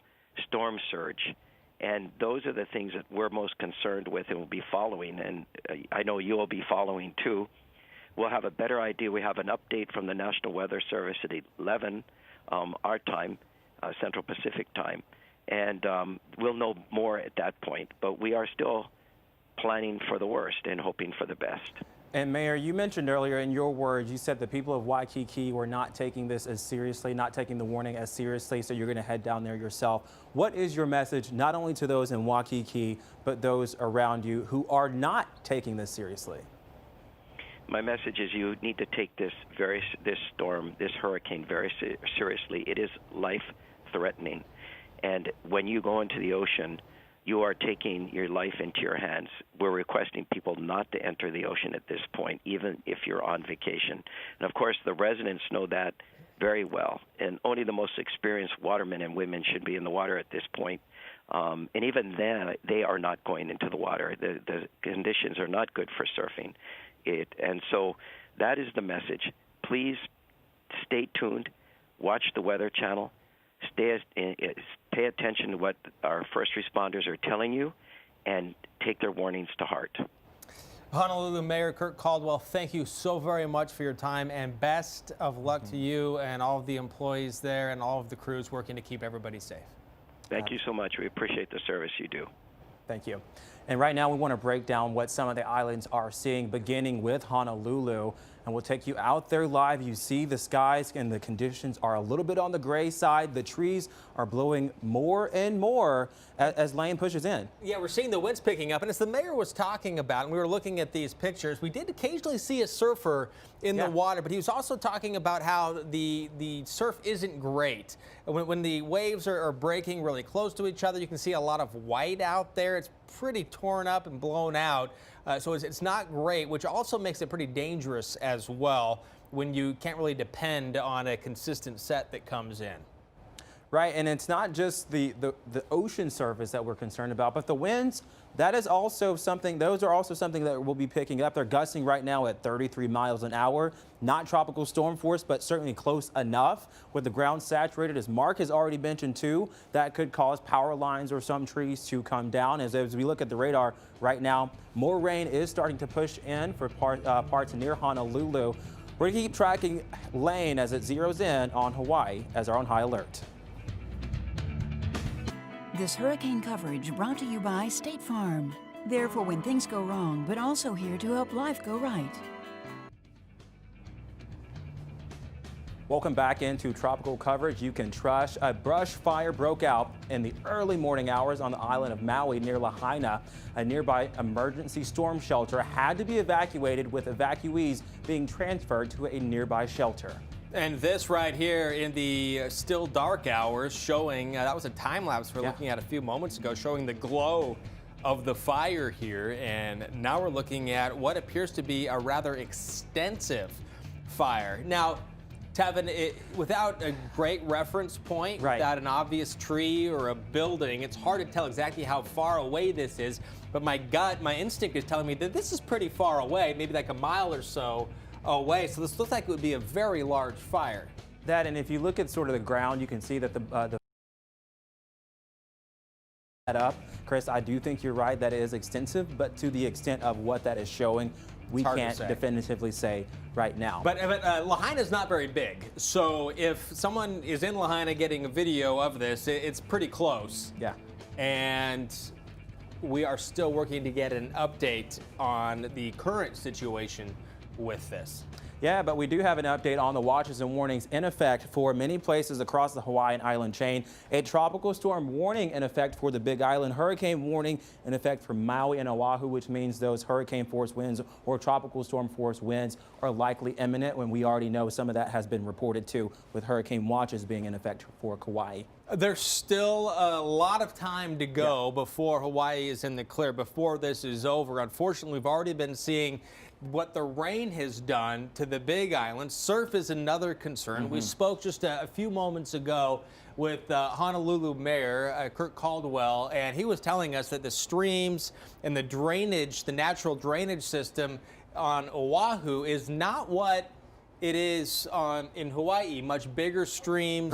storm surge. And those are the things that we're most concerned with and will be following, and I know you will be following too. We'll have a better idea. We have an update from the National Weather Service at 11 our time, Central Pacific time, and we'll know more at that point. But we are still planning for the worst and hoping for the best. And Mayor, you mentioned earlier in your words, you said the people of Waikiki were not taking this as seriously, not taking the warning as seriously, so you're going to head down there yourself. What is your message, not only to those in Waikiki, but those around you who are not taking this seriously? My message is you need to take this storm, this hurricane very seriously. It is life-threatening. And when you go into the ocean, you are taking your life into your hands. We're requesting people not to enter the ocean at this point, even if you're on vacation. And of course, the residents know that very well. And only the most experienced watermen and women should be in the water at this point. And even then, they are not going into the water. The conditions are not good for surfing. And so that is the message. Please stay tuned. Watch the Weather Channel. Pay attention to what our first responders are telling you and take their warnings to heart. Honolulu Mayor Kurt Caldwell, thank you so very much for your time, and best of luck to you and all of the employees there and all of the crews working to keep everybody safe. Thank you so much. We appreciate the service you do. Thank you. And right now we want to break down what some of the islands are seeing, beginning with Honolulu. And we'll take you out there live. You see the skies and the conditions are a little bit on the gray side. The trees are blowing more and more as Lane pushes in. Yeah, we're seeing the winds picking up. And as the mayor was talking about, and we were looking at these pictures, we did occasionally see a surfer in the water, but he was also talking about how the surf isn't great. When the waves are breaking really close to each other, you can see a lot of white out there. It's pretty torn up and blown out. So it's not great, which also makes it pretty dangerous as well when you can't really depend on a consistent set that comes in. Right, and it's not just the ocean surface that we're concerned about, but the winds, that is also something, those are also something that we'll be picking up. They're gusting right now at 33 miles an hour. Not tropical storm force, but certainly close enough with the ground saturated. As Mark has already mentioned too, that could cause power lines or some trees to come down. As we look at the radar right now, more rain is starting to push in for parts near Honolulu. We're going to keep tracking Lane as it zeroes in on Hawaii as our on high alert. This hurricane coverage brought to you by State Farm. There for when things go wrong, but also here to help life go right. Welcome back into tropical coverage you can trust. A brush fire broke out in the early morning hours on the island of Maui near Lahaina. A nearby emergency storm shelter had to be evacuated, with evacuees being transferred to a nearby shelter. And this right here in the still dark hours showing, that was a time lapse we're looking at a few moments ago, showing the glow of the fire here. And now we're looking at what appears to be a rather extensive fire. Now, Tevin, without a great reference point, without an obvious tree or a building, it's hard to tell exactly how far away this is. But my instinct is telling me that this is pretty far away, maybe like a mile or so away. So this looks like it would be a very large fire. That, and if you look at sort of the ground, you can see that the up. Chris, I do think you're right that it is extensive, but to the extent of what that is showing, we can't definitively say right now. But Lahaina is not very big, so if someone is in Lahaina getting a video of this, it's pretty close. Yeah. And we are still working to get an update on the current situation with this. Yeah, but we do have an update on the watches and warnings in effect for many places across the Hawaiian island chain. A tropical storm warning in effect for the Big Island. Hurricane warning in effect for Maui and Oahu, which means those hurricane force winds or tropical storm force winds are likely imminent, when we already know some of that has been reported too, with hurricane watches being in effect for Kauai. There's still a lot of time to go before Hawaii is in the clear, before this is over. Unfortunately, we've already been seeing what the rain has done to the Big Island. Surf is another concern. We spoke just a few moments ago with Honolulu Mayor Kurt Caldwell, and he was telling us that the streams and the drainage, the natural drainage system on Oahu is not what it is in Hawaii. Much bigger streams,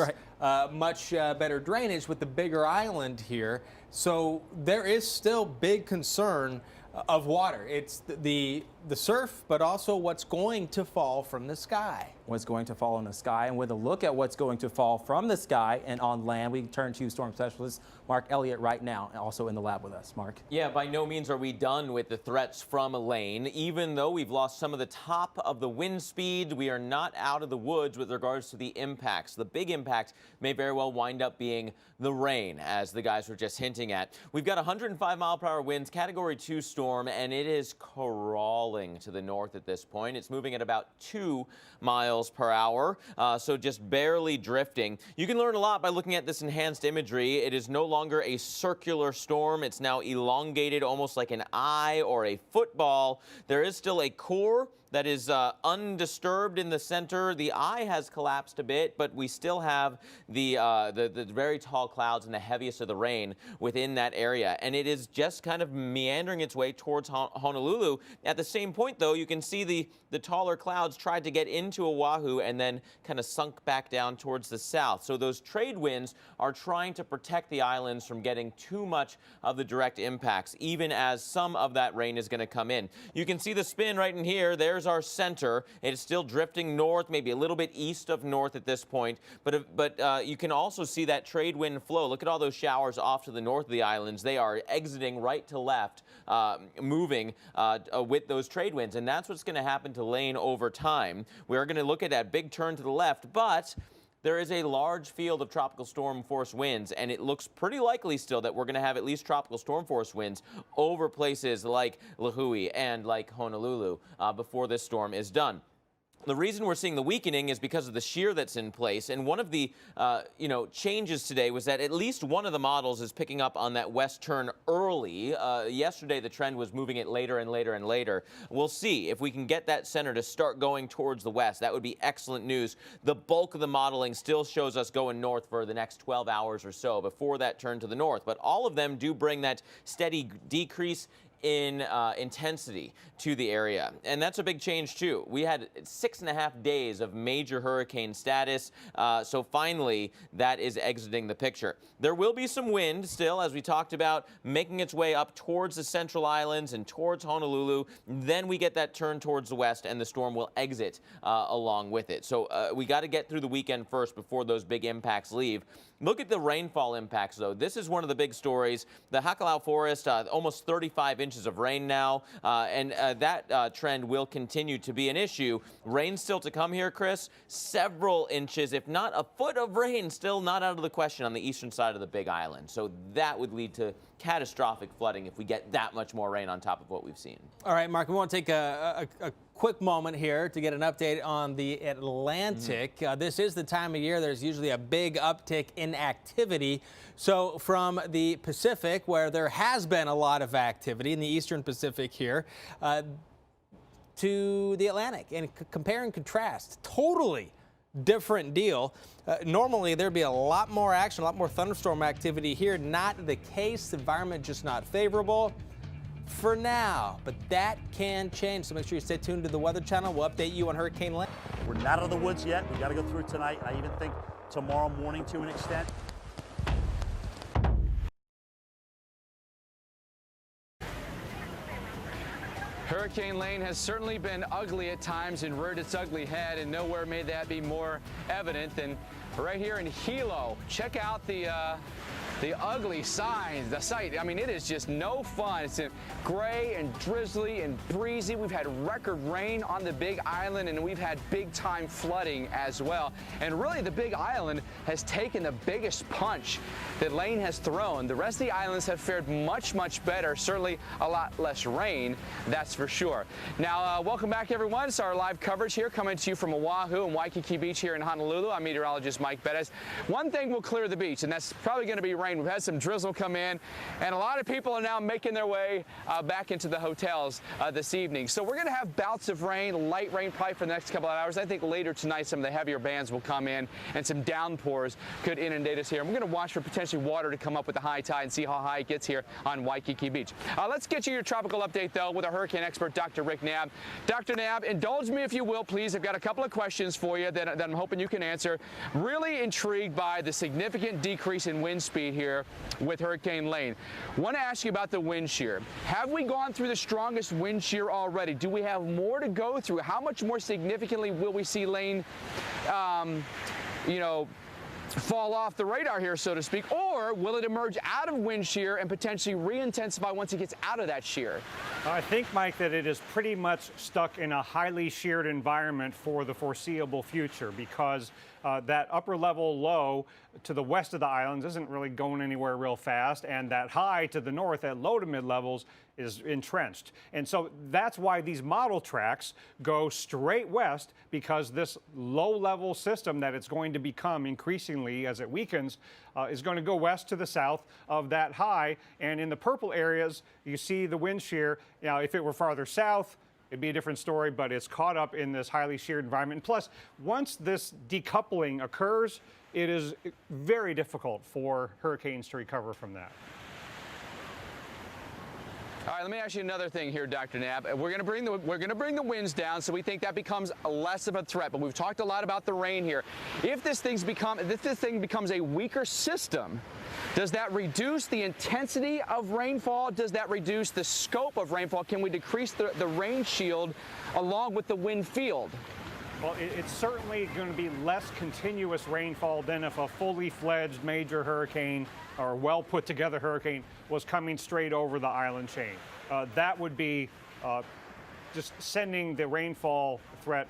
much better drainage with the bigger island here. So there is still big concern of water. It's the surf, but also what's going to fall from the sky. What's going to fall in the sky, and with a look at what's going to fall from the sky and on land, we turn to storm specialist Mark Elliott right now, also in the lab with us. Mark. Yeah, by no means are we done with the threats from Elaine. Even though we've lost some of the top of the wind speed, we are not out of the woods with regards to the impacts. The big impact may very well wind up being the rain, as the guys were just hinting at. We've got 105-mile-per-hour winds, Category 2 storm, and it is crawling to the north at this point. It's moving at about 2 miles per hour, so just barely drifting. You can learn a lot by looking at this enhanced imagery. It is no longer a circular storm. It's now elongated, almost like an eye or a football. There is still a core that is undisturbed in the center. The eye has collapsed a bit, but we still have the very tall clouds and the heaviest of the rain within that area. And it is just kind of meandering its way towards Honolulu. At the same point, though, you can see the taller clouds tried to get into Oahu and then kind of sunk back down towards the south. So those trade winds are trying to protect the islands from getting too much of the direct impacts, even as some of that rain is going to come in. You can see the spin right in here. There's our center. It is still drifting north, maybe a little bit east of north at this point, but you can also see that trade wind flow. Look at all those showers off to the north of the islands. They are exiting right to left, moving with those trade winds, and that's what's going to happen to Lane over time. We're going to look at that big turn to the left, but there is a large field of tropical storm force winds, and it looks pretty likely still that we're going to have at least tropical storm force winds over places like Lihue and like Honolulu before this storm is done. The reason we're seeing the weakening is because of the shear that's in place, and one of the changes today was that at least one of the models is picking up on that west turn early. Yesterday the trend was moving it later and later and later. We'll see if we can get that center to start going towards the west. That would be excellent news. The bulk of the modeling still shows us going north for the next 12 hours or so before that turn to the north, but all of them do bring that steady decrease in intensity to the area. And that's a big change too. We had 6.5 days of major hurricane status, so finally that is exiting the picture. There will be some wind still, as we talked about, making its way up towards the central islands and towards Honolulu. Then we get that turn towards the west and the storm will exit along with it. So we got to get through the weekend first before those big impacts leave. Look at the rainfall impacts, though. This is one of the big stories. The Hakalau Forest, almost 35 inches of rain now, and that trend will continue to be an issue. Rain still to come here, Chris. Several inches, if not a foot of rain, still not out of the question on the eastern side of the Big Island. So that would lead to catastrophic flooding if we get that much more rain on top of what we've seen. All right, Mark, we want to take a quick moment here to get an update on the Atlantic. This is the time of year there's usually a big uptick in activity. So from the Pacific, where there has been a lot of activity in the eastern Pacific here, to the Atlantic, and compare and contrast, totally different deal. Normally there'd be a lot more action, a lot more thunderstorm activity here. Not the case. The environment just not favorable for now, but that can change. So make sure you stay tuned to the Weather Channel. We'll update you on Hurricane Lane. We're not out of the woods yet. We got to go through it tonight. I even think tomorrow morning to an extent. Hurricane Lane has certainly been ugly at times and reared its ugly head, and nowhere may that be more evident than right here in Hilo. Check out the ugly signs, the sight. I mean, it is just no fun. It's gray and drizzly and breezy. We've had record rain on the Big Island, and we've had big-time flooding as well. And really, the Big Island has taken the biggest punch that Lane has thrown. The rest of the islands have fared much, much better. Certainly a lot less rain, that's for sure. Now, welcome back, everyone. It's our live coverage here coming to you from Oahu and Waikiki Beach here in Honolulu. I'm meteorologist Mike Bettis. One thing will clear the beach, and that's probably going to be rain. We've had some drizzle come in, and a lot of people are now making their way back into the hotels this evening. So we're going to have bouts of rain, light rain probably for the next couple of hours. I think later tonight some of the heavier bands will come in, and some downpours could inundate us here. And we're going to watch for potentially water to come up with the high tide and see how high it gets here on Waikiki Beach. Let's get you your tropical update, though, with our hurricane expert, Dr. Rick Knabb. Dr. Knabb, indulge me if you will, please. I've got a couple of questions for you that I'm hoping you can answer. Really intrigued by the significant decrease in wind speed here with Hurricane Lane. Want to ask you about the wind shear. Have we gone through the strongest wind shear already? Do we have more to go through? How much more significantly will we see Lane, fall off the radar here, so to speak, or will it emerge out of wind shear and potentially re-intensify once it gets out of that shear? I think, Mike, that it is pretty much stuck in a highly sheared environment for the foreseeable future because that upper level low to the west of the islands isn't really going anywhere real fast, and that high to the north at low to mid levels is entrenched. And so that's why these model tracks go straight west, because this low level system that it's going to become increasingly as it weakens is going to go west to the south of that high. And in the purple areas, you see the wind shear. Now, if it were farther south, it'd be a different story, but it's caught up in this highly sheared environment. And plus, once this decoupling occurs, it is very difficult for hurricanes to recover from that. All right, let me ask you another thing here, Dr. Knapp. We're going to bring the winds down, so we think that becomes less of a threat. But we've talked a lot about the rain here. If this thing becomes a weaker system, does that reduce the intensity of rainfall? Does that reduce the scope of rainfall? Can we decrease the rain shield along with the wind field? Well, it's certainly going to be less continuous rainfall than if a fully fledged major hurricane or well put together hurricane was coming straight over the island chain. That would be just sending the rainfall threat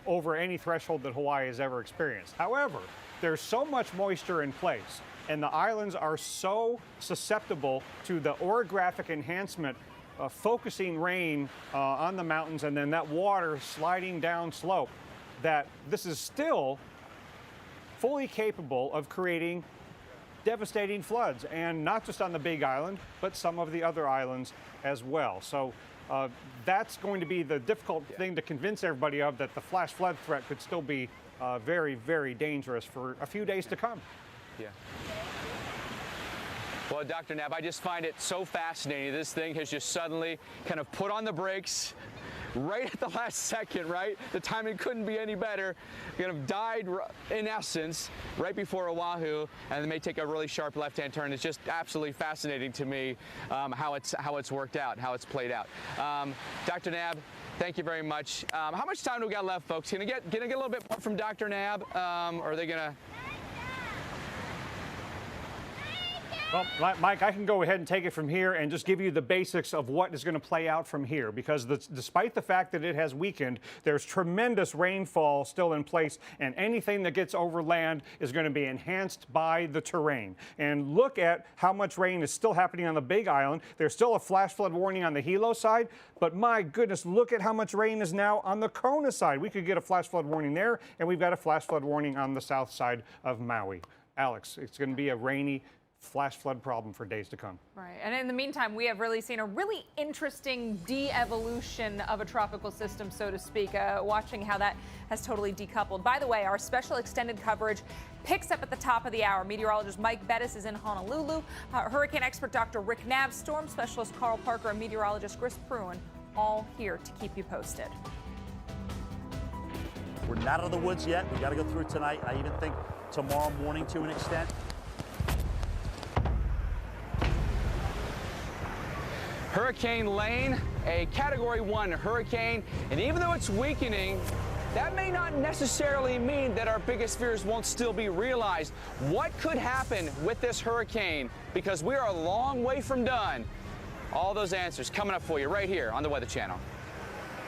over any threshold that Hawaii has ever experienced. However, there's so much moisture in place, and the islands are so susceptible to the orographic enhancement focusing rain on the mountains and then that water sliding down slope, that this is still fully capable of creating devastating floods, and not just on the Big Island, but some of the other islands as well. So that's going to be the difficult thing to convince everybody of, that the flash flood threat could still be very, very dangerous for a few days to come. Yeah. Well, Dr. Knapp, I just find it so fascinating. This thing has just suddenly kind of put on the brakes right at the last second, right? The timing couldn't be any better. Kind of died, in essence, right before Oahu, and they may take a really sharp left-hand turn. It's just absolutely fascinating to me how it's worked out, how it's played out. Dr. Knapp, thank you very much. How much time do we got left, folks? Can I get a little bit more from Dr. Knapp, or are they gonna? Well, Mike, I can go ahead and take it from here and just give you the basics of what is going to play out from here, because despite the fact that it has weakened, there's tremendous rainfall still in place, and anything that gets over land is going to be enhanced by the terrain. And look at how much rain is still happening on the Big Island. There's still a flash flood warning on the Hilo side, but my goodness, look at how much rain is now on the Kona side. We could get a flash flood warning there, and we've got a flash flood warning on the south side of Maui. Alex, it's going to be a rainy flash flood problem for days to come. Right, and in the meantime, we have really seen a really interesting de-evolution of a tropical system, so to speak, watching how that has totally decoupled. By the way, our special extended coverage picks up at the top of the hour. Meteorologist Mike Bettis is in Honolulu, hurricane expert Dr. Rick Knapp, storm specialist Carl Parker, and meteorologist Chris Pruin, all here to keep you posted. We're not out of the woods yet. We got to go through tonight. I even think tomorrow morning to an extent. Hurricane Lane, a Category 1 hurricane, and even though it's weakening, that may not necessarily mean that our biggest fears won't still be realized. What could happen with this hurricane? Because we are a long way from done. All those answers coming up for you right here on the Weather Channel.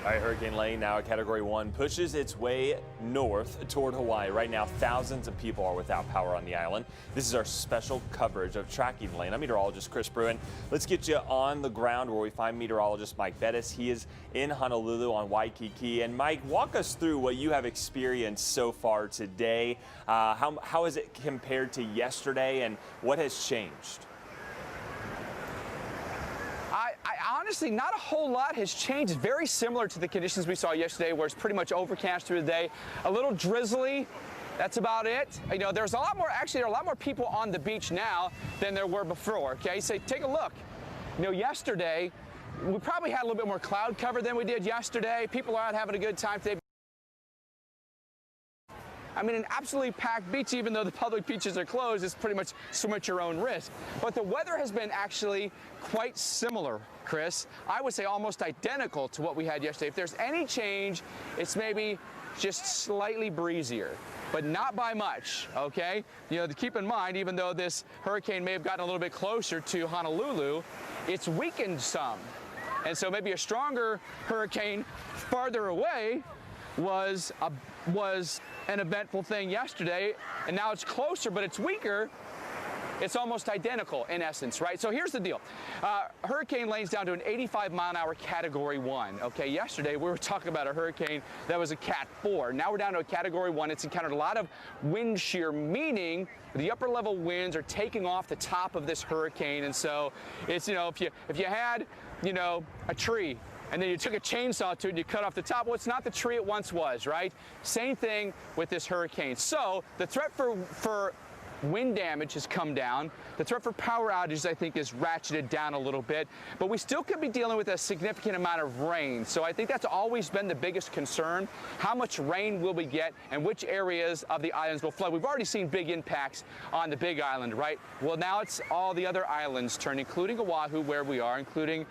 All right, Hurricane Lane, now a Category 1, pushes its way north toward Hawaii. Right now, thousands of people are without power on the island. This is our special coverage of tracking Lane. I'm meteorologist Chris Pruin. Let's get you on the ground where we find meteorologist Mike Bettis. He is in Honolulu on Waikiki. And Mike, walk us through what you have experienced so far today. How has it compared to yesterday, and what has changed? Honestly, not a whole lot has changed. It's very similar to the conditions we saw yesterday, where it's pretty much overcast through the day, a little drizzly. That's about it. You know, there's a lot more, actually, there are a lot more people on the beach now than there were before, okay? So take a look. You know, yesterday, we probably had a little bit more cloud cover than we did yesterday. People are out having a good time today. I mean, an absolutely packed beach, even though the public beaches are closed, is pretty much swim at your own risk. But the weather has been actually quite similar, Chris. I would say almost identical to what we had yesterday. If there's any change, it's maybe just slightly breezier, but not by much, okay? You know, to keep in mind, even though this hurricane may have gotten a little bit closer to Honolulu, it's weakened some. And so maybe a stronger hurricane farther away was an eventful thing yesterday, and now it's closer, but it's weaker. It's almost identical in essence, right? So here's the deal. Hurricane Lane's down to an 85-mile-an-hour Category 1. Okay, yesterday we were talking about a hurricane that was a Cat 4. Now we're down to a Category 1. It's encountered a lot of wind shear, meaning the upper level winds are taking off the top of this hurricane. And so it's, you know, if you had, you know, a tree and then you took a chainsaw to it and you cut off the top, well, it's not the tree it once was, right? Same thing with this hurricane. So the threat for wind damage has come down. The threat for power outages, I think, is ratcheted down a little bit, but we still could be dealing with a significant amount of rain. So I think that's always been the biggest concern. How much rain will we get and which areas of the islands will flood? We've already seen big impacts on the Big Island, right? Well, now it's all the other islands turn, including Oahu, where we are, including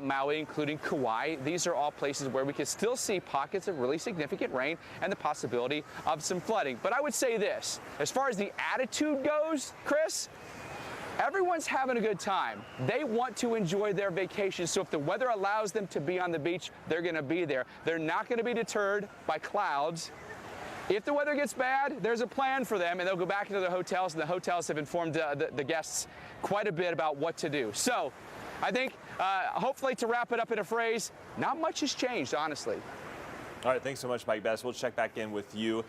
Maui, including Kauai. These are all places where we can still see pockets of really significant rain and the possibility of some flooding. But I would say this, as far as the attitude goes, Chris, everyone's having a good time. They want to enjoy their vacation, so if the weather allows them to be on the beach, they're going to be there. They're not going to be deterred by clouds. If the weather gets bad, there's a plan for them, and they'll go back into the hotels, and the hotels have informed the guests quite a bit about what to do. So I think, hopefully, to wrap it up in a phrase, not much has changed, honestly. All right, thanks so much, Mike Best. We'll check back in with you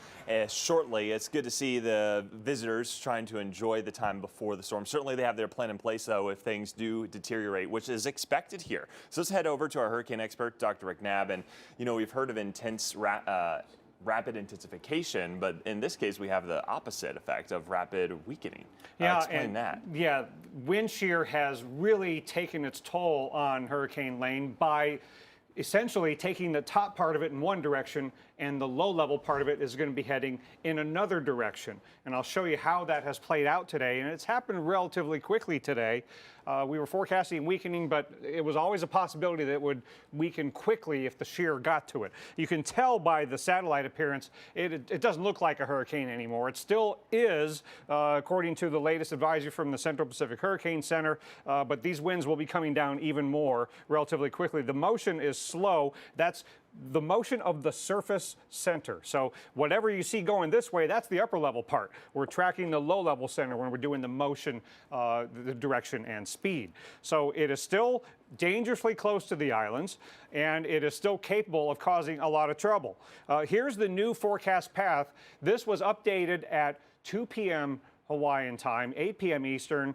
shortly. It's good to see the visitors trying to enjoy the time before the storm. Certainly they have their plan in place, though, if things do deteriorate, which is expected here. So let's head over to our hurricane expert, Dr. Rick Knabb. And, you know, we've heard of rapid intensification, but in this case, we have the opposite effect of rapid weakening. Explain that. Yeah, wind shear has really taken its toll on Hurricane Lane by essentially taking the top part of it in one direction and the low level part of it is going to be heading in another direction. And I'll show you how that has played out today. And it's happened relatively quickly today. We were forecasting weakening, but it was always a possibility that it would weaken quickly if the shear got to it. You can tell by the satellite appearance, it doesn't look like a hurricane anymore. It still is, according to the latest advisory from the Central Pacific Hurricane Center, but these winds will be coming down even more relatively quickly. The motion is slow. That's the motion of the surface center. So whatever you see going this way, that's the upper level part. We're tracking the low level center when we're doing the motion, the direction and speed. So it is still dangerously close to the islands, and it is still capable of causing a lot of trouble. Here's the new forecast path. This was updated at 2 p.m. Hawaiian time, 8 p.m. Eastern,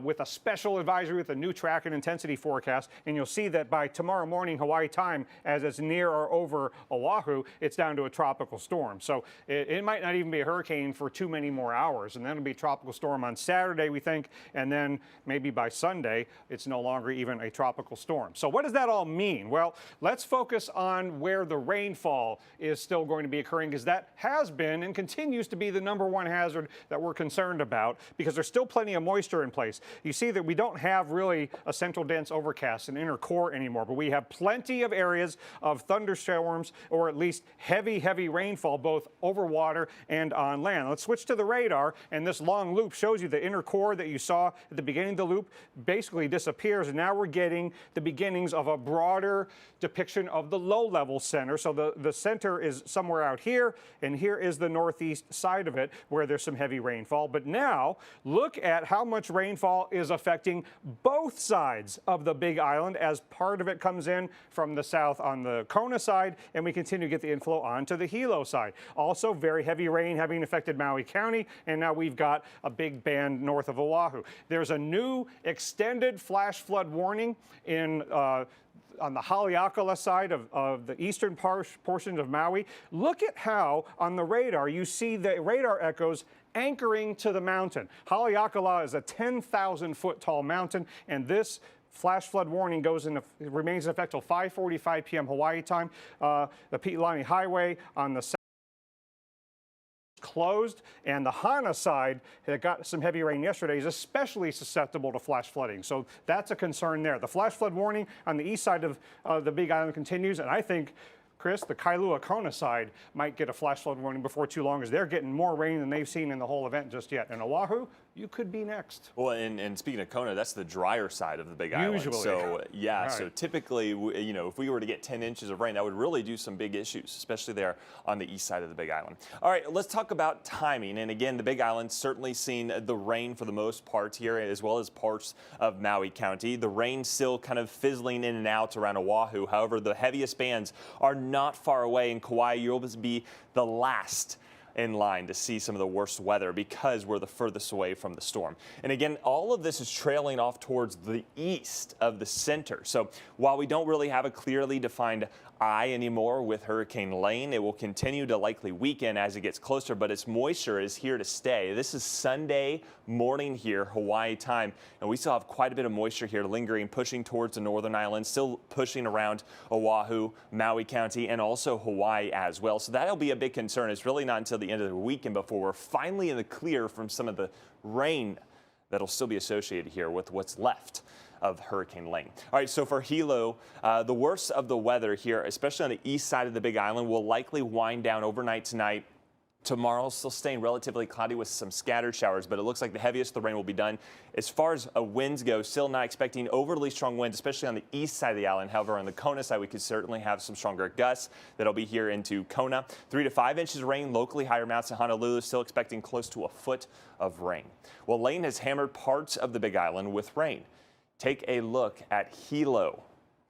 with a special advisory with a new track and intensity forecast. And you'll see that by tomorrow morning Hawaii time, as it's near or over Oahu, it's down to a tropical storm. So it might not even be a hurricane for too many more hours. And then it'll be a tropical storm on Saturday, we think. And then maybe by Sunday, it's no longer even a tropical storm. So what does that all mean? Well, let's focus on where the rainfall is still going to be occurring, because that has been and continues to be the #1 hazard that we're concerned about, because there's still plenty of moisture in place. You see that we don't have really a central dense overcast, an inner core anymore, but we have plenty of areas of thunderstorms, or at least heavy rainfall, both over water and on land. Let's switch to the radar, and this long loop shows you the inner core that you saw at the beginning of the loop basically disappears, and now we're getting the beginnings of a broader depiction of the low-level center. So the center is somewhere out here, and here is the northeast side of it where there's some heavy rainfall. But now look at how much rainfall is affecting both sides of the Big Island, as part of it comes in from the south on the Kona side, and we continue to get the inflow onto the Hilo side. Also very heavy rain having affected Maui County, and now we've got a big band north of Oahu. There's a new extended flash flood warning in on the Haleakala side of the eastern portion of Maui. Look at how on the radar you see the radar echoes anchoring to the mountain. Haleakala is a 10,000-foot tall mountain, and this flash flood warning remains in effect till 5:45 p.m. Hawaii time. The Pi'ilani Highway on the south closed, and the Hana side that got some heavy rain yesterday is especially susceptible to flash flooding. So that's a concern there. The flash flood warning on the east side of the Big Island continues, and I think Chris, the Kailua Kona side might get a flash flood warning before too long, as they're getting more rain than they've seen in the whole event just yet. And Oahu, you could be next. Well, and speaking of Kona, that's the drier side of the Big Island. Usually. So, yeah, Right. so typically, you know, if we were to get 10 inches of rain, that would really do some big issues, especially there on the east side of the Big Island. All right, let's talk about timing. And again, the Big Island certainly seen the rain for the most part here, as well as parts of Maui County. The rain still kind of fizzling in and out around Oahu. However, the heaviest bands are not far away. In Kauai, you'll be the last in line to see some of the worst weather because we're the furthest away from the storm. And again, all of this is trailing off towards the east of the center. So while we don't really have a clearly defined eye anymore with Hurricane Lane, it will continue to likely weaken as it gets closer, but its moisture is here to stay. This is Sunday morning here, Hawaii time, and we still have quite a bit of moisture here lingering, pushing towards the northern islands, still pushing around Oahu, Maui County, and also Hawaii as well. So that'll be a big concern. It's really not until the end of the weekend before we're finally in the clear from some of the rain that'll still be associated here with what's left of Hurricane Lane. All right, so for Hilo, the worst of the weather here, especially on the east side of the Big Island, will likely wind down overnight tonight. Tomorrow still staying relatively cloudy with some scattered showers, but it looks like the heaviest of the rain will be done. As far as winds go, still not expecting overly strong winds, especially on the east side of the island. However, on the Kona side, we could certainly have some stronger gusts that'll be here into Kona. 3 to 5 inches of rain, locally higher amounts in Honolulu, still expecting close to a foot of rain. Well, Lane has hammered parts of the Big Island with rain. Take a look at Hilo.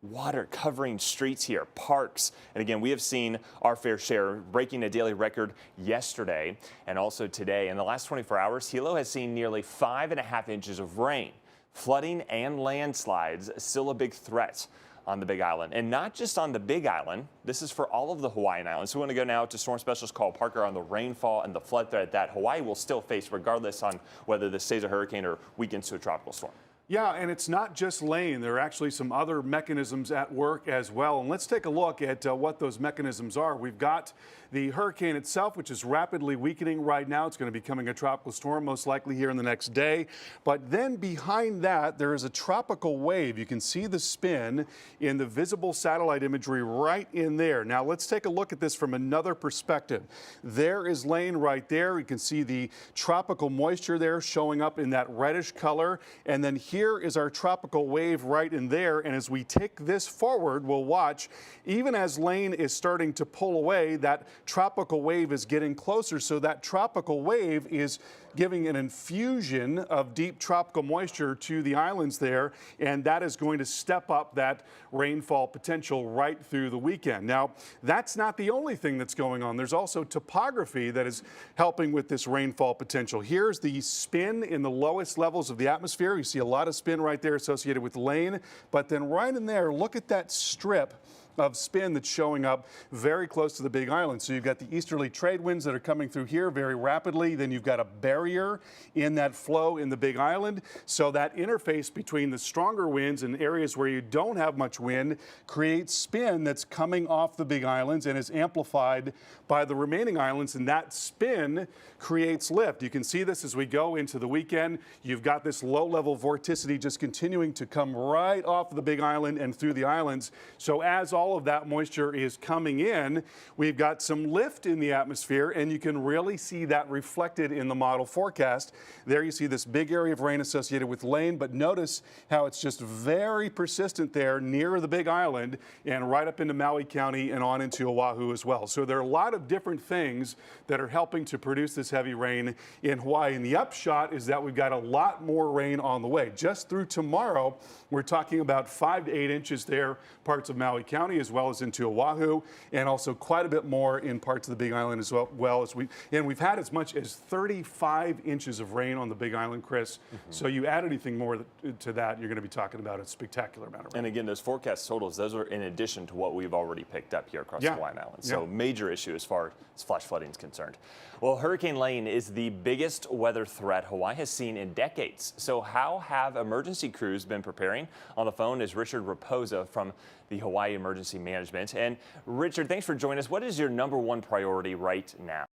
Water covering streets here, parks. And again, we have seen our fair share, breaking a daily record yesterday and also today. In the last 24 hours, Hilo has seen nearly 5.5 inches of rain. Flooding and landslides still a big threat on the Big Island. And not just on the Big Island, this is for all of the Hawaiian Islands. So we want to go now to Storm Specialist Carl Parker on the rainfall and the flood threat that Hawaii will still face regardless on whether this stays a hurricane or weakens to a tropical storm. Yeah, and it's not just Lane. There are actually some other mechanisms at work as well. And let's take a look at what those mechanisms are. We've got the hurricane itself, which is rapidly weakening right now. It's going to be becoming a tropical storm, most likely here in the next day. But then behind that, there is a tropical wave. You can see the spin in the visible satellite imagery right in there. Now, let's take a look at this from another perspective. There is Lane right there. You can see the tropical moisture there showing up in that reddish color. And then here is our tropical wave right in there. And as we take this forward, we'll watch, even as Lane is starting to pull away, that tropical wave is getting closer. So that tropical wave is giving an infusion of deep tropical moisture to the islands there, and that is going to step up that rainfall potential right through the weekend. Now, that's not the only thing that's going on. There's also topography that is helping with this rainfall potential. Here's the spin in the lowest levels of the atmosphere. You see a lot of spin right there associated with Lane, but then right in there, look at that strip of spin that's showing up very close to the Big Island. So you've got the easterly trade winds that are coming through here very rapidly. Then you've got a barrier in that flow in the Big Island. So that interface between the stronger winds and areas where you don't have much wind creates spin that's coming off the Big Islands and is amplified by the remaining islands. And that spin creates lift. You can see this as we go into the weekend. You've got this low-level vorticity just continuing to come right off the Big Island and through the islands. So as all of that moisture is coming in, we've got some lift in the atmosphere, and you can really see that reflected in the model forecast. There you see this big area of rain associated with Lane, but notice how it's just very persistent there near the Big Island and right up into Maui County and on into Oahu as well. So there are a lot of different things that are helping to produce this heavy rain in Hawaii. And the upshot is that we've got a lot more rain on the way. Just through tomorrow, we're talking about 5 to 8 inches there, parts of Maui County, as well as into Oahu, and also quite a bit more in parts of the Big Island as well as we've had as much as 35 inches of rain on the Big Island, Chris. So you add anything more to that, you're going to be talking about a spectacular amount of rain. And again, those forecast totals, those are in addition to what we've already picked up here across the Hawaiian Islands. So major issue as far as flash flooding is concerned. Well, Hurricane Lane is the biggest weather threat Hawaii has seen in decades. So how have emergency crews been preparing? On the phone is Richard Raposa from the Hawaii Emergency Management. And Richard, thanks for joining us. What is your #1 priority right now?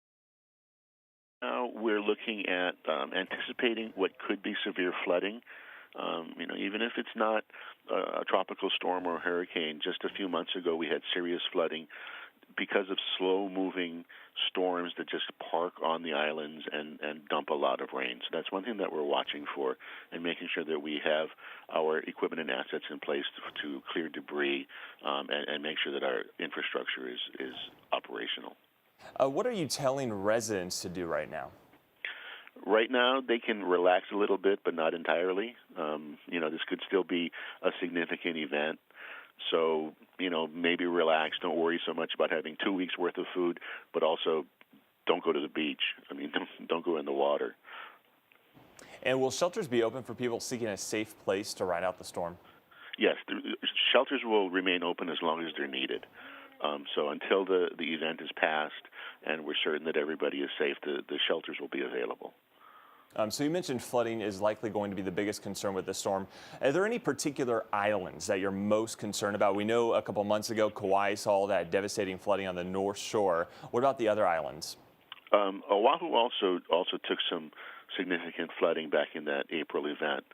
Now we're looking at anticipating what could be severe flooding. Even if it's not a tropical storm or a hurricane, just a few months ago we had serious flooding because of slow-moving storms that just park on the islands and dump a lot of rain. So that's one thing that we're watching for, and making sure that we have our equipment and assets in place to clear debris and make sure that our infrastructure is operational. What are you telling residents to do right now? Right now, they can relax a little bit, but not entirely. This could still be a significant event. So, maybe relax. Don't worry so much about having 2 weeks' worth of food, but also don't go to the beach. Don't go in the water. And will shelters be open for people seeking a safe place to ride out the storm? Yes, the shelters will remain open as long as they're needed. So until the event is passed and we're certain that everybody is safe, the shelters will be available. So you mentioned flooding is likely going to be the biggest concern with the storm. Are there any particular islands that you're most concerned about? We know a couple months ago Kauai saw that devastating flooding on the North Shore. What about the other islands? Oahu also took some significant flooding back in that April event.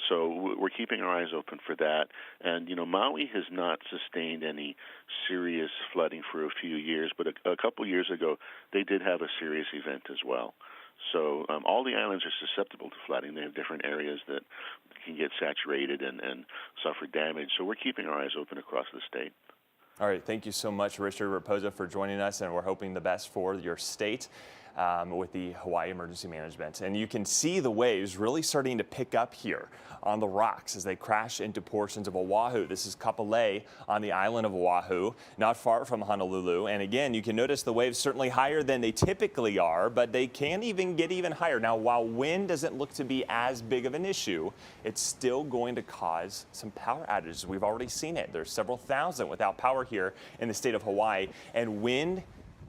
So we're keeping our eyes open for that. And, Maui has not sustained any serious flooding for a few years, but a couple years ago they did have a serious event as well. So all the islands are susceptible to flooding. They have different areas that can get saturated and suffer damage. So we're keeping our eyes open across the state. All right, thank you so much, Richard Raposa, for joining us, and we're hoping the best for your state with the Hawaii Emergency Management. And you can see the waves really starting to pick up here on the rocks as they crash into portions of Oahu. This is Kapolei on the island of Oahu, not far from Honolulu. And again, you can notice the waves certainly higher than they typically are, but they can even get even higher. Now, while wind doesn't look to be as big of an issue, it's still going to cause some power outages. We've already seen it. There's several thousand without power here in the state of Hawaii, and wind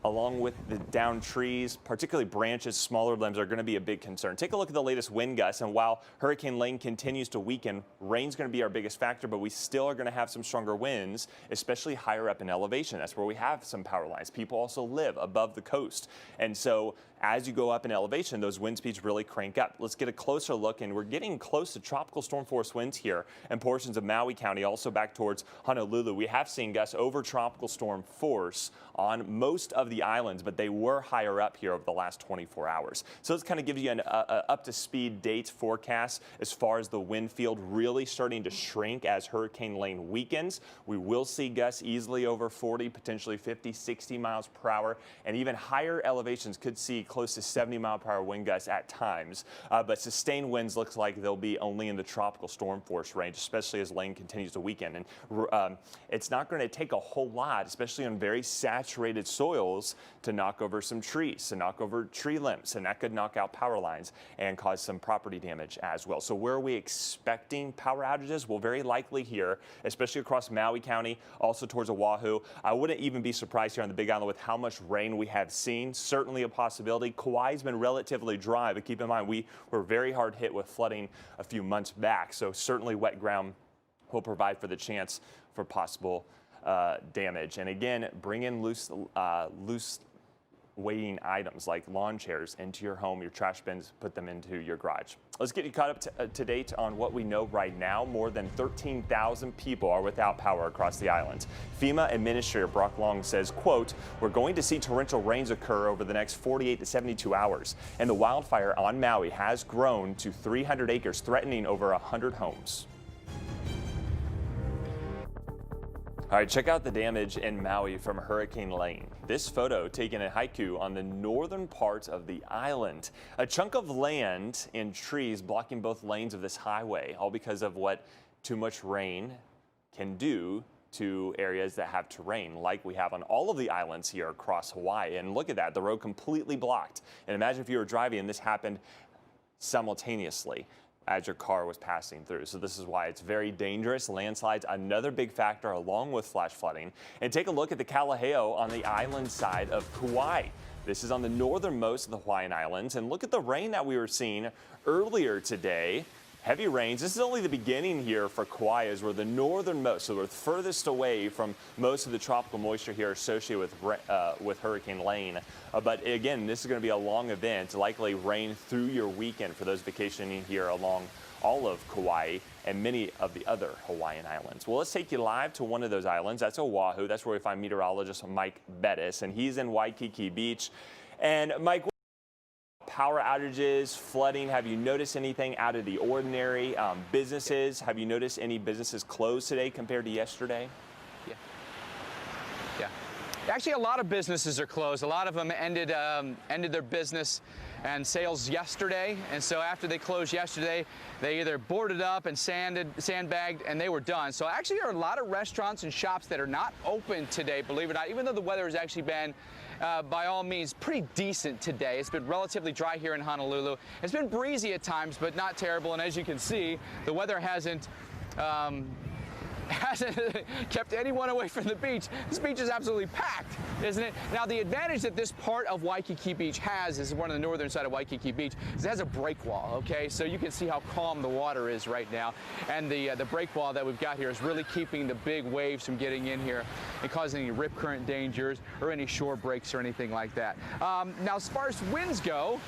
along with the downed trees, particularly branches, smaller limbs, are going to be a big concern. Take a look at the latest wind gusts, and while Hurricane Lane continues to weaken, rain's going to be our biggest factor, but we still are going to have some stronger winds, especially higher up in elevation. That's where we have some power lines. People also live above the coast, and so as you go up in elevation, those wind speeds really crank up. Let's get a closer look, and we're getting close to tropical storm force winds here in portions of Maui County, also back towards Honolulu. We have seen gusts over tropical storm force on most of the islands, but they were higher up here over the last 24 hours. So this kind of gives you an up-to-speed date forecast as far as the wind field really starting to shrink as Hurricane Lane weakens. We will see gusts easily over 40, potentially 50, 60 miles per hour, and even higher elevations could see close to 70-mile-per-hour wind gusts at times. But sustained winds looks like they'll be only in the tropical storm force range, especially as Lane continues to weaken. And it's not going to take a whole lot, especially on very saturated soils, to knock over some trees, to knock over tree limbs, and that could knock out power lines and cause some property damage as well. So where are we expecting power outages? Well, very likely here, especially across Maui County, also towards Oahu. I wouldn't even be surprised here on the Big Island with how much rain we have seen. Certainly a possibility. Kauai's been relatively dry, but keep in mind we were very hard hit with flooding a few months back, so certainly wet ground will provide for the chance for possible damage. And again, bring in loose weighing items like lawn chairs into your home, your trash bins, put them into your garage. Let's get you caught up to date on what we know right now. More than 13,000 people are without power across the island. FEMA Administrator Brock Long says, quote, "We're going to see torrential rains occur over the next 48 to 72 hours. And the wildfire on Maui has grown to 300 acres, threatening over 100 homes." All right, check out the damage in Maui from Hurricane Lane. This photo taken at Haiku on the northern part of the island. A chunk of land and trees blocking both lanes of this highway, all because of what too much rain can do to areas that have terrain like we have on all of the islands here across Hawaii. And look at that, the road completely blocked. And imagine if you were driving and this happened simultaneously as your car was passing through. So this is why it's very dangerous. Landslides, another big factor along with flash flooding. And take a look at the Kalaheo on the island side of Kauai. This is on the northernmost of the Hawaiian Islands. And look at the rain that we were seeing earlier today. Heavy rains. This is only the beginning here for Kauai as we're the northernmost, so we're furthest away from most of the tropical moisture here associated with Hurricane Lane. But again, this is going to be a long event, likely rain through your weekend for those vacationing here along all of Kauai and many of the other Hawaiian islands. Well, let's take you live to one of those islands. That's Oahu. That's where we find meteorologist Mike Bettis, and he's in Waikiki Beach. And Mike, power outages, flooding, have you noticed anything out of the ordinary? Businesses, have you noticed any businesses closed today compared to yesterday? Yeah. Actually, a lot of businesses are closed. A lot of them ended their business and sales yesterday. And so after they closed yesterday, they either boarded up and sandbagged, and they were done. So actually, there are a lot of restaurants and shops that are not open today, believe it or not, even though the weather has actually been by all means pretty decent today. It's been relatively dry here in Honolulu. It's been breezy at times, but not terrible. And as you can see, the weather hasn't kept anyone away from the beach. This beach is absolutely packed, isn't it? Now, the advantage that this part of Waikiki Beach has, is one on the northern side of Waikiki Beach, is it has a break wall, okay? So you can see how calm the water is right now. And the break wall that we've got here is really keeping the big waves from getting in here and causing any rip current dangers or any shore breaks or anything like that. Now, as far as winds go,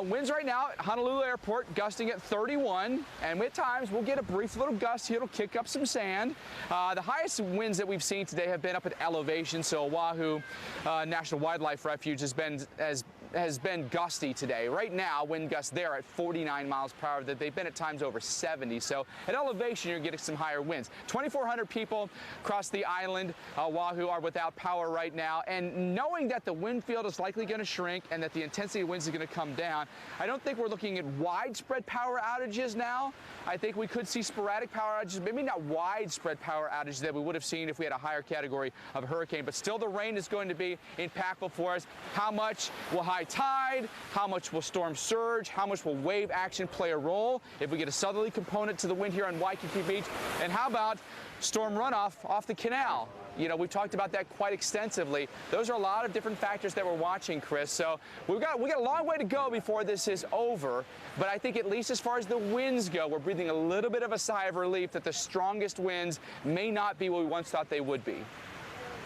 winds right now at Honolulu Airport gusting at 31, and at times we'll get a brief little gust here. It'll kick up some sand. The highest winds that we've seen today have been up at elevation, so Oahu National Wildlife Refuge has been gusty today. Right now, wind gusts there at 49 miles per hour. They've been at times over 70. So at elevation, you're getting some higher winds. 2,400 people across the island, Oahu, are without power right now. And knowing that the wind field is likely going to shrink and that the intensity of winds is going to come down, I don't think we're looking at widespread power outages now. I think we could see sporadic power outages, maybe not widespread power outages that we would have seen if we had a higher category of hurricane. But still, the rain is going to be impactful for us. How much will high tide, how much will storm surge, how much will wave action play a role if we get a southerly component to the wind here on Waikiki Beach, and how about storm runoff off the canal? You know, we've talked about that quite extensively. Those are a lot of different factors that we're watching, Chris. So we got a long way to go before this is over. But I think at least as far as the winds go, we're breathing a little bit of a sigh of relief that the strongest winds may not be what we once thought they would be.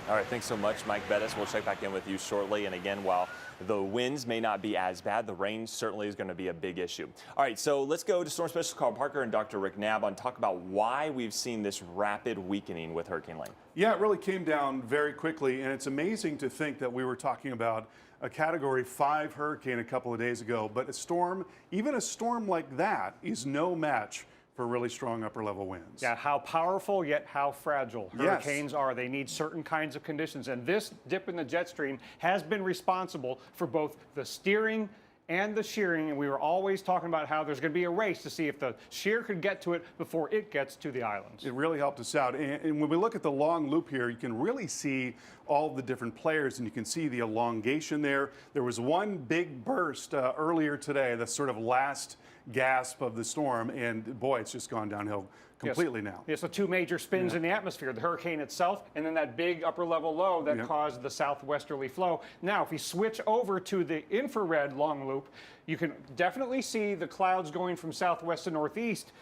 All right, thanks so much, Mike Bettis. We'll check back in with you shortly. And again, while the winds may not be as bad, the rain certainly is going to be a big issue. All right, so let's go to Storm Specialist Carl Parker and Dr. Rick Knabb and talk about why we've seen this rapid weakening with Hurricane Lane. Yeah, it really came down very quickly, and it's amazing to think that we were talking about a Category 5 hurricane a couple of days ago, but a storm, even a storm like that, is no match for really strong upper level winds. Yeah, how powerful yet how fragile hurricanes are. They need certain kinds of conditions, and this dip in the jet stream has been responsible for both the steering and the shearing, and we were always talking about how there's going to be a race to see if the shear could get to it before it gets to the islands. It really helped us out. And when we look at the long loop here, you can really see all the different players, and you can see the elongation there. There was one big burst earlier today, the sort of last gasp of the storm, and boy, it's just gone downhill completely now. Yeah, so two major spins in the atmosphere, the hurricane itself and then that big upper level low that caused the southwesterly flow. Now, if we switch over to the infrared long loop, you can definitely see the clouds going from southwest to northeast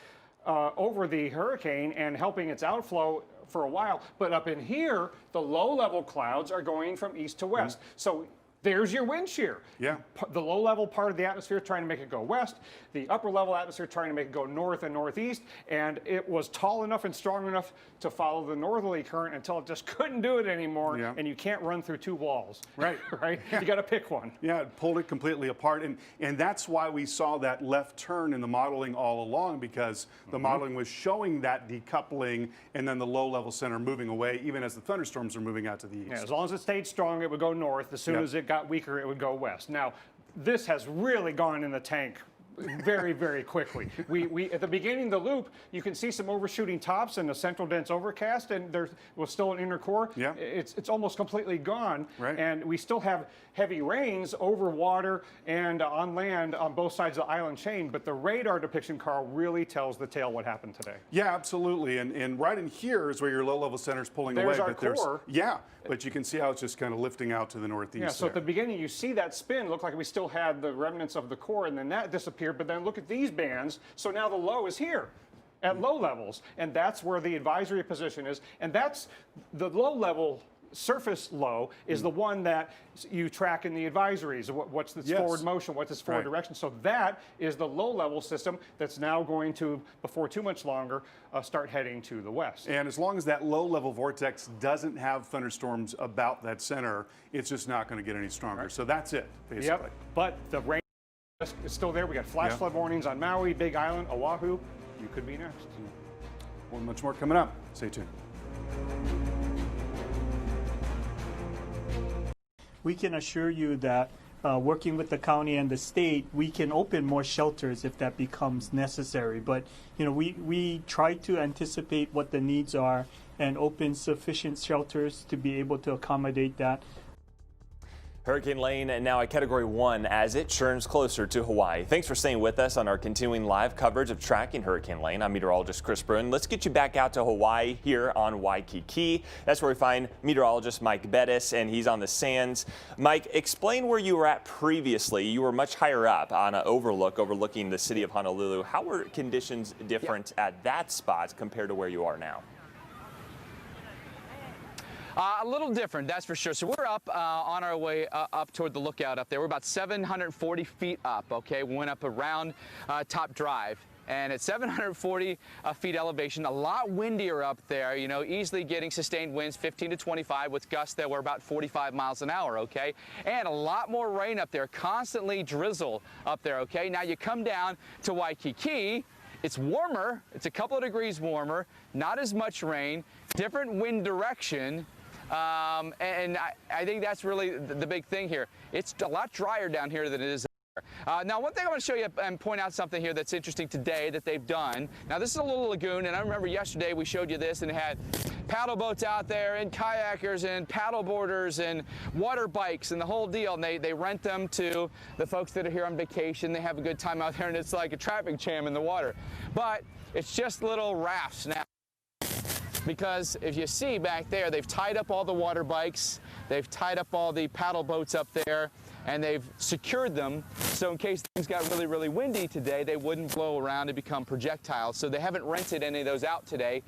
over the hurricane and helping its outflow for a while. But up in here, the low level clouds are going from east to west. So there's your wind shear. Yeah. The low level part of the atmosphere trying to make it go west, the upper level atmosphere trying to make it go north and northeast, and it was tall enough and strong enough to follow the northerly current until it just couldn't do it anymore, and you can't run through two walls. Right. Right? You got to pick one. Yeah, it pulled it completely apart, and that's why we saw that left turn in the modeling all along, because the modeling was showing that decoupling and then the low level center moving away, even as the thunderstorms are moving out to the east. Yeah, as long as it stayed strong, it would go north. As soon as it got weaker, it would go west. Now, this has really gone in the tank very, very quickly. We at the beginning of the loop, you can see some overshooting tops and a central dense overcast, and there was still an inner core. Yeah. It's almost completely gone, right. And we still have heavy rains over water and on land on both sides of the island chain, but the radar depiction, Carl, really tells the tale what happened today. Yeah, absolutely, and right in here is where your low-level center is pulling away. There's our core. Yeah, but you can see how it's just kind of lifting out to the northeast. Yeah, so at the beginning, you see that spin, looked like we still had the remnants of the core, and then that disappeared, but then look at these bands, so now the low is here at low levels, and that's where the advisory position is, and that's the low level surface low is the one that you track in the advisories. What's this forward motion? What's this forward direction? So that is the low-level system that's now going to, before too much longer, start heading to the west. And as long as that low-level vortex doesn't have thunderstorms about that center, it's just not going to get any stronger. So that's it, basically. Yep. But the rain is still there. We got flash flood warnings on Maui, Big Island, Oahu. You could be next. Well, much more coming up. Stay tuned. We can assure you that working with the county and the state, we can open more shelters if that becomes necessary. But we try to anticipate what the needs are and open sufficient shelters to be able to accommodate that. Hurricane Lane now at Category 1 as it churns closer to Hawaii. Thanks for staying with us on our continuing live coverage of tracking Hurricane Lane. I'm meteorologist Chris Bruin. Let's get you back out to Hawaii here on Waikiki. That's where we find meteorologist Mike Bettis, and he's on the sands. Mike, explain where you were at previously. You were much higher up on an overlooking the city of Honolulu. How were conditions different at that spot compared to where you are now? A little different, that's for sure. So we're up on our way up toward the lookout up there. We're about 740 feet up, okay? We went up around Top Drive. And at 740 feet elevation, a lot windier up there, easily getting sustained winds 15 to 25 with gusts that were about 45 miles an hour, okay? And a lot more rain up there, constantly drizzle up there, okay? Now you come down to Waikiki, it's warmer, it's a couple of degrees warmer, not as much rain, different wind direction. And I think that's really the big thing here. It's a lot drier down here than it is there. Now, one thing I want to show you and point out something here that's interesting today that they've done. Now, this is a little lagoon, and I remember yesterday we showed you this, and it had paddle boats out there, and kayakers, and paddle boarders, and water bikes, and the whole deal. And they rent them to the folks that are here on vacation. They have a good time out there, and it's like a traffic jam in the water. But it's just little rafts now. Because if you see back there, they've tied up all the water bikes, they've tied up all the paddle boats up there, and they've secured them so in case things got really, really windy today, they wouldn't blow around and become projectiles. So they haven't rented any of those out today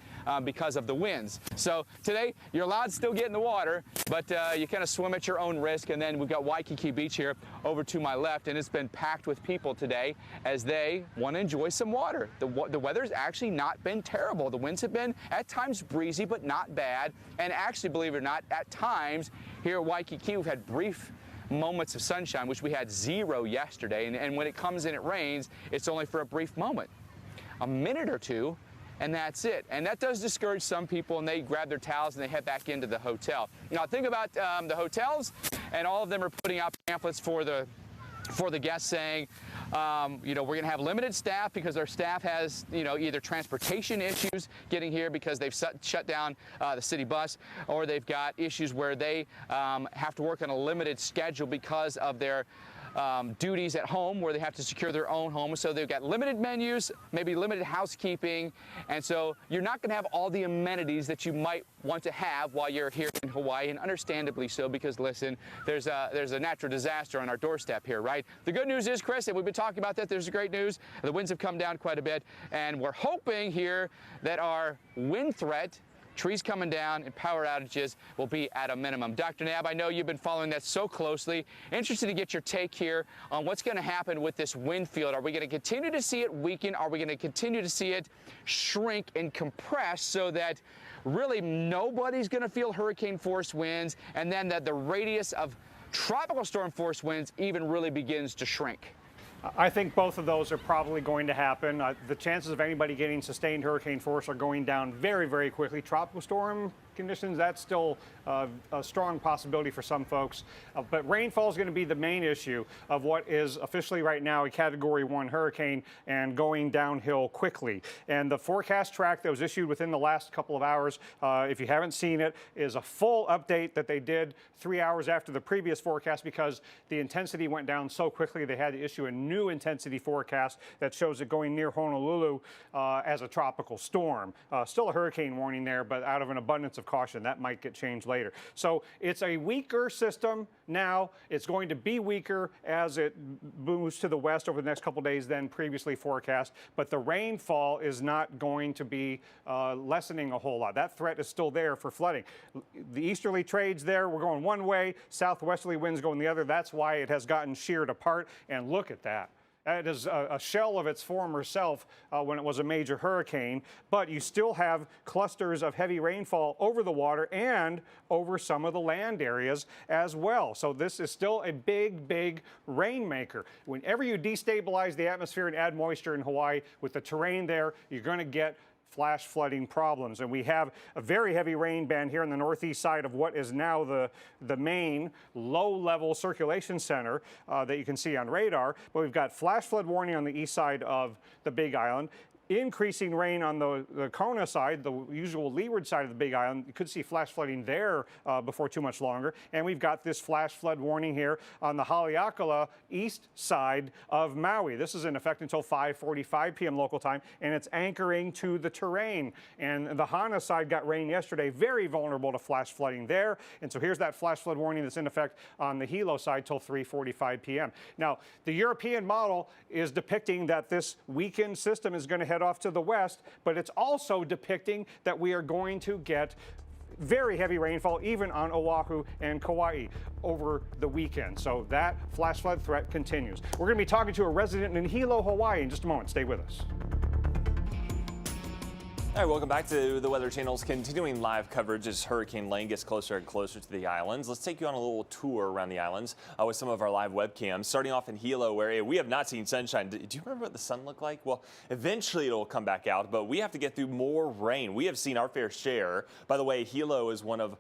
because of the winds. So today, you're allowed to still get in the water, but you kind of swim at your own risk. And then we've got Waikiki Beach here over to my left, and it's been packed with people today as they want to enjoy some water. The weather's actually not been terrible. The winds have been at times breezy, but not bad. And actually, believe it or not, at times here at Waikiki, we've had brief moments of sunshine, which we had 0 yesterday. And when it comes and it rains, it's only for a brief moment, a minute or two, and that's it. And that does discourage some people, and they grab their towels and they head back into the hotel. Now, think about the hotels, and all of them are putting out pamphlets for the guests saying, we're going to have limited staff because our staff has, either transportation issues getting here because they've shut down the city bus, or they've got issues where they have to work on a limited schedule because of their duties at home where they have to secure their own home. So they've got limited menus, maybe limited housekeeping, and so you're not going to have all the amenities that you might want to have while you're here in Hawaii, and understandably so, because listen, there's a natural disaster on our doorstep here, right? The good news is, Chris, and we've been talking about that, there's great news. The winds have come down quite a bit, and we're hoping here that our wind threat, trees coming down, and power outages will be at a minimum. Dr. Nab, I know you've been following that so closely. Interested to get your take here on what's going to happen with this wind field. Are we going to continue to see it weaken? Are we going to continue to see it shrink and compress so that really nobody's going to feel hurricane force winds, and then that the radius of tropical storm force winds even really begins to shrink? I think both of those are probably going to happen. The chances of anybody getting sustained hurricane force are going down very, very quickly. Tropical storm conditions, that's still a strong possibility for some folks. But rainfall is going to be the main issue of what is officially right now a Category 1 hurricane and going downhill quickly. And the forecast track that was issued within the last couple of hours, if you haven't seen it, is a full update that they did 3 hours after the previous forecast because the intensity went down so quickly they had to issue a new intensity forecast that shows it going near Honolulu as a tropical storm. Still a hurricane warning there, but out of an abundance of caution. That might get changed later. So it's a weaker system now. It's going to be weaker as it moves to the west over the next couple days than previously forecast. But the rainfall is not going to be lessening a whole lot. That threat is still there for flooding. The easterly trades there, we're going one way, southwesterly winds going the other. That's why it has gotten sheared apart. And look at that. It is a shell of its former self when it was a major hurricane, but you still have clusters of heavy rainfall over the water and over some of the land areas as well. So this is still a big, big rainmaker. Whenever you destabilize the atmosphere and add moisture in Hawaii with the terrain there, you're going to get flash flooding problems. And we have a very heavy rain band here on the northeast side of what is now the main low-level circulation center that you can see on radar. But we've got flash flood warning on the east side of the Big Island. Increasing rain on the Kona side, the usual leeward side of the Big Island. You could see flash flooding there before too much longer. And we've got this flash flood warning here on the Haleakala east side of Maui. This is in effect until 5:45 p.m. local time, and it's anchoring to the terrain. And the Hana side got rain yesterday, very vulnerable to flash flooding there. And so here's that flash flood warning that's in effect on the Hilo side till 3:45 p.m. Now, the European model is depicting that this weakened system is going to head off to the west, but it's also depicting that we are going to get very heavy rainfall even on Oahu and Kauai over the weekend. So that flash flood threat continues. We're going to be talking to a resident in Hilo, Hawaii in just a moment. Stay with us. All right, welcome back to the Weather Channel's continuing live coverage as Hurricane Lane gets closer and closer to the islands. Let's take you on a little tour around the islands with some of our live webcams. Starting off in Hilo area, we have not seen sunshine. Do you remember what the sun looked like? Well, eventually it'll come back out, but we have to get through more rain. We have seen our fair share. By the way, Hilo is one of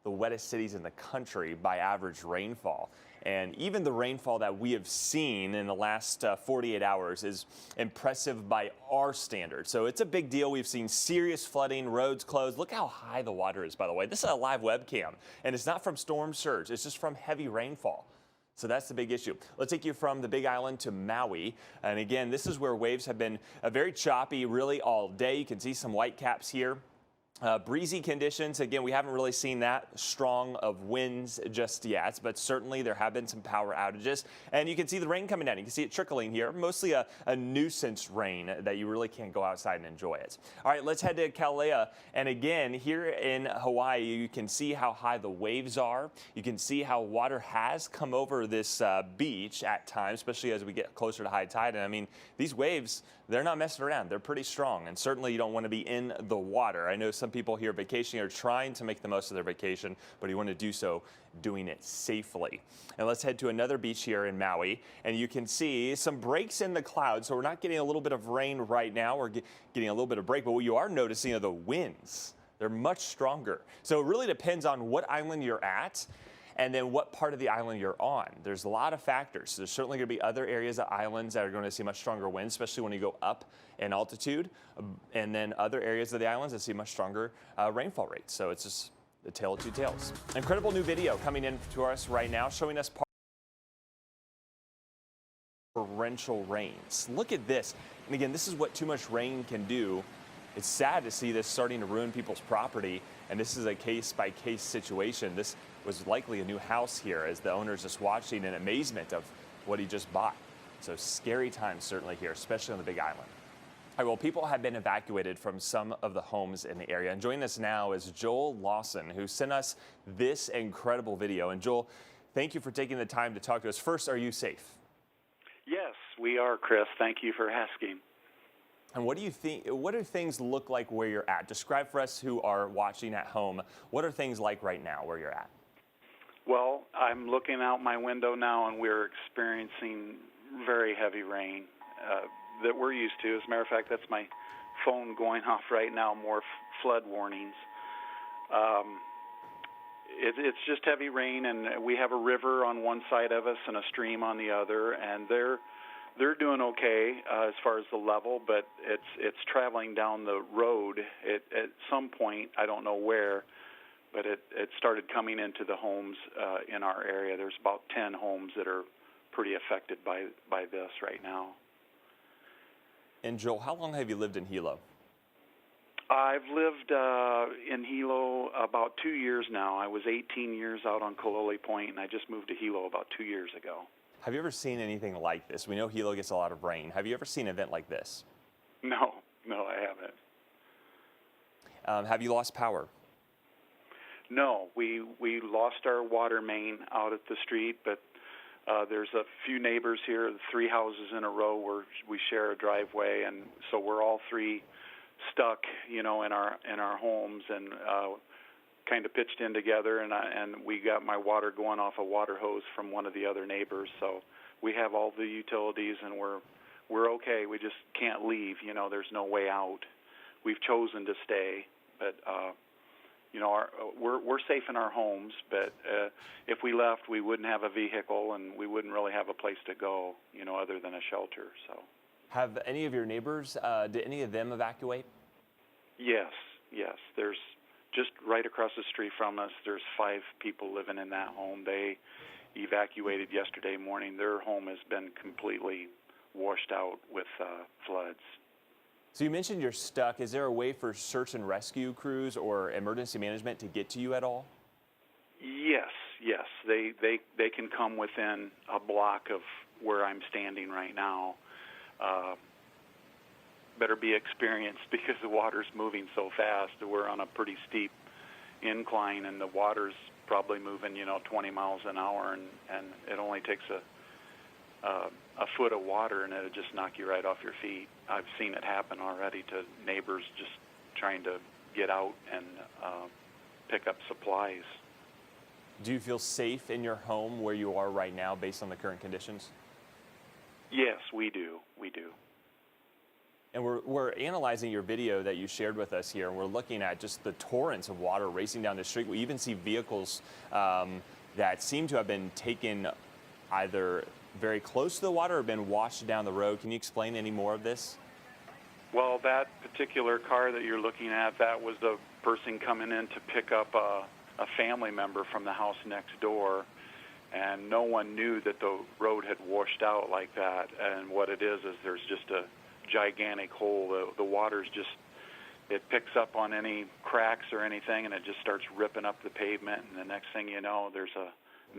the wettest cities in the country by average rainfall. And even the rainfall that we have seen in the last 48 hours is impressive by our standards. So it's a big deal. We've seen serious flooding, roads closed. Look how high the water is, by the way. This is a live webcam, and it's not from storm surge. It's just from heavy rainfall. So that's the big issue. Let's take you from the Big Island to Maui. And again, this is where waves have been very choppy really all day. You can see some white caps here. Breezy conditions, again, we haven't really seen that strong of winds just yet, but certainly there have been some power outages. And you can see the rain coming down. You can see it trickling here, mostly a nuisance rain that you really can't go outside and enjoy it. All right, let's head to Kailea. And again, here in Hawaii, you can see how high the waves are. You can see how water has come over this beach at times, especially as we get closer to high tide. And I mean, these waves, they're not messing around. They're pretty strong, and certainly you don't want to be in the water. I know some people here vacationing are trying to make the most of their vacation, but you want to do so doing it safely. And let's head to another beach here in Maui, and you can see some breaks in the clouds. So we're not getting a little bit of rain right now. We're getting a little bit of break, but what you are noticing are the winds. They're much stronger. So it really depends on what island you're at and then what part of the island you're on. There's a lot of factors. There's certainly going to be other areas of islands that are going to see much stronger winds, especially when you go up in altitude, and then other areas of the islands that see much stronger rainfall rates. So it's just the tale of two tales. Incredible new video coming in to us right now showing us torrential rains. Look at this. And again, this is what too much rain can do. It's sad to see this starting to ruin people's property, and this is a case-by-case situation. This was likely a new house here as the owner's just watching in amazement of what he just bought. So scary times certainly here, especially on the Big Island. All right, well, people have been evacuated from some of the homes in the area. And joining us now is Joel Lawson, who sent us this incredible video. And Joel, thank you for taking the time to talk to us. First, are you safe? Yes, we are, Chris. Thank you for asking. And what do you think? What do things look like where you're at? Describe for us who are watching at home. What are things like right now where you're at? Well, I'm looking out my window now, and we're experiencing very heavy rain that we're used to. As a matter of fact, that's my phone going off right now, more flood warnings. It's just heavy rain, and we have a river on one side of us and a stream on the other, and they're doing okay as far as the level, but it's traveling down the road. At some point, I don't know where, but it started coming into the homes in our area. There's about 10 homes that are pretty affected by this right now. And Joel, how long have you lived in Hilo? I've lived in Hilo about 2 years now. I was 18 years out on Kaloli Point, and I just moved to Hilo about 2 years ago. Have you ever seen anything like this? We know Hilo gets a lot of rain. Have you ever seen an event like this? No, I haven't. Have you lost power? No, we lost our water main out at the street, but there's a few neighbors here, 3 houses in a row where we share a driveway, and so we're all three stuck, in our homes, and kind of pitched in together, and we got my water going off a water hose from one of the other neighbors. So we have all the utilities, and we're okay. We just can't leave. There's no way out. We've chosen to stay, but we're safe in our homes. But if we left, we wouldn't have a vehicle, and we wouldn't really have a place to go, other than a shelter. So. Have any of your neighbors, did any of them evacuate? Yes. There's just right across the street from us, there's 5 people living in that home. They evacuated yesterday morning. Their home has been completely washed out with floods. So you mentioned you're stuck. Is there a way for search and rescue crews or emergency management to get to you at all? Yes. They can come within a block of where I'm standing right now. Better be experienced because the water's moving so fast. We're on a pretty steep incline, and the water's probably moving, 20 miles an hour, and it only takes a foot of water, and it'll just knock you right off your feet. I've seen it happen already to neighbors just trying to get out and pick up supplies. Do you feel safe in your home where you are right now based on the current conditions? Yes, we do. And we're analyzing your video that you shared with us here, and we're looking at just the torrents of water racing down the street. We even see vehicles that seem to have been taken either very close to the water or been washed down the road. Can you explain any more of this? Well, that particular car that you're looking at, that was the person coming in to pick up a family member from the house next door. And no one knew that the road had washed out like that. And what it is there's just a gigantic hole. The water's just, it picks up on any cracks or anything, and it just starts ripping up the pavement. And the next thing you know, there's a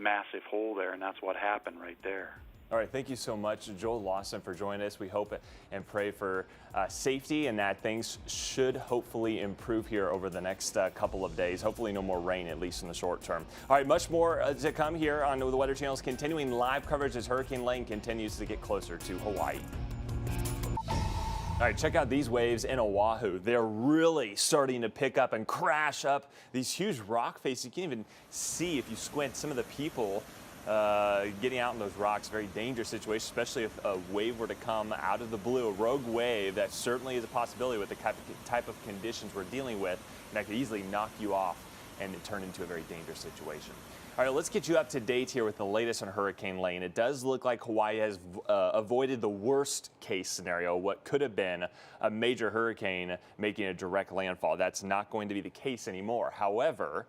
massive hole there, and that's what happened right there. All right, thank you so much, Joel Lawson, for joining us. We hope and pray for safety and that things should hopefully improve here over the next couple of days. Hopefully no more rain, at least in the short term. All right, much more to come here on the Weather Channel's continuing live coverage as Hurricane Lane continues to get closer to Hawaii. All right, check out these waves in Oahu. They're really starting to pick up and crash up these huge rock faces. You can't even see if you squint some of the people getting out in those rocks. Very dangerous situation, especially if a wave were to come out of the blue, a rogue wave. That certainly is a possibility with the type of conditions we're dealing with. And that could easily knock you off and turn into a very dangerous situation. All right, let's get you up to date here with the latest on Hurricane Lane. It does look like Hawaii has avoided the worst case scenario, what could have been a major hurricane making a direct landfall. That's not going to be the case anymore. However,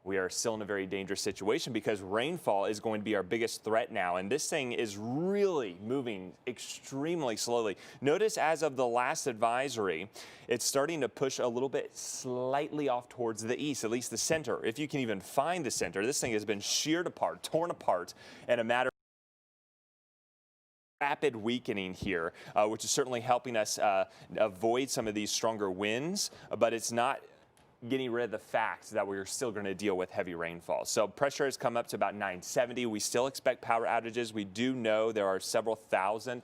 we are still in a very dangerous situation because rainfall is going to be our biggest threat now. And this thing is really moving extremely slowly. Notice as of the last advisory, it's starting to push a little bit slightly off towards the east, at least the center. If you can even find the center, this thing has been sheared apart, torn apart in a matter of rapid weakening here, which is certainly helping us avoid some of these stronger winds, but it's not getting rid of the fact that we're still going to deal with heavy rainfall. So pressure has come up to about 970. We still expect power outages. We do know there are several thousand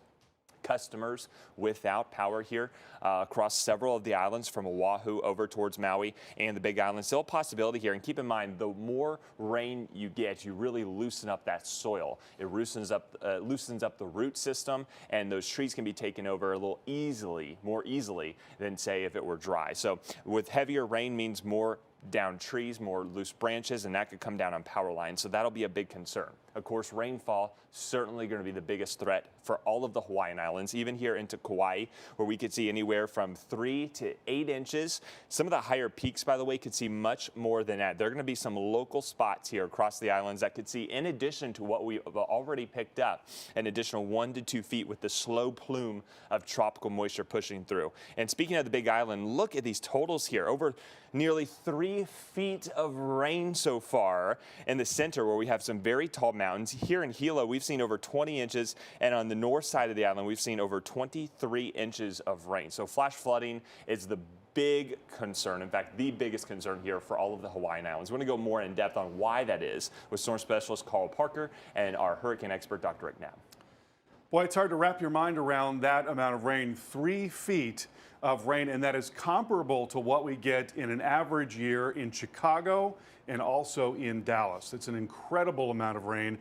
customers without power here across several of the islands from Oahu over towards Maui and the Big Island. Still a possibility here. And keep in mind, the more rain you get, you really loosen up that soil. It loosens up the root system, and those trees can be taken over a little more easily than, say, if it were dry. So with heavier rain means more down trees, more loose branches, and that could come down on power lines. So that'll be a big concern. Of course, rainfall certainly going to be the biggest threat for all of the Hawaiian Islands, even here into Kauai, where we could see anywhere from 3 to 8 inches. Some of the higher peaks, by the way, could see much more than that. There are going to be some local spots here across the islands that could see, in addition to what we've already picked up, an additional 1 to 2 feet with the slow plume of tropical moisture pushing through. And speaking of the Big Island, look at these totals here. Over nearly 3 feet of rain so far in the center, where we have some very tall mountains. Here in Hilo, we've seen over 20 inches, and on the north side of the island, we've seen over 23 inches of rain. So flash flooding is the big concern. In fact, the biggest concern here for all of the Hawaiian Islands. We're going to go more in depth on why that is with storm specialist Carl Parker and our hurricane expert, Dr. Rick Knapp. Boy, it's hard to wrap your mind around that amount of rain, 3 feet of rain, and that is comparable to what we get in an average year in Chicago and also in Dallas. It's an incredible amount of rain,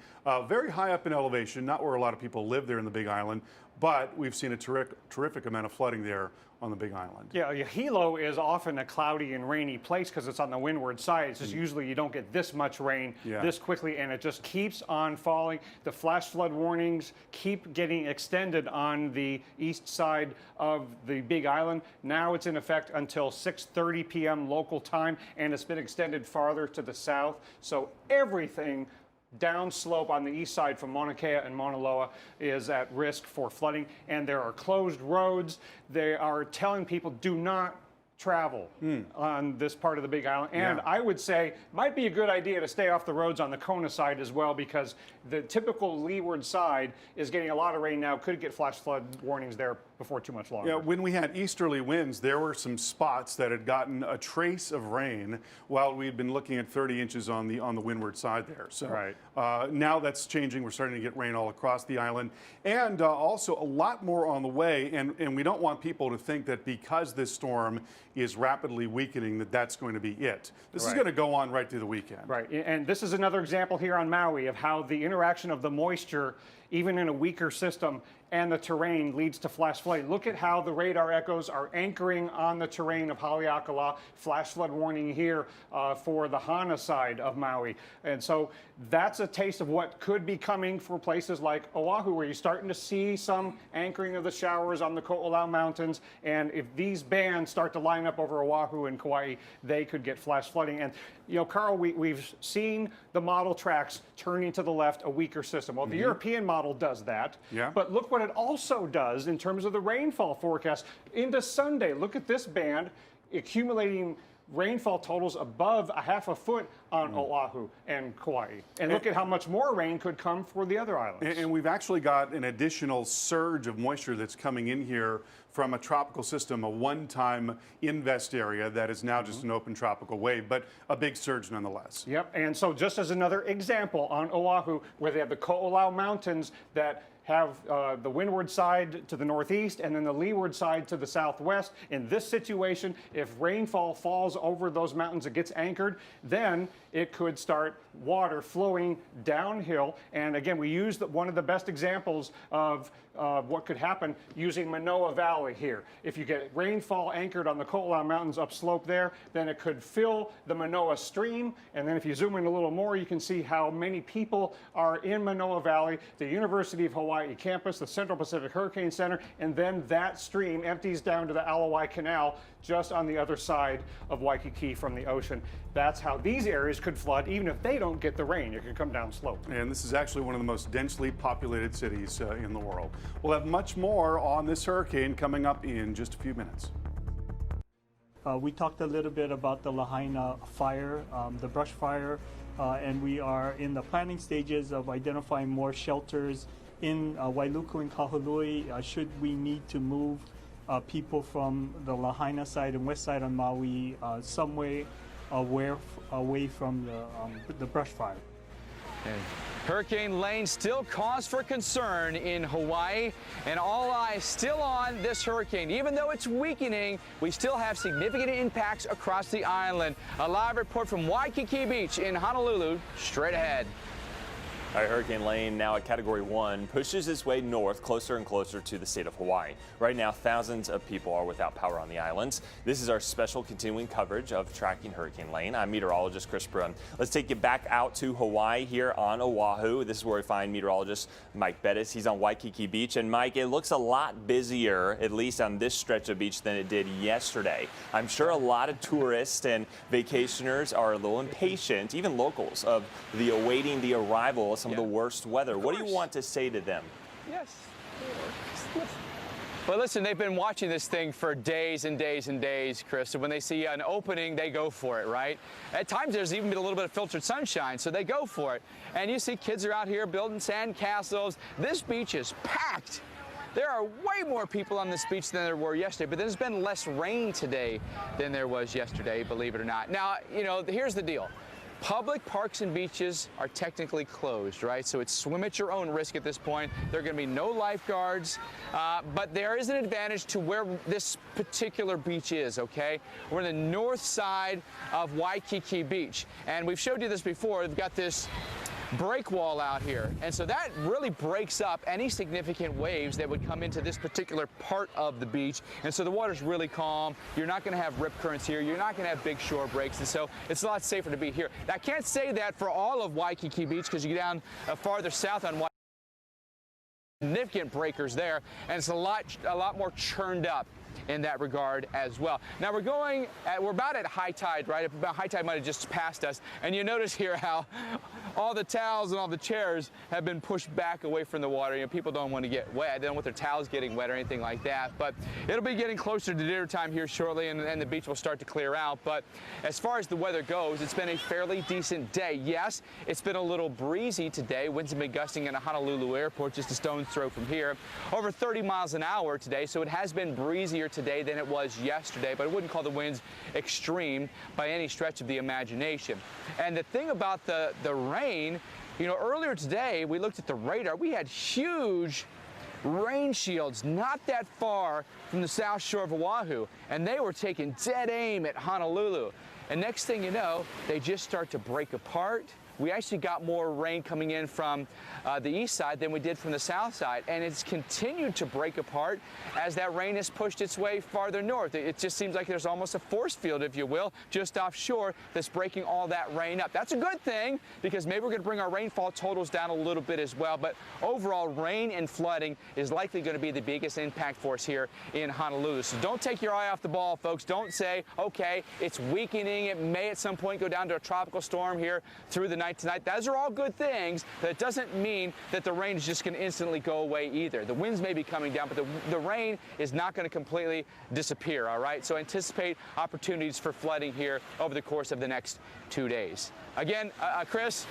very high up in elevation, not where a lot of people live there in the Big Island, but we've seen a terrific amount of flooding there on the Big Island. Yeah, Hilo is often a cloudy and rainy place because it's on the windward side. It's just usually you don't get this much rain this quickly, and it just keeps on falling. The flash flood warnings keep getting extended on the east side of the Big Island. Now it's in effect until 6:30 p.m. local time, and it's been extended farther to the south. So everything downslope on the east side from Mauna Kea and Mauna Loa is at risk for flooding, and there are closed roads. They are telling people do not travel on this part of the Big Island. And I would say might be a good idea to stay off the roads on the Kona side as well, because the typical leeward side is getting a lot of rain now. Could get flash flood warnings there before too much longer. Yeah, when we had easterly winds, there were some spots that had gotten a trace of rain while we'd been looking at 30 inches on the windward side there. So now that's changing. We're starting to get rain all across the island, and also a lot more on the way. And we don't want people to think that because this storm is rapidly weakening that that's going to be it. This is going to go on right through the weekend. Right, and this is another example here on Maui of how the interaction of the moisture, even in a weaker system, and the terrain leads to flash flooding. Look at how the radar echoes are anchoring on the terrain of Haleakala. Flash flood warning here for the Hana side of Maui. And so that's a taste of what could be coming for places like Oahu, where you're starting to see some anchoring of the showers on the Ko'olau Mountains. And if these bands start to line up over Oahu and Kauai, they could get flash flooding. And, you know, Carl, we've seen the model tracks turning to the left, a weaker system. Well, the European model does that. But look what it also does in terms of the rainfall forecast into Sunday. Look at this band accumulating rainfall totals above a half a foot on Oahu and Kauai. And look at how much more rain could come for the other islands. And we've actually got an additional surge of moisture that's coming in here from a tropical system, a one-time invest area that is now just an open tropical wave, but a big surge nonetheless. Yep, and so just as another example on Oahu, where they have the Ko'olau Mountains that have the windward side to the northeast and then the leeward side to the southwest. In this situation, if rainfall falls over those mountains, it gets anchored, then it could start water flowing downhill. And again, we used one of the best examples of what could happen using Manoa Valley here. If you get rainfall anchored on the Ko'olau Mountains upslope there, then it could fill the Manoa Stream. And then if you zoom in a little more, you can see how many people are in Manoa Valley, the University of Hawaii campus, the Central Pacific Hurricane Center, and then that stream empties down to the Alawai Canal just on the other side of Waikiki from the ocean. That's how these areas could flood, even if they don't get the rain. It could come down slope. And this is actually one of the most densely populated cities in the world. We'll have much more on this hurricane coming up in just a few minutes. We talked a little bit about the Lahaina fire, the brush fire, and we are in the planning stages of identifying more shelters in Wailuku and Kahului should we need to move people from the Lahaina side and west side on Maui some way away from the brush fire. And Hurricane Lane still cause for concern in Hawaii, and all eyes still on this hurricane. Even though it's weakening, we still have significant impacts across the island. A live report from Waikiki Beach in Honolulu, straight ahead. All right, Hurricane Lane, now at Category 1, pushes its way north, closer and closer to the state of Hawaii. Right now, thousands of people are without power on the islands. This is our special continuing coverage of tracking Hurricane Lane. I'm meteorologist Chris Brun. Let's take you back out to Hawaii here on Oahu. This is where we find meteorologist Mike Bettis. He's on Waikiki Beach. And Mike, it looks a lot busier, at least on this stretch of beach, than it did yesterday. I'm sure a lot of tourists and vacationers are a little impatient, even locals, of the awaiting the arrival of some of the worst weather. What do you want to say to them? Yes. Well, listen, they've been watching this thing for days and days and days, Chris. So when they see an opening, they go for it, right? At times, there's even been a little bit of filtered sunshine, so they go for it. And you see kids are out here building sand castles. This beach is packed. There are way more people on this beach than there were yesterday, but there's been less rain today than there was yesterday, believe it or not. Now, you know, here's the deal. Public parks and beaches are technically closed, right? So it's swim at your own risk at this point. There are going to be no lifeguards, but there is an advantage to where this particular beach is, okay? We're in the north side of Waikiki Beach, and we've showed you this before. We've got this break wall out here, and so that really breaks up any significant waves that would come into this particular part of the beach, and so the water's really calm. You're not going to have rip currents here. You're not going to have big shore breaks, and so it's a lot safer to be here. Now, I can't say that for all of Waikiki Beach because you get down farther south on Waikiki, significant breakers there, and it's a lot more churned up in that regard as well. Now we're about at high tide, right? High tide might have just passed us, and you notice here how all the towels and all the chairs have been pushed back away from the water. You know, people don't want to get wet. They don't want their towels getting wet or anything like that, but it'll be getting closer to dinner time here shortly, and the beach will start to clear out. But as far as the weather goes, it's been a fairly decent day. Yes, it's been a little breezy today. Winds have been gusting in Honolulu Airport, just a stone's throw from here, over 30 miles an hour today, so it has been breezier today than it was yesterday, but I wouldn't call the winds extreme by any stretch of the imagination. And the thing about the rain, you know, earlier today we looked at the radar. We had huge rain shields not that far from the south shore of Oahu, and they were taking dead aim at Honolulu. And next thing you know, they just start to break apart. We actually got more rain coming in from the east side than we did from the south side, and it's continued to break apart as that rain has pushed its way farther north. It just seems like there's almost a force field, if you will, just offshore that's breaking all that rain up. That's a good thing because maybe we're going to bring our rainfall totals down a little bit as well, but overall rain and flooding is likely going to be the biggest impact for us here in Honolulu. So don't take your eye off the ball, folks. Don't say, okay, it's weakening. It may at some point go down to a tropical storm here through the night tonight. Those are all good things, but it doesn't mean that the rain is just going to instantly go away either. The winds may be coming down, but the rain is not going to completely disappear, all right? So anticipate opportunities for flooding here over the course of the next 2 days. Again, Chris,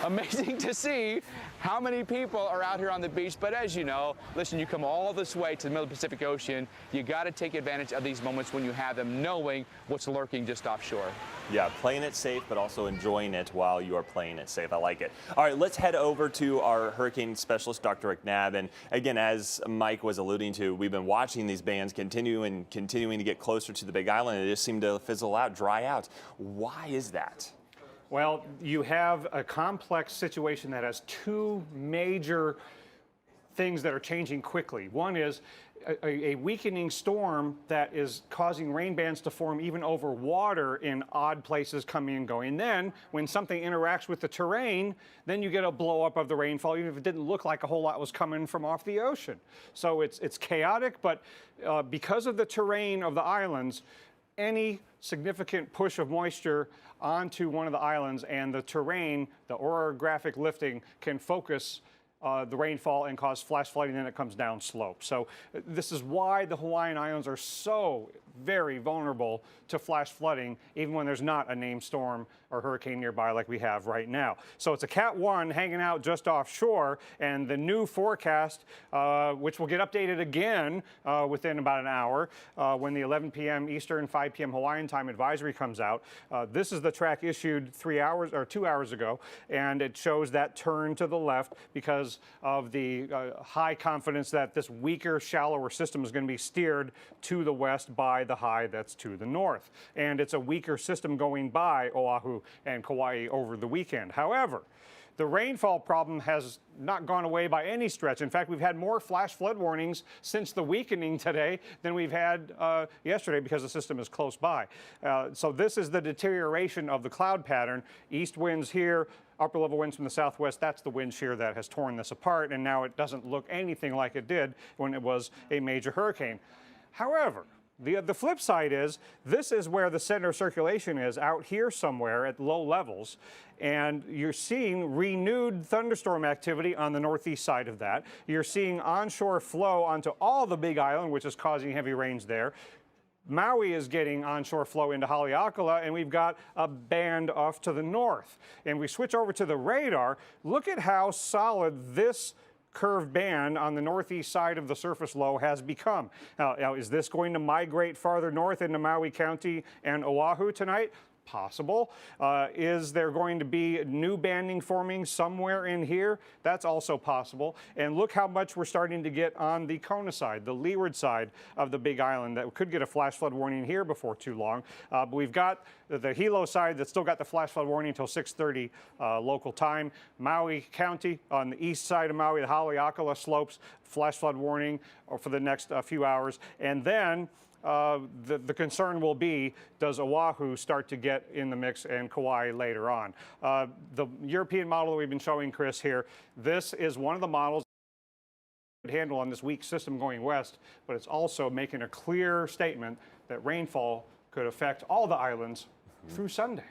amazing to see how many people are out here on the beach, but as you know, listen, you come all this way to the middle of the Pacific Ocean, you got to take advantage of these moments when you have them, knowing what's lurking just offshore. Yeah, playing it safe, but also enjoying it while you are playing it safe. I like it. All right, let's head over to our hurricane specialist, Dr. Rick Knabb. And again, as Mike was alluding to, we've been watching these bands continuing to get closer to the Big Island. It just seemed to fizzle out, dry out. Why is that? Well, you have a complex situation that has two major things that are changing quickly. One is a weakening storm that is causing rain bands to form even over water in odd places coming and going. And then when something interacts with the terrain, then you get a blow up of the rainfall, even if it didn't look like a whole lot was coming from off the ocean. So it's chaotic, but because of the terrain of the islands, any significant push of moisture onto one of the islands and the terrain, the orographic lifting, can focus the rainfall and cause flash flooding, and it comes down slope. So this is why the Hawaiian Islands are so very vulnerable to flash flooding, even when there's not a named storm or hurricane nearby like we have right now. So it's a Cat 1 hanging out just offshore, and the new forecast, which will get updated again within about an hour when the 11 p.m. Eastern, 5 p.m. Hawaiian time advisory comes out. This is the track issued 2 hours ago, and it shows that turn to the left because of the high confidence that this weaker, shallower system is going to be steered to the west by the high that's to the north. And it's a weaker system going by Oahu and Kauai over the weekend. However, the rainfall problem has not gone away by any stretch. In fact, we've had more flash flood warnings since the weakening today than we've had yesterday because the system is close by. So this is the deterioration of the cloud pattern. East winds here, upper level winds from the southwest, that's the wind shear that has torn this apart, and now it doesn't look anything like it did when it was a major hurricane. However, the flip side is this is where the center of circulation is, out here somewhere at low levels, and you're seeing renewed thunderstorm activity on the northeast side of that. You're seeing onshore flow onto all the Big Island, which is causing heavy rains there. Maui is getting onshore flow into Haleakala, and we've got a band off to the north. And we switch over to the radar. Look at how solid this curved band on the northeast side of the surface low has become. Now, is this going to migrate farther north into Maui County and Oahu tonight? Possible. Is there going to be new banding forming somewhere in here? That's also possible. And look how much we're starting to get on the Kona side, the leeward side of the Big Island. That could get a flash flood warning here before too long. But we've got the Hilo side that's still got the flash flood warning until 6:30 local time. Maui County on the east side of Maui, the Haleakala slopes, flash flood warning for the next few hours. And then the concern will be, does Oahu start to get in the mix and Kauai later on? The European model that we've been showing, Chris, here, this is one of the models handle on this weak system going west, but it's also making a clear statement that rainfall could affect all the islands through Sunday.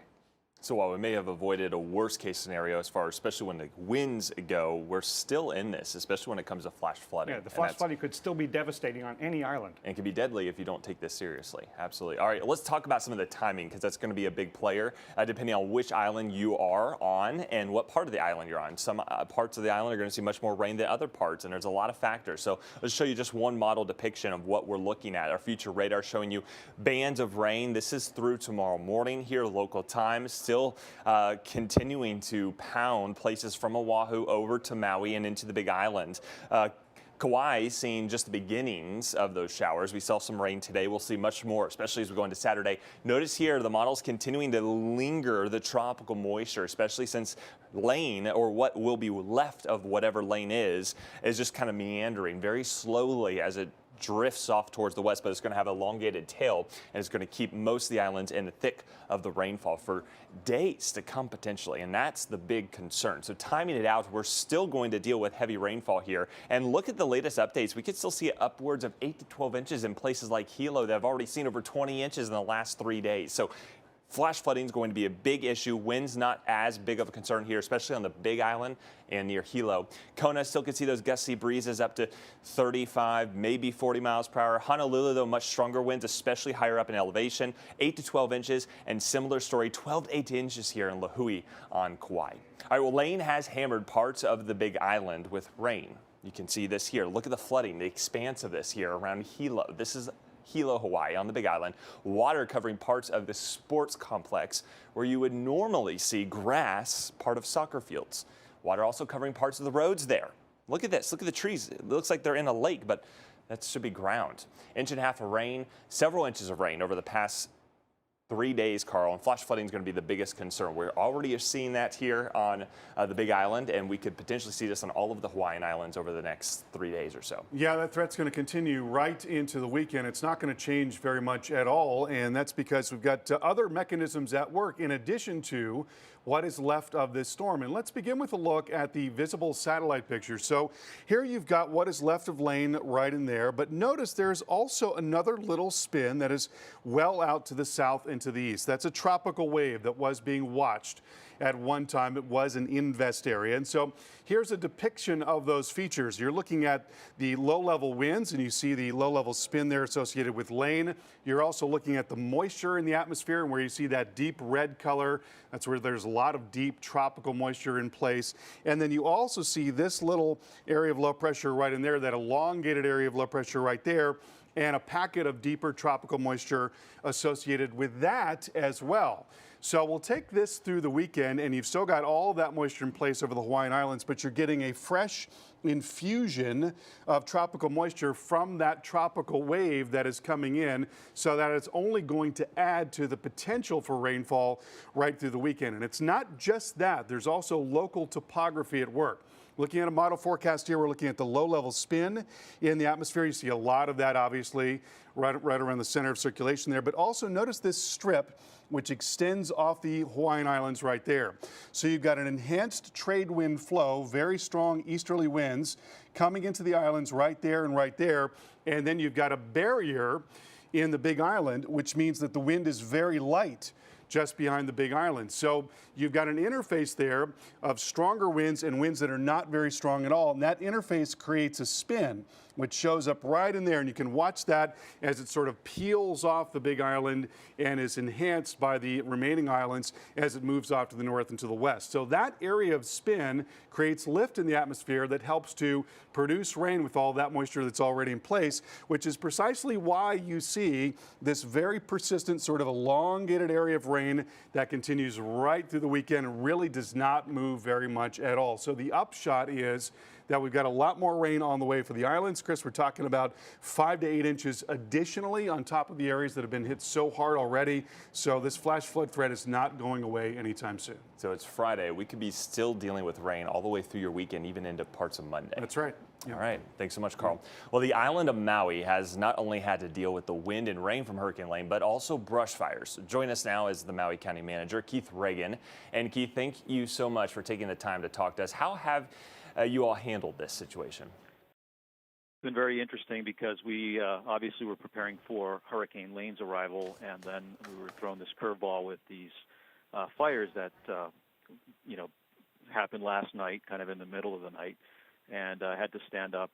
So while we may have avoided a worst case scenario as far, especially when the winds go, we're still in this, especially when it comes to flash flooding. Yeah, the flash flooding could still be devastating on any island. And can be deadly if you don't take this seriously. Absolutely. All right, let's talk about some of the timing, because that's going to be a big player depending on which island you are on and what part of the island you're on. Some parts of the island are going to see much more rain than other parts, and there's a lot of factors. So let's show you just one model depiction of what we're looking at. Our future radar showing you bands of rain. This is through tomorrow morning here, local time. Still continuing to pound places from Oahu over to Maui and into the Big Island. Kauai seeing just the beginnings of those showers. We saw some rain today. We'll see much more, especially as we go into Saturday. Notice here the model's continuing to linger the tropical moisture, especially since lane, or what will be left of whatever lane is just kind of meandering very slowly as it drifts off towards the west, but it's going to have an elongated tail, and it's going to keep most of the islands in the thick of the rainfall for days to come potentially, and that's the big concern. So timing it out, we're still going to deal with heavy rainfall here, and look at the latest updates. We could still see upwards of 8 to 12 inches in places like Hilo that have already seen over 20 inches in the last 3 days. So flash flooding is going to be a big issue. Wind's not as big of a concern here, especially on the Big Island and near Hilo. Kona still can see those gusty breezes up to 35, maybe 40 miles per hour. Honolulu, though, much stronger winds, especially higher up in elevation, 8 to 12 inches, and similar story, 12 to 18 inches here in Lahui on Kauai. All right, well, Lane has hammered parts of the Big Island with rain. You can see this here. Look at the flooding, the expanse of this here around Hilo. This is Hilo, Hawaii, on the Big Island. Water covering parts of the sports complex where you would normally see grass, part of soccer fields. Water also covering parts of the roads there. Look at this. Look at the trees. It looks like they're in a lake, but that should be ground. 1.5 inches of rain, several inches of rain over the past 3 days, Carl, and flash flooding is going to be the biggest concern. We're already seeing that here on the Big Island, and we could potentially see this on all of the Hawaiian Islands over the next 3 days or so. Yeah, that threat's going to continue right into the weekend. It's not going to change very much at all, and that's because we've got other mechanisms at work in addition to what is left of this storm. And let's begin with a look at the visible satellite picture. So here you've got what is left of Lane right in there, but notice there's also another little spin that is well out to the south and to the east. That's a tropical wave that was being watched. At one time, it was an invest area. And so here's a depiction of those features. You're looking at the low-level winds, and you see the low-level spin there associated with Lane. You're also looking at the moisture in the atmosphere, and where you see that deep red color, that's where there's a lot of deep tropical moisture in place. And then you also see this little area of low pressure right in there, that elongated area of low pressure right there, and a packet of deeper tropical moisture associated with that as well. So we'll take this through the weekend, and you've still got all that moisture in place over the Hawaiian Islands, but you're getting a fresh infusion of tropical moisture from that tropical wave that is coming in, so that it's only going to add to the potential for rainfall right through the weekend. And it's not just that, there's also local topography at work. Looking at a model forecast here, we're looking at the low-level spin in the atmosphere. You see a lot of that, obviously, right around the center of circulation there. But also notice this strip, which extends off the Hawaiian Islands right there. So you've got an enhanced trade wind flow, very strong easterly winds coming into the islands right there and right there. And then you've got a barrier in the Big Island, which means that the wind is very light just behind the Big Island. So you've got an interface there of stronger winds and winds that are not very strong at all. And that interface creates a spin, which shows up right in there. And you can watch that as it sort of peels off the Big Island and is enhanced by the remaining islands as it moves off to the north and to the west. So that area of spin creates lift in the atmosphere that helps to produce rain with all that moisture that's already in place, which is precisely why you see this very persistent sort of elongated area of rain that continues right through the weekend and really does not move very much at all. So the upshot is that we've got a lot more rain on the way for the islands. Chris, we're talking about 5 to 8 inches additionally on top of the areas that have been hit so hard already. So this flash flood threat is not going away anytime soon. So it's Friday. We could be still dealing with rain all the way through your weekend, even into parts of Monday. That's right. All right. Thanks so much, Carl. Well, the island of Maui has not only had to deal with the wind and rain from Hurricane Lane, but also brush fires. Join us now is the Maui County Manager, Keith Reagan. And Keith, thank you so much for taking the time to talk to us. How have you all handled this situation? It's been very interesting because we obviously were preparing for Hurricane Lane's arrival, and then we were thrown this curveball with these fires that happened last night, kind of in the middle of the night, and I had to stand up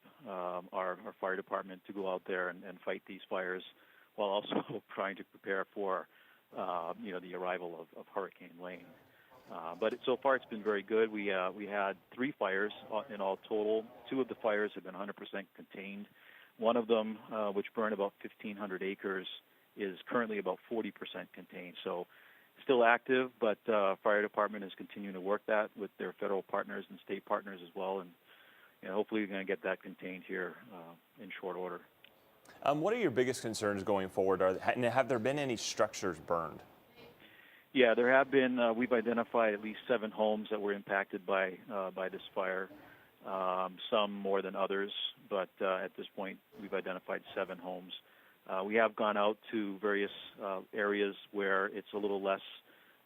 our fire department to go out there and fight these fires, while also trying to prepare for the arrival of Hurricane Lane. But so far it's been very good. We had 3 fires in all total. 2 of the fires have been 100% contained. One of them, which burned about 1,500 acres, is currently about 40% contained. So still active, but fire department is continuing to work that with their federal partners and state partners as well. And hopefully we're going to get that contained here in short order. What are your biggest concerns going forward? Have there been any structures burned? Yeah, there have been. We've identified at least 7 homes that were impacted by this fire. Some more than others, but at this point we've identified 7 homes. We have gone out to various areas where it's a little less,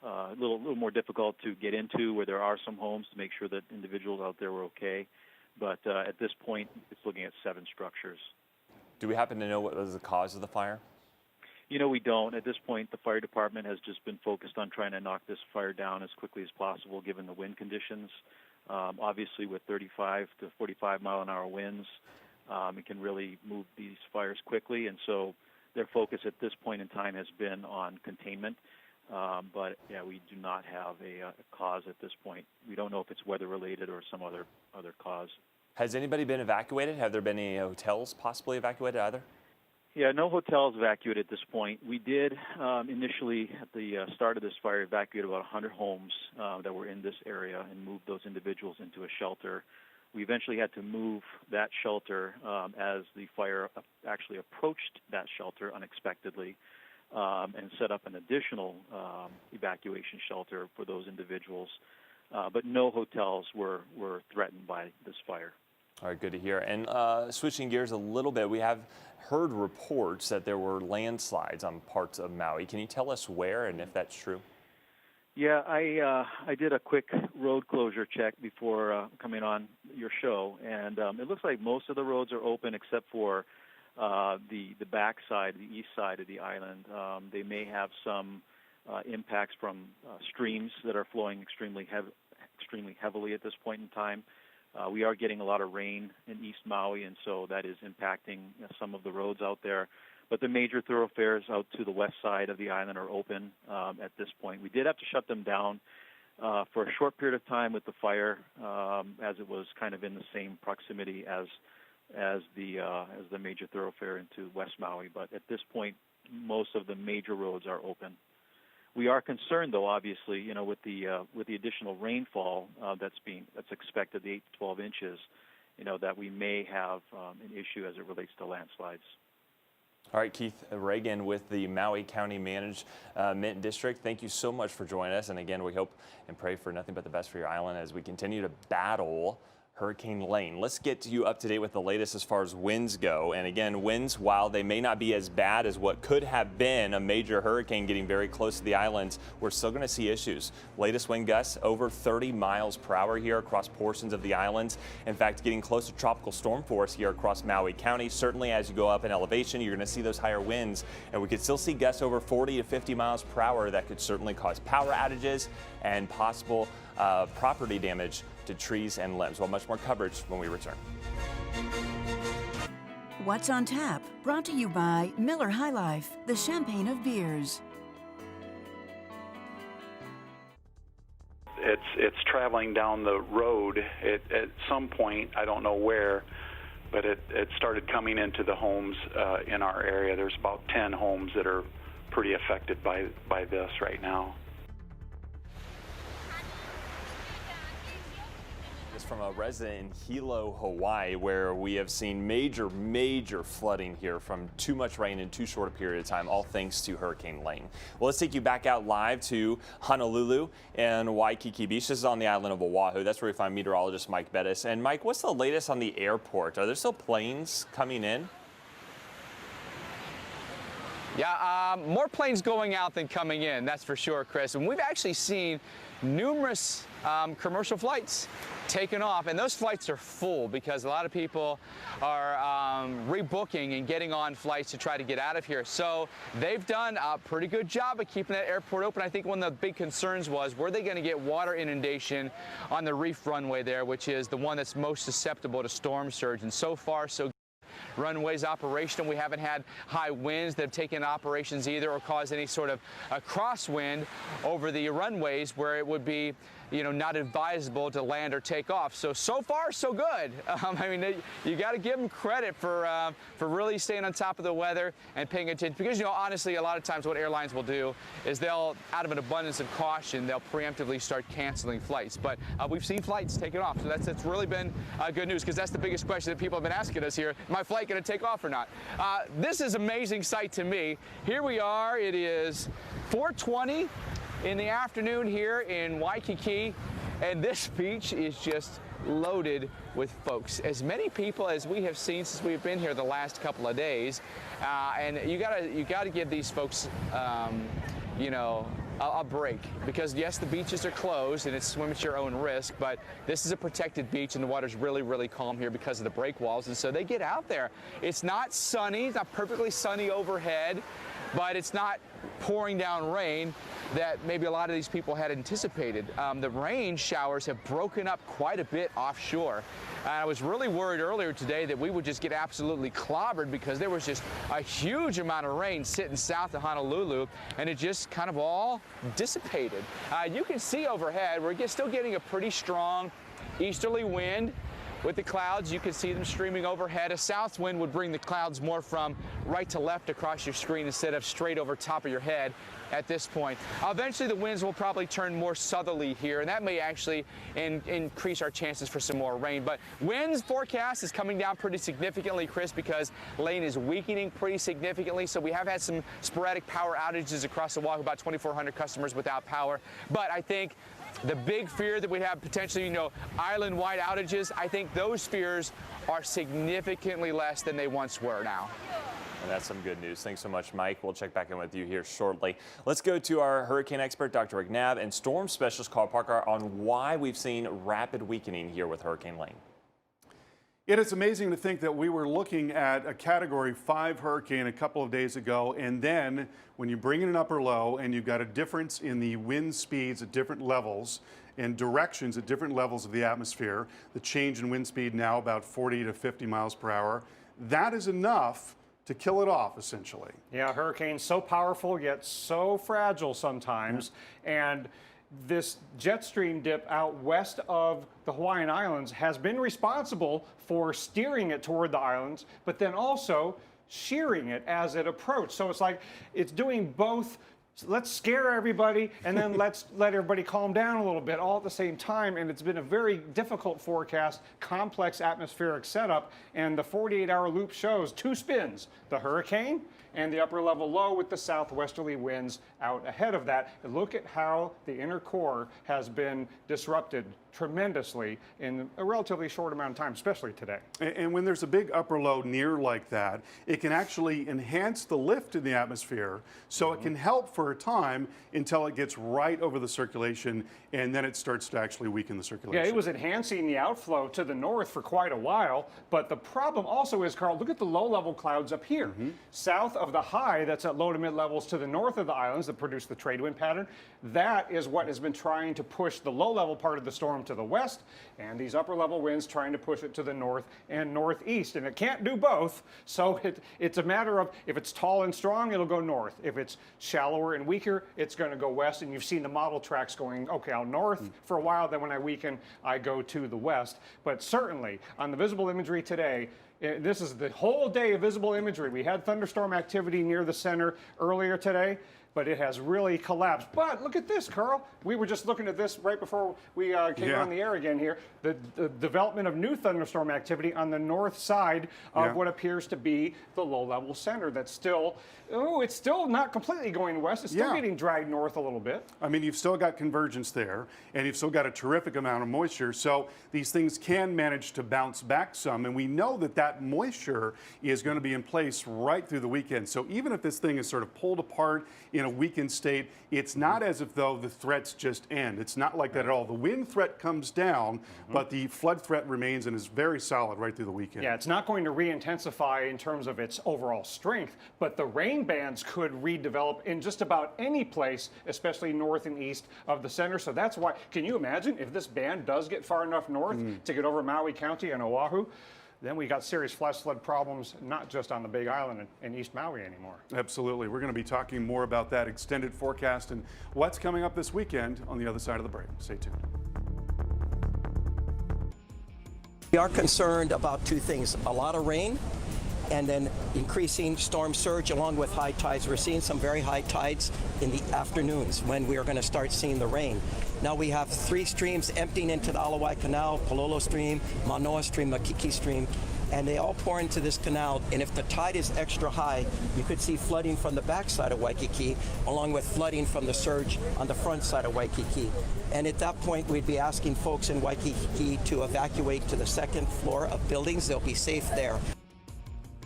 a little more difficult to get into, where there are some homes, to make sure that individuals out there were okay. But at this point, it's looking at 7 structures. Do we happen to know what was the cause of the fire? We don't. At this point, the fire department has just been focused on trying to knock this fire down as quickly as possible, given the wind conditions. Obviously, with 35 to 45 mile-an-hour winds, it can really move these fires quickly. And so their focus at this point in time has been on containment. But, yeah, we do not have a cause at this point. We don't know if it's weather-related or some other cause. Has anybody been evacuated? Have there been any hotels possibly evacuated either? Yeah, no hotels evacuated at this point. We did initially, at the start of this fire, evacuate about 100 homes that were in this area and move those individuals into a shelter. We eventually had to move that shelter as the fire actually approached that shelter unexpectedly and set up an additional evacuation shelter for those individuals. But no hotels were threatened by this fire. All right, good to hear. And switching gears a little bit, we have heard reports that there were landslides on parts of Maui. Can you tell us where and if that's true? Yeah, I did a quick road closure check before coming on your show, and it looks like most of the roads are open except for the back side, the east side of the island. They may have some impacts from streams that are flowing extremely heavily at this point in time. We are getting a lot of rain in East Maui, and so that is impacting some of the roads out there. But the major thoroughfares out to the west side of the island are open at this point. We did have to shut them down for a short period of time with the fire, as it was kind of in the same proximity as the major thoroughfare into West Maui. But at this point, most of the major roads are open. We are concerned, though, obviously, with the additional rainfall that's expected, the 8 to 12 inches, that we may have an issue as it relates to landslides. All right, Keith Reagan with the Maui County Management District. Thank you so much for joining us. And again, we hope and pray for nothing but the best for your island as we continue to battle Hurricane Lane. Let's get you up to date with the latest as far as winds go. And again, winds, while they may not be as bad as what could have been a major hurricane getting very close to the islands, we're still going to see issues. Latest wind gusts over 30 miles per hour here across portions of the islands. In fact, getting close to tropical storm force here across Maui County. Certainly as you go up in elevation, you're going to see those higher winds, and we could still see gusts over 40 to 50 miles per hour that could certainly cause power outages and possible property damage to trees and limbs. Well, much more coverage when we return. What's on Tap? Brought to you by Miller High Life, the champagne of beers. It's traveling down the road at some point, I don't know where, but it started coming into the homes in our area. There's about 10 homes that are pretty affected by this right now. From a resident in Hilo, Hawaii, where we have seen major flooding here from too much rain in too short a period of time, all thanks to Hurricane Lane. Well, let's take you back out live to Honolulu and Waikiki Beach. This is on the island of Oahu. That's where we find meteorologist Mike Bettis. And Mike, what's the latest on the airport? Are there still planes coming in? Yeah, more planes going out than coming in, that's for sure, Chris. And we've actually seen numerous commercial flights taken off, and those flights are full because a lot of people are rebooking and getting on flights to try to get out of here. So they've done a pretty good job of keeping that airport open. I think one of the big concerns was, were they going to get water inundation on the reef runway there, which is the one that's most susceptible to storm surge, and so far so good. Runways operational. We haven't had high winds that have taken operations either or caused any sort of a crosswind over the runways where it would be, not advisable to land or take off. So far, so good. I mean, you got to give them credit for really staying on top of the weather and paying attention. Because, honestly, a lot of times what airlines will do is they'll, out of an abundance of caution, they'll preemptively start canceling flights. But we've seen flights taken off. So that's really been good news, because that's the biggest question that people have been asking us here. My flight going to take off or not? This is an amazing sight to me. Here we are. It is 4:20 in the afternoon here in Waikiki, and this beach is just loaded with folks. As many people as we have seen since we've been here the last couple of days, and you gotta give these folks a break, because yes, the beaches are closed and it's swim at your own risk, but this is a protected beach and the water's really calm here because of the break walls, and so they get out there. It's not sunny, it's not perfectly sunny overhead, but it's not pouring down rain that maybe a lot of these people had anticipated. The rain showers have broken up quite a bit offshore. And I was really worried earlier today that we would just get absolutely clobbered, because there was just a huge amount of rain sitting south of Honolulu, and it just kind of all dissipated. You can see overhead, we're still getting a pretty strong easterly wind. With the clouds, you can see them streaming overhead. A south wind would bring the clouds more from right to left across your screen instead of straight over top of your head at this point. Eventually, the winds will probably turn more southerly here, and that may actually increase our chances for some more rain. But winds forecast is coming down pretty significantly, Chris, because Lane is weakening pretty significantly. So we have had some sporadic power outages across Oahu, about 2,400 customers without power. But I think the big fear that we have potentially, island-wide outages, I think those fears are significantly less than they once were now. And that's some good news. Thanks so much, Mike. We'll check back in with you here shortly. Let's go to our hurricane expert, Dr. Rick Knabb, and storm specialist Carl Parker on why we've seen rapid weakening here with Hurricane Lane. It is amazing to think that we were looking at a Category 5 hurricane a couple of days ago, and then when you bring in an upper low and you've got a difference in the wind speeds at different levels and directions at different levels of the atmosphere, the change in wind speed now about 40 to 50 miles per hour, that is enough to kill it off, essentially. Yeah, hurricanes so powerful yet so fragile sometimes, and this jet stream dip out west of the Hawaiian Islands has been responsible for steering it toward the islands, but then also shearing it as it approached. So it's like it's doing both let's scare everybody and then let's let everybody calm down a little bit all at the same time. And it's been a very difficult forecast, complex atmospheric setup. And the 48-hour loop shows 2 spins, the hurricane and the upper level low with the southwesterly winds out ahead of that. And look at how the inner core has been disrupted tremendously in a relatively short amount of time, especially today. And when there's a big upper low near like that, it can actually enhance the lift in the atmosphere, so it can help for a time until it gets right over the circulation, and then it starts to actually weaken the circulation. Yeah, it was enhancing the outflow to the north for quite a while, but the problem also is, Carl, look at the low-level clouds up here. South of the high that's at low to mid levels to the north of the islands that produce the trade wind pattern, that is what has been trying to push the low-level part of the storm to the west, and these upper-level winds trying to push it to the north and northeast, and it can't do both, so it's a matter of if it's tall and strong, it'll go north. If it's shallower and weaker, it's going to go west, and you've seen the model tracks going, okay, I'll north for a while, then when I weaken, I go to the west. But certainly, on the visible imagery today, this is the whole day of visible imagery. We had thunderstorm activity near the center earlier today, but it has really collapsed. But look at this, Carl. We were just looking at this right before we came on the air again here. The development of new thunderstorm activity on the north side of what appears to be the low-level center that's still, it's still not completely going west. It's still getting dragged north a little bit. I mean, you've still got convergence there, and you've still got a terrific amount of moisture, so these things can manage to bounce back some, and we know that that moisture is going to be in place right through the weekend. So even if this thing is sort of pulled apart in a weakened state, it's not as if though the threats just end. It's not like that at all. The wind threat comes down, but the flood threat remains and is very solid right through the weekend. Yeah, it's not going to re-intensify in terms of its overall strength, but the rain bands could redevelop in just about any place, especially north and east of the center. So that's why, can you imagine if this band does get far enough north to get over Maui County and Oahu? Then we got serious flash flood problems, not just on the Big Island and East Maui anymore. Absolutely. We're going to be talking more about that extended forecast and what's coming up this weekend on the other side of the break. Stay tuned. We are concerned about 2 things, a lot of rain and then increasing storm surge along with high tides. We're seeing some very high tides in the afternoons when we are going to start seeing the rain. Now we have 3 streams emptying into the Alawai Canal, Kololo Stream, Manoa Stream, Waikiki Stream, and they all pour into this canal. And if the tide is extra high, you could see flooding from the backside of Waikiki, along with flooding from the surge on the front side of Waikiki. And at that point, we'd be asking folks in Waikiki to evacuate to the 2nd floor of buildings. They'll be safe there.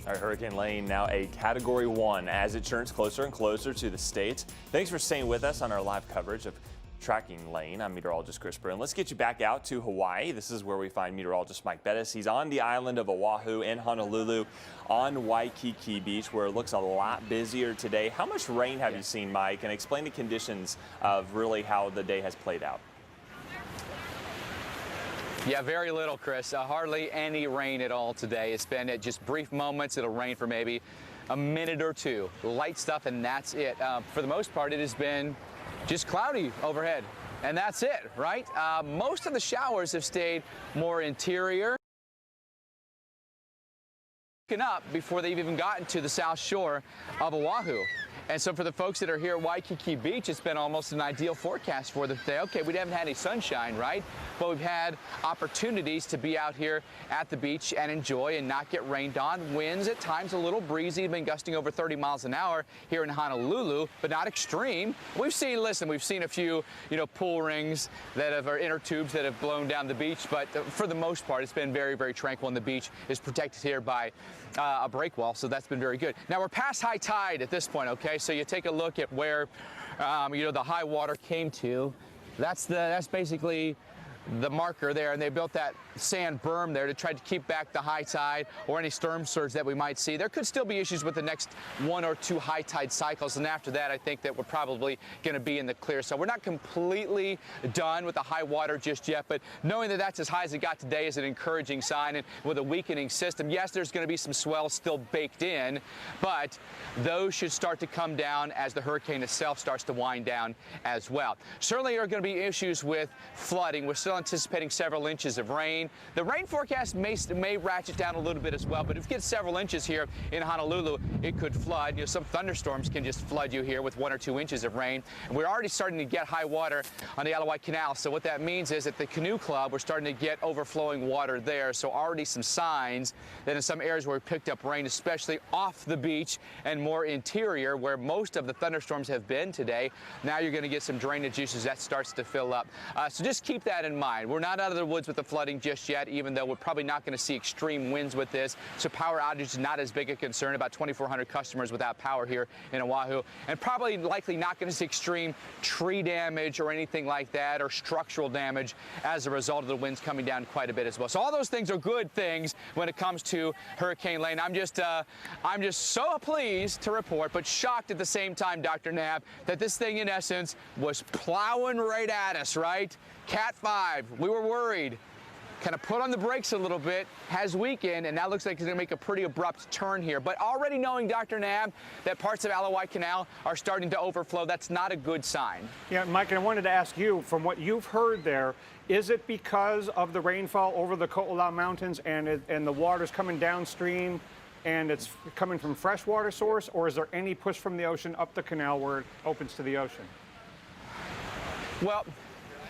All right, Hurricane Lane now a Category 1 as it turns closer and closer to the state. Thanks for staying with us on our live coverage of Tracking Lane. I'm meteorologist Chris Burr, and let's get you back out to Hawaii. This is where we find meteorologist Mike Bettis. He's on the island of Oahu in Honolulu on Waikiki Beach, where it looks a lot busier today. How much rain have you seen, Mike? And explain the conditions of really how the day has played out. Yeah, very little, Chris. Hardly any rain at all today. It's been at just brief moments. It'll rain for maybe a minute or 2. Light stuff, and that's it. For the most part, it has been just cloudy overhead, and that's it, right? Most of the showers have stayed more interior. Up before they've even gotten to the south shore of Oahu. And so for the folks that are here at Waikiki Beach, it's been almost an ideal forecast for them today. Okay, we haven't had any sunshine, right? But we've had opportunities to be out here at the beach and enjoy and not get rained on. Winds at times a little breezy, been gusting over 30 miles an hour here in Honolulu, but not extreme. We've seen, listen, we've seen a few, pool rings that have, or inner tubes that have blown down the beach, but for the most part, it's been very, very tranquil, and the beach is protected here by a break wall, so that's been very good. Now we're past high tide at this point, okay? So you take a look at where, the high water came to. That's basically the marker there, and they built that sand berm there to try to keep back the high tide or any storm surge that we might see. There could still be issues with the next 1 or 2 high tide cycles, and after that I think that we're probably going to be in the clear. So we're not completely done with the high water just yet, but knowing that that's as high as it got today is an encouraging sign. And with a weakening system, yes, there's going to be some swells still baked in, but those should start to come down as the hurricane itself starts to wind down as well. Certainly there are going to be issues with flooding. We're still still anticipating several inches of rain. The rain forecast may ratchet down a little bit as well, but if you get several inches here in Honolulu, it could flood. You know, some thunderstorms can just flood you here with 1 or 2 inches of rain. And we're already starting to get high water on the Alawai Canal. So what that means is at the canoe club, we're starting to get overflowing water there. So already some signs that in some areas where we picked up rain, especially off the beach and more interior where most of the thunderstorms have been today, now you're going to get some drainage issues that starts to fill up. So just keep that in mind. We're not out of the woods with the flooding just yet, even though we're probably not going to see extreme winds with this. So power outage is not as big a concern. About 2,400 customers without power here in Oahu, and probably likely not going to see extreme tree damage or anything like that, or structural damage as a result of the winds coming down quite a bit as well. So all those things are good things when it comes to Hurricane Lane. I'm just so pleased to report, but shocked at the same time, Dr. Knapp, that this thing in essence was plowing right at us, right? Cat 5, we were worried. Kind of put on the brakes a little bit, has weakened, and now looks like it's going to make a pretty abrupt turn here. But already knowing, Dr. Knapp, that parts of Alawai Canal are starting to overflow, that's not a good sign. Yeah, Mike, and I wanted to ask you, from what you've heard there, is it because of the rainfall over the Ko'olau Mountains and the water's coming downstream and it's coming from freshwater source, or is there any push from the ocean up the canal where it opens to the ocean? Well,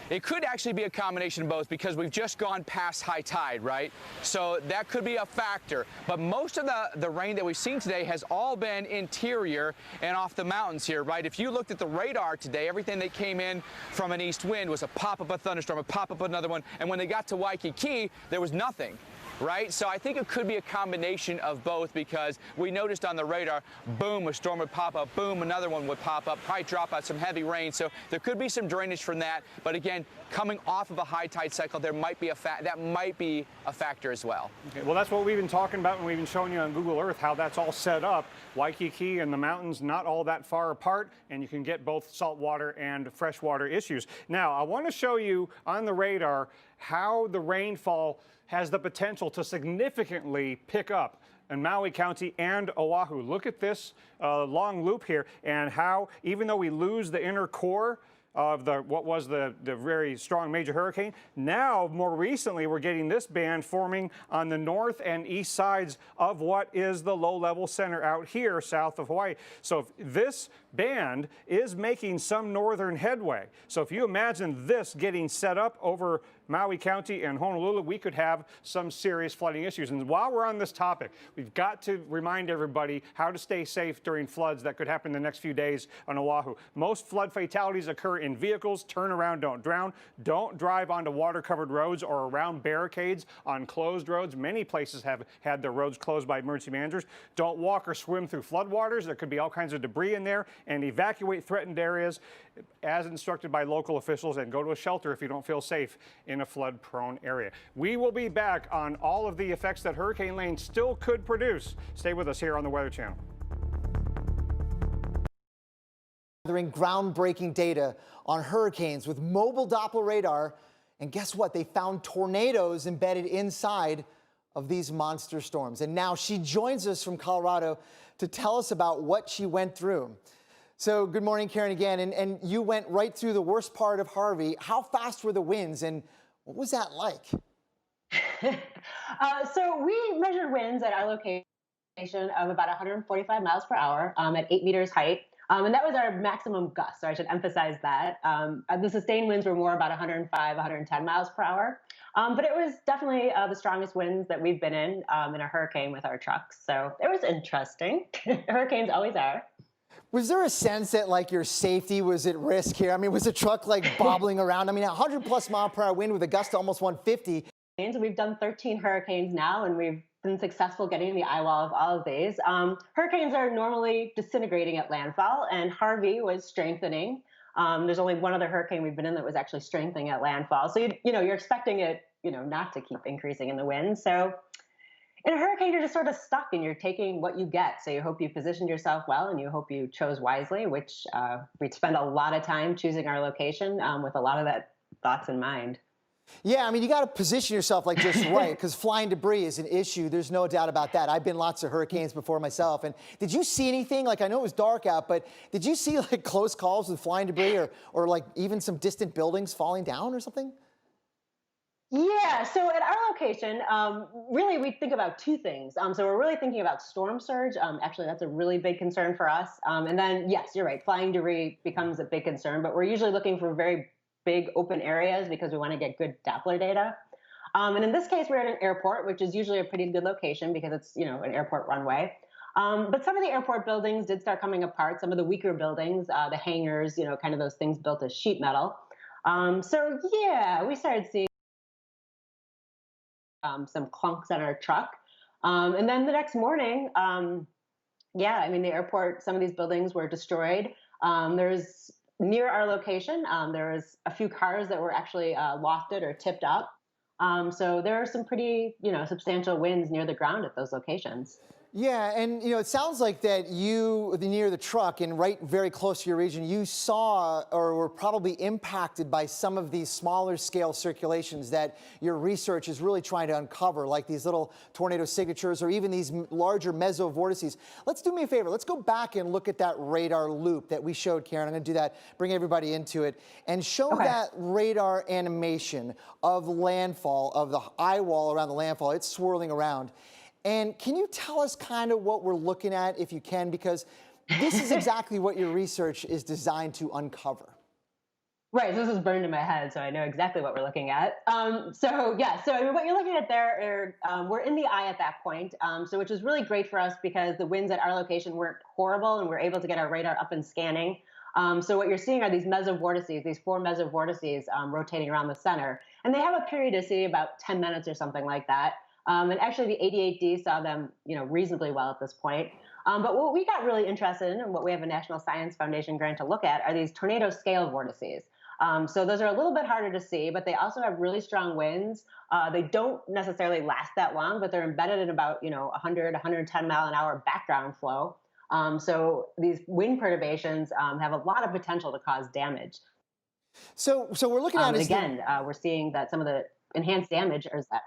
it could actually be a combination of both, because we've just gone past high tide, right? So that could be a factor. But most of the rain that we've seen today has all been interior and off the mountains here, right? If you looked at the radar today, everything that came in from an east wind was a pop-up a thunderstorm, a pop-up another one. And when they got to Waikiki, there was nothing. Right? So I think it could be a combination of both, because we noticed on the radar, boom, a storm would pop up, boom, another one would pop up, probably drop out some heavy rain. So there could be some drainage from that. But again, coming off of a high tide cycle, there might be that might be a factor as well. Okay, well, that's what we've been talking about, and we've been showing you on Google Earth how that's all set up. Waikiki and the mountains not all that far apart, and you can get both saltwater and freshwater issues. Now, I want to show you on the radar how the rainfall has the potential to significantly pick up in Maui County and Oahu. Look at this long loop here, and how even though we lose the inner core of what was the very strong major hurricane, now more recently we're getting this band forming on the north and east sides of what is the low-level center out here south of Hawaii. So if this band is making some northern headway. So if you imagine this getting set up over Maui County and Honolulu, we could have some serious flooding issues. And while we're on this topic, we've got to remind everybody how to stay safe during floods that could happen in the next few days on Oahu. Most flood fatalities occur in vehicles. Turn around, don't drown. Don't drive onto water-covered roads or around barricades on closed roads. Many places have had their roads closed by emergency managers. Don't walk or swim through floodwaters. There could be all kinds of debris in there. And evacuate threatened areas as instructed by local officials, and go to a shelter if you don't feel safe in a flood-prone area. We will be back on all of the effects that Hurricane Lane still could produce. Stay with us here on the Weather Channel. Gathering groundbreaking data on hurricanes with mobile Doppler radar, and guess what? They found tornadoes embedded inside of these monster storms. And now she joins us from Colorado to tell us about what she went through. So good morning, Karen, again. And you went right through the worst part of Harvey. How fast were the winds, and what was that like? So we measured winds at our location of about 145 miles per hour at 8 meters height. And that was our maximum gust, so I should emphasize that. The sustained winds were more about 105, 110 miles per hour. But it was definitely the strongest winds that we've been in a hurricane with our trucks. So it was interesting. Hurricanes always are. Was there a sense that like your safety was at risk here? I mean, was the truck like bobbling around? I mean, 100 plus mile per hour wind with a gust to almost 150. We've done 13 hurricanes now, and we've been successful getting the eye wall of all of these. Hurricanes are normally disintegrating at landfall, and Harvey was strengthening. There's only one other hurricane we've been in that was actually strengthening at landfall. So, you're expecting it, not to keep increasing in the wind. So in a hurricane, you're just sort of stuck and you're taking what you get. So you hope you positioned yourself well, and you hope you chose wisely, which we spend a lot of time choosing our location with a lot of that thoughts in mind. Yeah, I mean, you got to position yourself like just right, because flying debris is an issue. There's no doubt about that. I've been lots of hurricanes before myself. And did you see anything? Like, I know it was dark out, but did you see like close calls with flying debris or like even some distant buildings falling down or something? Yeah, so at our location, really we think about two things. So we're really thinking about storm surge. Actually, that's a really big concern for us. And then, yes, you're right, flying debris becomes a big concern, but we're usually looking for very big open areas because we want to get good Doppler data. And in this case, we're at an airport, which is usually a pretty good location because it's, an airport runway. But some of the airport buildings did start coming apart. Some of the weaker buildings, the hangars, kind of those things built as sheet metal. So yeah, we started seeing some clunks on our truck. And then the next morning, the airport, some of these buildings were destroyed. There's near our location, there was a few cars that were actually lofted or tipped up. So there are some pretty, substantial winds near the ground at those locations. Yeah, and it sounds like that you, near the truck and right very close to your region, you saw or were probably impacted by some of these smaller scale circulations that your research is really trying to uncover, like these little tornado signatures or even these larger mesovortices. Let's do me a favor. Let's go back and look at that radar loop that we showed, Karen. I'm going to do that, bring everybody into it, and show that radar animation of landfall, of the eye wall around the landfall. It's swirling around. And can you tell us kind of what we're looking at, if you can, because this is exactly what your research is designed to uncover. Right, so this is burned in my head, so I know exactly what we're looking at. So what you're looking at there, we're in the eye at that point, which is really great for us because the winds at our location weren't horrible and we're able to get our radar up and scanning. So what you're seeing are these mesovortices, these 4 mesovortices rotating around the center. And they have a periodicity about 10 minutes or something like that. And actually the 88D saw them, reasonably well at this point. But what we got really interested in and what we have a National Science Foundation grant to look at are these tornado scale vortices. So those are a little bit harder to see, but they also have really strong winds. They don't necessarily last that long, but they're embedded in about, 100, 110 mile an hour background flow. So these wind perturbations have a lot of potential to cause damage. So we're looking at we're seeing that some of the enhanced damage is that.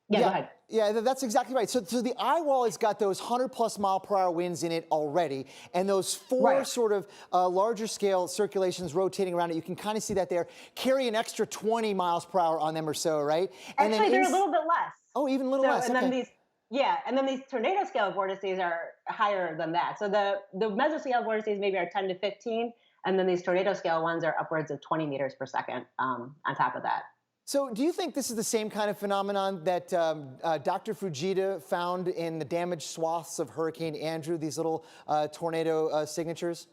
Yeah, go ahead. Yeah, that's exactly right. So the eye wall has got those 100+ mile per hour winds in it already, and those 4 sort of larger scale circulations rotating around it. You can kind of see that there. Carry an extra 20 miles per hour on them or so, right? And actually, they're a little bit less. Oh, even a little less. And then these tornado scale vortices are higher than that. So the mesoscale vortices maybe are 10 to 15, and then these tornado scale ones are upwards of 20 meters per second on top of that. So do you think this is the same kind of phenomenon that Dr. Fujita found in the damaged swaths of Hurricane Andrew, these little tornado signatures?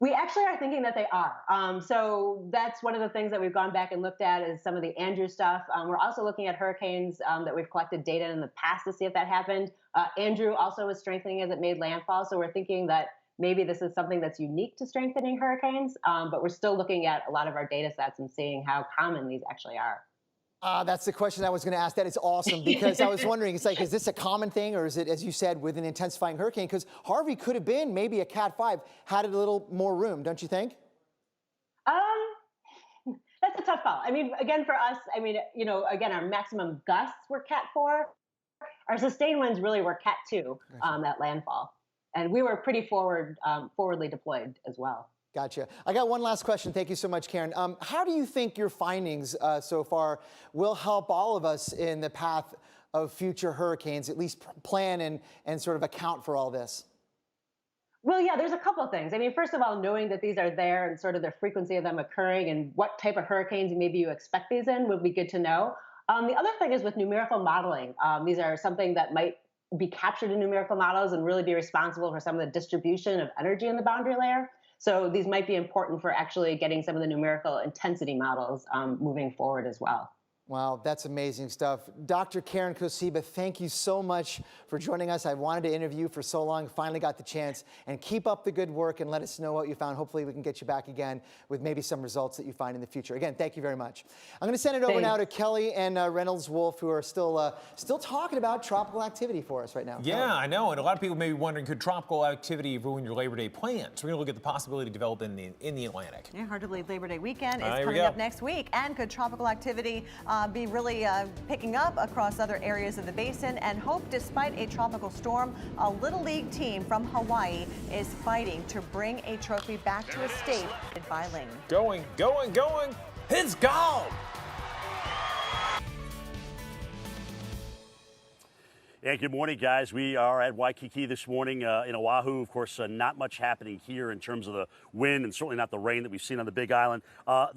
We actually are thinking that they are. So that's one of the things that we've gone back and looked at is some of the Andrew stuff. We're also looking at hurricanes that we've collected data in the past to see if that happened. Andrew also was strengthening as it made landfall. So we're thinking that maybe this is something that's unique to strengthening hurricanes, but we're still looking at a lot of our data sets and seeing how common these actually are. That's the question I was going to ask. That is awesome because I was wondering, it's like, is this a common thing or is it, as you said, with an intensifying hurricane? Because Harvey could have been maybe a Cat 5, had a little more room, don't you think? That's a tough call. I mean, again, for us, our maximum gusts were Cat 4. Our sustained winds really were Cat 2 at landfall. And we were pretty forwardly deployed as well. Gotcha. I got one last question. Thank you so much, Karen. How do you think your findings so far will help all of us in the path of future hurricanes, at least plan and sort of account for all this? Well, yeah, there's a couple of things. I mean, first of all, knowing that these are there and sort of the frequency of them occurring and what type of hurricanes maybe you expect these in would be good to know. The other thing is with numerical modeling. These are something that might be captured in numerical models and really be responsible for some of the distribution of energy in the boundary layer. So these might be important for actually getting some of the numerical intensity models moving forward as well. Wow, that's amazing stuff. Dr. Karen Kosiba, thank you so much for joining us. I wanted to interview you for so long, finally got the chance. And keep up the good work and let us know what you found. Hopefully we can get you back again with maybe some results that you find in the future. Again, thank you very much. I'm going to send it over now to Kelly and Reynolds Wolf, who are still talking about tropical activity for us right now. Yeah, Kelly. I know. And a lot of people may be wondering, could tropical activity ruin your Labor Day plans? We're going to look at the possibility developed in the Atlantic. Yeah, hard to believe Labor Day weekend is coming up next week. And could tropical activity be really picking up across other areas of the basin? And hope, despite a tropical storm, a Little League team from Hawaii is fighting to bring a trophy back to a state by Lane. Going. It's gone. And good morning, guys. We are at Waikiki this morning in Oahu. Of course, not much happening here in terms of the wind and certainly not the rain that we've seen on the Big Island.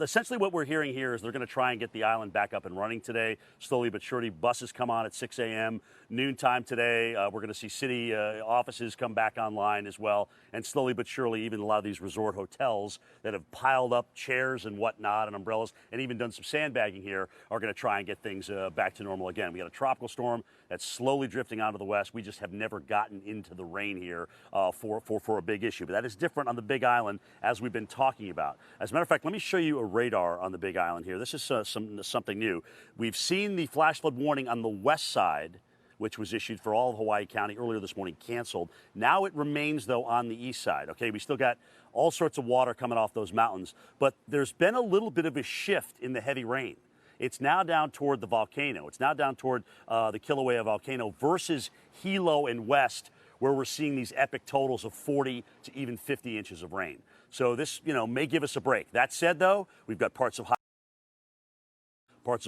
Essentially what we're hearing here is they're going to try and get the island back up and running today. Slowly but surely, buses come on at 6 a.m. Noontime today. We're going to see city offices come back online as well. And slowly but surely, even a lot of these resort hotels that have piled up chairs and whatnot and umbrellas and even done some sandbagging here are going to try and get things back to normal again. We got a tropical storm that's slowly drifting out of the west. We just have never gotten into the rain here for a big issue. But that is different on the Big Island, as we've been talking about. As a matter of fact, let me show you a radar on the Big Island here. This is something new. We've seen the flash flood warning on the west side, which was issued for all of Hawaii County earlier this morning, canceled. Now it remains, though, on the east side. Okay, we still got all sorts of water coming off those mountains, but there's been a little bit of a shift in the heavy rain. It's now down toward the volcano. It's now down toward the Kilauea volcano versus Hilo and west, where we're seeing these epic totals of 40 to even 50 inches of rain. So this, may give us a break. That said, though, we've got parts of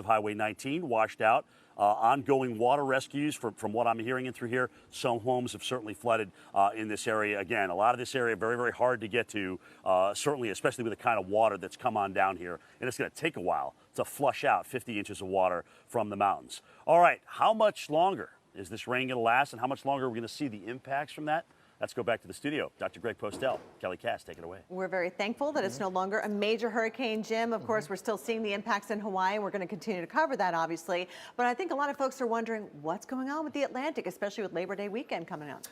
Highway 19 washed out. Ongoing water rescues from what I'm hearing in through here. Some homes have certainly flooded in this area. Again, a lot of this area very, very hard to get to, certainly, especially with the kind of water that's come on down here. And it's going to take a while to flush out 50 inches of water from the mountains. All right, how much longer is this rain going to last, and how much longer are we going to see the impacts from that? Let's go back to the studio. Dr. Greg Postel, Kelly Cass, take it away. We're very thankful that it's no longer a major hurricane, Jim. Of course, we're still seeing the impacts in Hawaii. We're going to continue to cover that, obviously. But I think a lot of folks are wondering what's going on with the Atlantic, especially with Labor Day weekend coming up.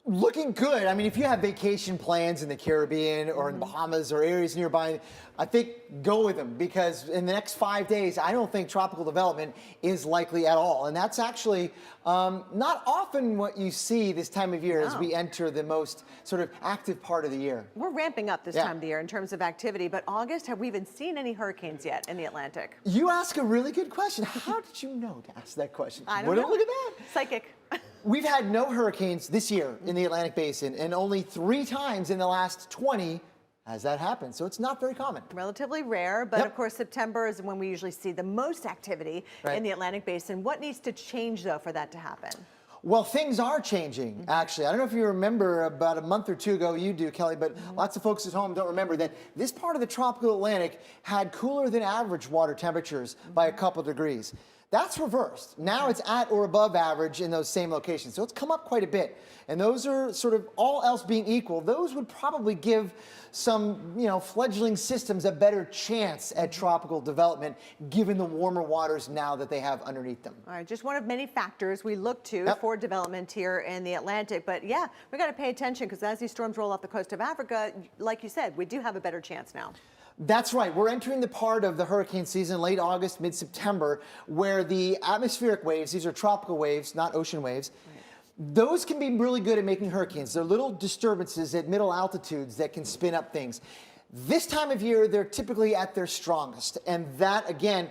Looking good. I mean, if you have vacation plans in the Caribbean or in the Bahamas or areas nearby, I think go with them, because in the next 5 days, I don't think tropical development is likely at all. And that's actually not often what you see this time of year as we enter the most sort of active part of the year. We're ramping up this time of the year in terms of activity, but August, have we even seen any hurricanes yet in the Atlantic? You ask a really good question. How did you know to ask that question? I don't know. Look at that. Psychic. We've had no hurricanes this year in the Atlantic Basin, and only 3 times in the last 20 has that happened. So it's not very common. Relatively rare, but of course September is when we usually see the most activity in the Atlantic Basin. What needs to change, though, for that to happen? Well, things are changing, actually. I don't know if you remember about a month or 2 ago, you do, Kelly, but lots of folks at home don't remember that this part of the tropical Atlantic had cooler than average water temperatures by a couple degrees. That's reversed. Now it's at or above average in those same locations. So it's come up quite a bit. And those are sort of, all else being equal, those would probably give some, fledgling systems a better chance at tropical development, given the warmer waters now that they have underneath them. All right, just one of many factors we look to for development here in the Atlantic. But yeah, we got to pay attention, because as these storms roll off the coast of Africa, like you said, we do have a better chance now. That's right. We're entering the part of the hurricane season, late August, mid-September, where the atmospheric waves, these are tropical waves, not ocean waves, those can be really good at making hurricanes. They're little disturbances at middle altitudes that can spin up things. This time of year, they're typically at their strongest. And that, again,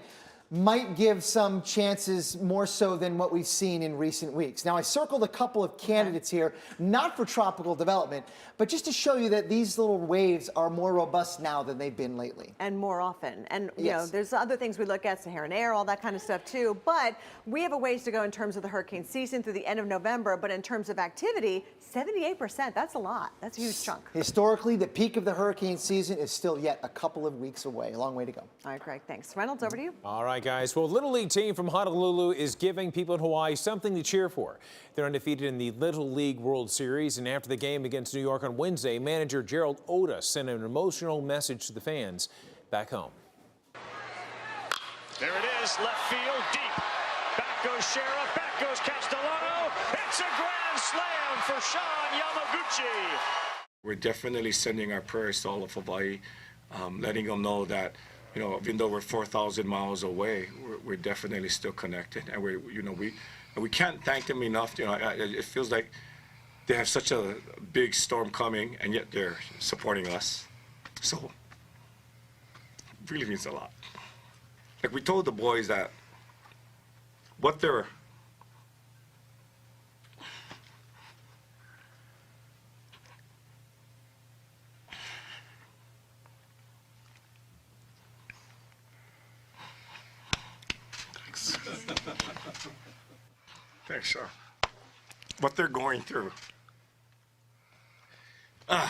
might give some chances more so than what we've seen in recent weeks. Now, I circled a couple of candidates here, not for tropical development, but just to show you that these little waves are more robust now than they've been lately. And more often. And, you know, there's other things we look at, Saharan air, all that kind of stuff too. But we have a ways to go in terms of the hurricane season through the end of November. But in terms of activity, 78%, that's a lot. That's a huge chunk. Historically, the peak of the hurricane season is still yet a couple of weeks away. A long way to go. All right, Greg, thanks. Reynolds, over to you. All right, guys. Well, Little League team from Honolulu is giving people in Hawaii something to cheer for. They're undefeated in the Little League World Series, and after the game against New York on Wednesday, manager Gerald Oda sent an emotional message to the fans back home. There it is, left field, deep. Back goes Sheriff, back goes Castellano. It's a grand slam for Sean Yamaguchi. We're definitely sending our prayers to all of Hawaii, letting them know that, you know, even though we're 4,000 miles away, we're definitely still connected, and we can't thank them enough. You know, it feels like they have such a big storm coming, and yet they're supporting us. So it really means a lot. Like we told the boys that what they're Thanks, sir. what they're going through.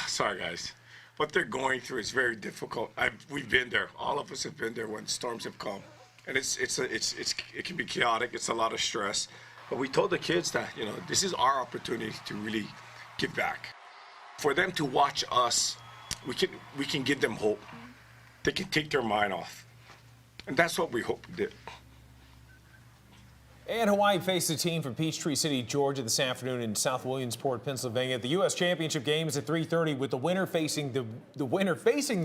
Sorry, guys. What they're going through is very difficult. We've been there. All of us have been there when storms have come, and it can be chaotic. It's a lot of stress. But we told the kids that this is our opportunity to really give back. For them to watch us, we can give them hope. They can take their mind off, and that's what we hope we did. And Hawaii faced a team from Peachtree City, Georgia this afternoon in South Williamsport, Pennsylvania. The U.S. Championship game is at 3:30 with the winner facing the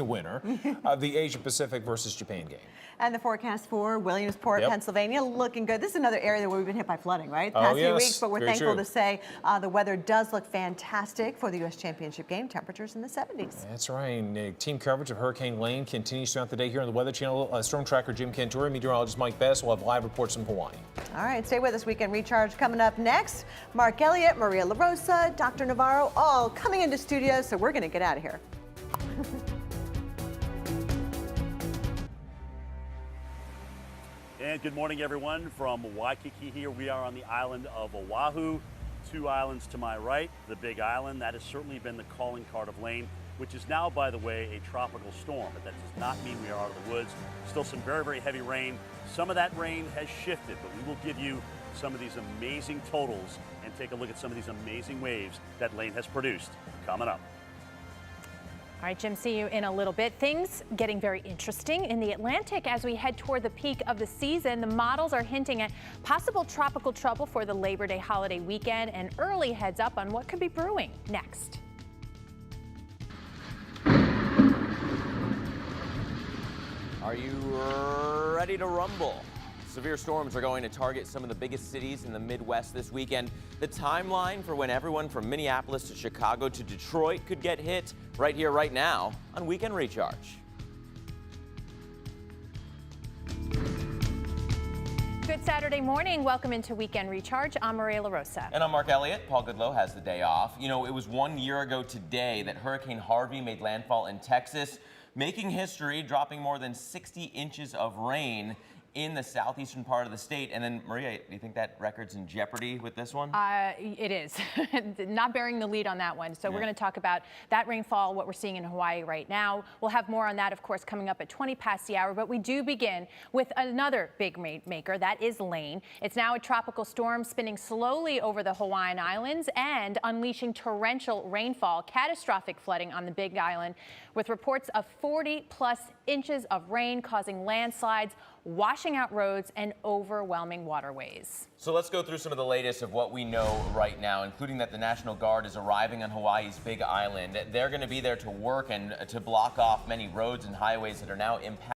winner of the Asia Pacific versus Japan game. And the forecast for Williamsport, Pennsylvania, looking good. This is another area where we've been hit by flooding, right? The past few weeks, but we're thankful to say the weather does look fantastic for the U.S. Championship game. Temperatures in the 70s. That's right. And, team coverage of Hurricane Lane continues throughout the day here on the Weather Channel. Storm tracker Jim Cantore, meteorologist Mike Bess will have live reports from Hawaii. All right, stay with us. Weekend Recharge coming up next. Mark Elliott, Maria LaRosa, Dr. Navarro, all coming into studio, so we're going to get out of here. And good morning, everyone. From Waikiki here, we are on the island of Oahu. 2 islands to my right, the Big Island. That has certainly been the calling card of Lane, which is now, by the way, a tropical storm. But that does not mean we are out of the woods. Still some very, very heavy rain. Some of that rain has shifted, but we will give you some of these amazing totals and take a look at some of these amazing waves that Lane has produced. Coming up. All right, Jim, see you in a little bit. Things getting very interesting in the Atlantic as we head toward the peak of the season. The models are hinting at possible tropical trouble for the Labor Day holiday weekend and early heads up on what could be brewing next. Are you ready to rumble? Severe storms are going to target some of the biggest cities in the Midwest this weekend. The timeline for when everyone from Minneapolis to Chicago to Detroit could get hit right here, right now on Weekend Recharge. Good Saturday morning. Welcome into Weekend Recharge. I'm Maria LaRosa. And I'm Mark Elliott. Paul Goodlow has the day off. You know, it was 1 year ago today that Hurricane Harvey made landfall in Texas, making history, dropping more than 60 inches of rain in the southeastern part of the state. And then, Maria, do you think that record's in jeopardy with this one? It is. Not bearing the lead on that one. So we're going to talk about that rainfall, what we're seeing in Hawaii right now. We'll have more on that, of course, coming up at 20 past the hour. But we do begin with another big maker. That is Lane. It's now a tropical storm spinning slowly over the Hawaiian Islands and unleashing torrential rainfall, catastrophic flooding on the Big Island, with reports of 40+ inches of rain causing landslides, washing out roads, and overwhelming waterways. So let's go through some of the latest of what we know right now, including that the National Guard is arriving on Hawaii's Big Island. They're going to be there to work and to block off many roads and highways that are now impacted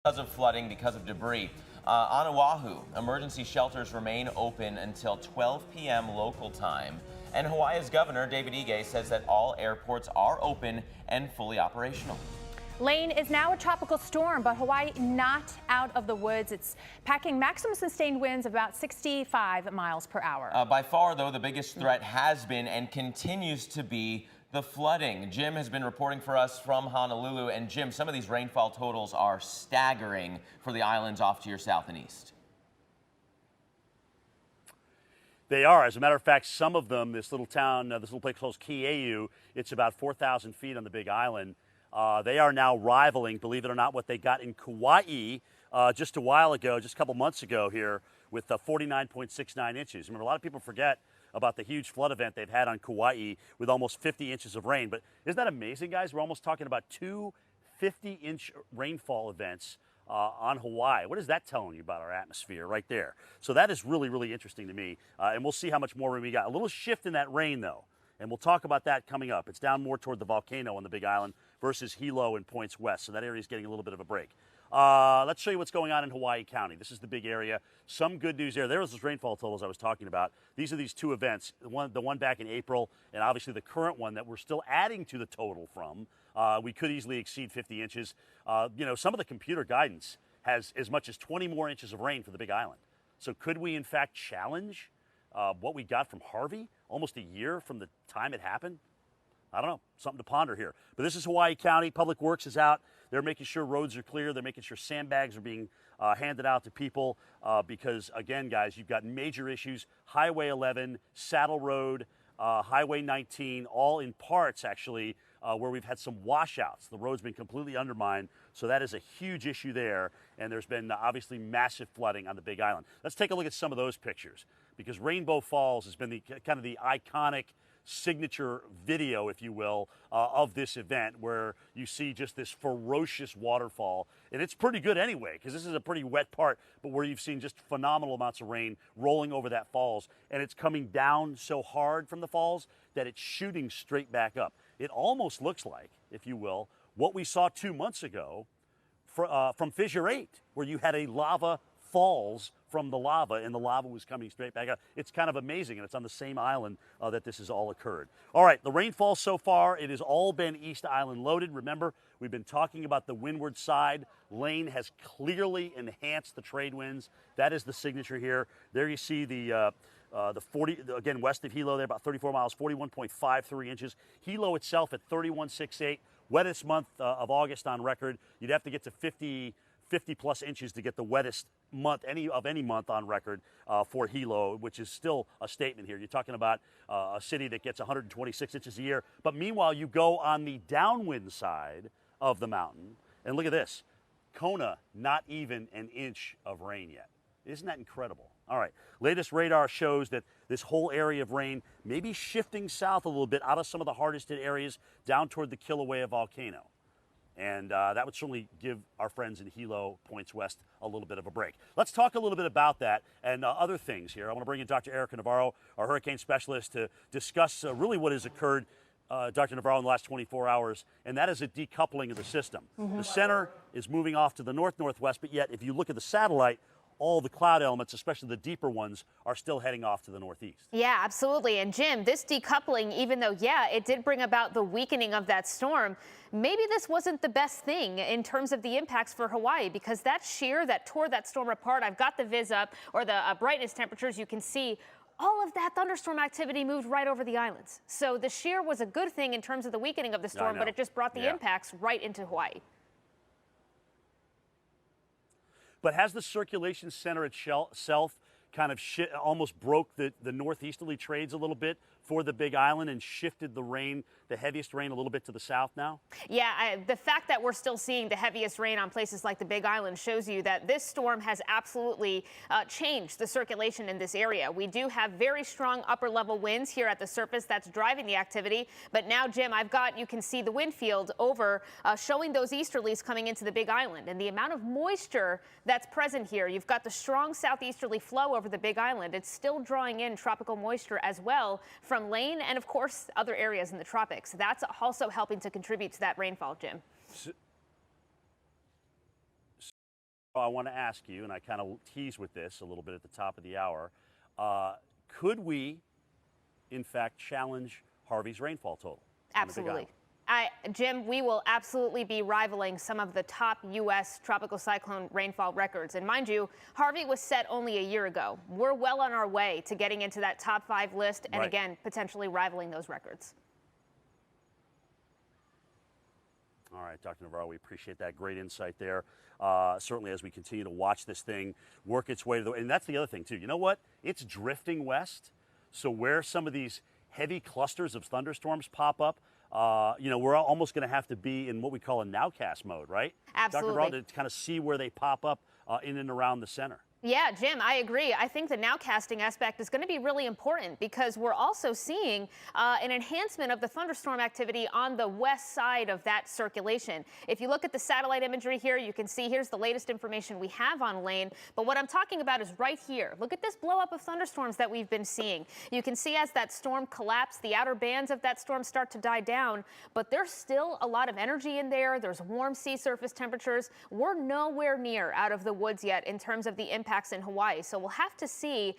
because of flooding, because of debris. On Oahu, emergency shelters remain open until 12 p.m. local time. And Hawaii's governor, David Ige, says that all airports are open and fully operational. Lane is now a tropical storm, but Hawaii not out of the woods. It's packing maximum sustained winds of about 65 miles per hour. By far, though, the biggest threat has been and continues to be the flooding. Jim has been reporting for us from Honolulu. And Jim, some of these rainfall totals are staggering for the islands off to your south and east. They are. As a matter of fact, some of them, this little town, this little place called Kieu, it's about 4,000 feet on the Big Island. They are now rivaling, believe it or not, what they got in Kauai just a while ago, just a couple months ago here, with 49.69 inches. Remember, a lot of people forget about the huge flood event they've had on Kauai with almost 50 inches of rain. But isn't that amazing, guys? We're almost talking about 2 50-inch rainfall events on Hawaii. What is that telling you about our atmosphere right there? So that is really, really interesting to me. And we'll see how much more rain we got. A little shift in that rain, though. And we'll talk about that coming up. It's down more toward the volcano on the Big Island versus Hilo and points west. So that area is getting a little bit of a break. Let's show you what's going on in Hawaii County. This is the big area. Some good news there. There was those rainfall totals I was talking about. These are these 2 events, the one back in April and obviously the current one that we're still adding to the total from. We could easily exceed 50 inches. You know, some of the computer guidance has as much as 20 more inches of rain for the Big Island. So could we in fact challenge what we got from Harvey almost a year from the time it happened? I don't know, something to ponder here. But this is Hawaii County. Public Works is out. They're making sure roads are clear. They're making sure sandbags are being handed out to people because, again, guys, you've got major issues. Highway 11, Saddle Road, Highway 19, all in parts, actually, where we've had some washouts. The road's been completely undermined, so that is a huge issue there. And there's been obviously massive flooding on the Big Island. Let's take a look at some of those pictures, because Rainbow Falls has been the kind of the iconic signature video, if you will, of this event, where you see just this ferocious waterfall. And it's pretty good anyway, because this is a pretty wet part, but where you've seen just phenomenal amounts of rain rolling over that falls. And it's coming down so hard from the falls that it's shooting straight back up. It almost looks like, if you will, what we saw 2 months ago from Fissure 8, where you had a lava falls from the lava, and the lava was coming straight back up. It's kind of amazing, and it's on the same island that this has all occurred. All right, the rainfall so far, it has all been East Island loaded. Remember, we've been talking about the windward side. Lane has clearly enhanced the trade winds. That is the signature here. There you see the 40, again, west of Hilo there, about 34 miles, 41.53 inches. Hilo itself at 31.68, wettest month of August on record. You'd have to get to 50 plus inches to get the wettest month, any month on record for Hilo, which is still a statement here. You're talking about a city that gets 126 inches a year. But meanwhile, you go on the downwind side of the mountain, and look at this. Kona, not even an inch of rain yet. Isn't that incredible? All right, latest radar shows that this whole area of rain may be shifting south a little bit out of some of the hardest hit areas down toward the Kilauea volcano. And that would certainly give our friends in Hilo, points west, a little bit of a break. Let's talk a little bit about that and other things here. I want to bring in Dr. Erica Navarro, our hurricane specialist, to discuss really what has occurred, Dr. Navarro, in the last 24 hours, and that is a decoupling of the system. The center is moving off to the north-northwest, but yet if you look at the satellite, all the cloud elements, especially the deeper ones, are still heading off to the northeast. Yeah, absolutely. And Jim, this decoupling, even though, yeah, it did bring about the weakening of that storm, maybe this wasn't the best thing in terms of the impacts for Hawaii, because that shear that tore that storm apart, I've got the viz up, or the brightness temperatures, you can see all of that thunderstorm activity moved right over the islands. So the shear was a good thing in terms of the weakening of the storm, but it just brought the impacts right into Hawaii. But has the circulation center itself kind of almost broke the northeasterly trades a little bit for the Big Island and shifted the rain, the heaviest rain, a little bit to the south now? Yeah, the fact that we're still seeing the heaviest rain on places like the Big Island shows you that this storm has absolutely changed the circulation in this area. We do have very strong upper level winds here at the surface that's driving the activity. But now, Jim, you can see the wind field over showing those easterlies coming into the Big Island. And the amount of moisture that's present here, you've got the strong southeasterly flow over the Big Island. It's still drawing in tropical moisture as well from Lane and, of course, other areas in the tropics. That's also helping to contribute to that rainfall, Jim. So I want to ask you, and I kind of tease with this a little bit at the top of the hour, could we, in fact, challenge Harvey's rainfall total? Absolutely. Jim, we will absolutely be rivaling some of the top U.S. tropical cyclone rainfall records. And mind you, Harvey was set only a year ago. We're well on our way to getting into that top 5 list and, again, potentially rivaling those records. All right, Dr. Navarro, we appreciate that great insight there. Certainly as we continue to watch this thing work its way to the... And that's the other thing, too. You know what? It's drifting west. So where some of these heavy clusters of thunderstorms pop up, we're almost going to have to be in what we call a nowcast mode, right? Absolutely. Dr. Navarro, to kind of see where they pop up in and around the center. Yeah, Jim, I agree. I think the nowcasting aspect is going to be really important because we're also seeing an enhancement of the thunderstorm activity on the west side of that circulation. If you look at the satellite imagery here, you can see here's the latest information we have on Lane. But what I'm talking about is right here. Look at this blow up of thunderstorms that we've been seeing. You can see as that storm collapsed, the outer bands of that storm start to die down, but there's still a lot of energy in there. There's warm sea surface temperatures. We're nowhere near out of the woods yet in terms of the impact impacts in Hawaii. So we'll have to see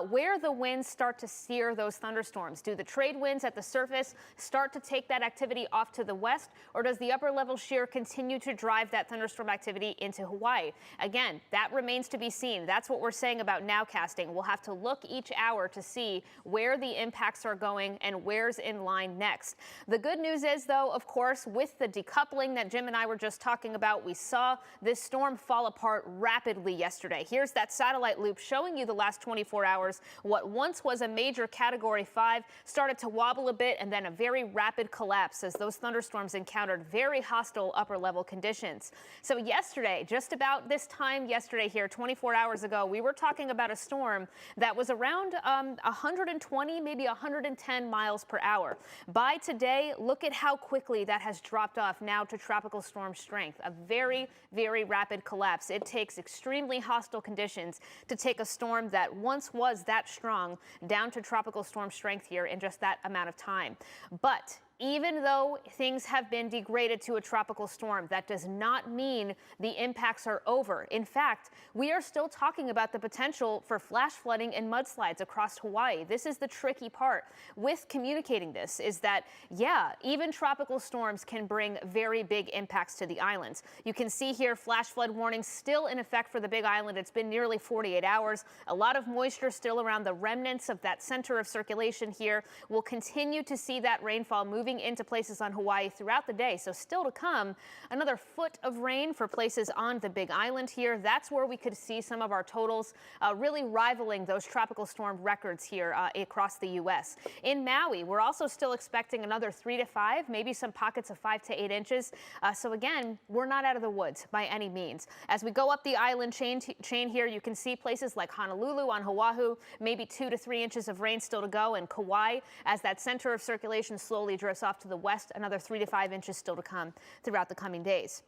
where the winds start to steer those thunderstorms. Do the trade winds at the surface start to take that activity off to the west, or does the upper level shear continue to drive that thunderstorm activity into Hawaii? Again, that remains to be seen. That's what we're saying about nowcasting. We'll have to look each hour to see where the impacts are going and where's in line next. The good news is, though, of course, with the decoupling that Jim and I were just talking about, we saw this storm fall apart rapidly yesterday. Here's that satellite loop showing you the last 24 hours. What once was a major Category 5 started to wobble a bit, and then a very rapid collapse as those thunderstorms encountered very hostile upper level conditions. So yesterday, just about this time yesterday here, 24 hours ago, we were talking about a storm that was around 120, maybe 110 miles per hour. By today, look at how quickly that has dropped off now to tropical storm strength. A very, very rapid collapse. It takes extremely hostile conditions to take a storm that once was that strong down to tropical storm strength here in just that amount of time. But even though things have been degraded to a tropical storm, that does not mean the impacts are over. In fact, we are still talking about the potential for flash flooding and mudslides across Hawaii. This is the tricky part with communicating this, is that, yeah, even tropical storms can bring very big impacts to the islands. You can see here flash flood warnings still in effect for the Big Island. It's been nearly 48 hours. A lot of moisture still around the remnants of that center of circulation here. We'll continue to see that rainfall moving into places on Hawaii throughout the day. So still to come, another foot of rain for places on the Big Island here. That's where we could see some of our totals really rivaling those tropical storm records here across the U.S. In Maui, we're also still expecting another 3 to 5, maybe some pockets of 5 to 8 inches. So again, we're not out of the woods by any means. As we go up the island chain here, you can see places like Honolulu on Oahu, maybe 2 to 3 inches of rain still to go, and Kauai, as that center of circulation slowly drifts off to the west, another 3 to 5 inches still to come throughout the coming days.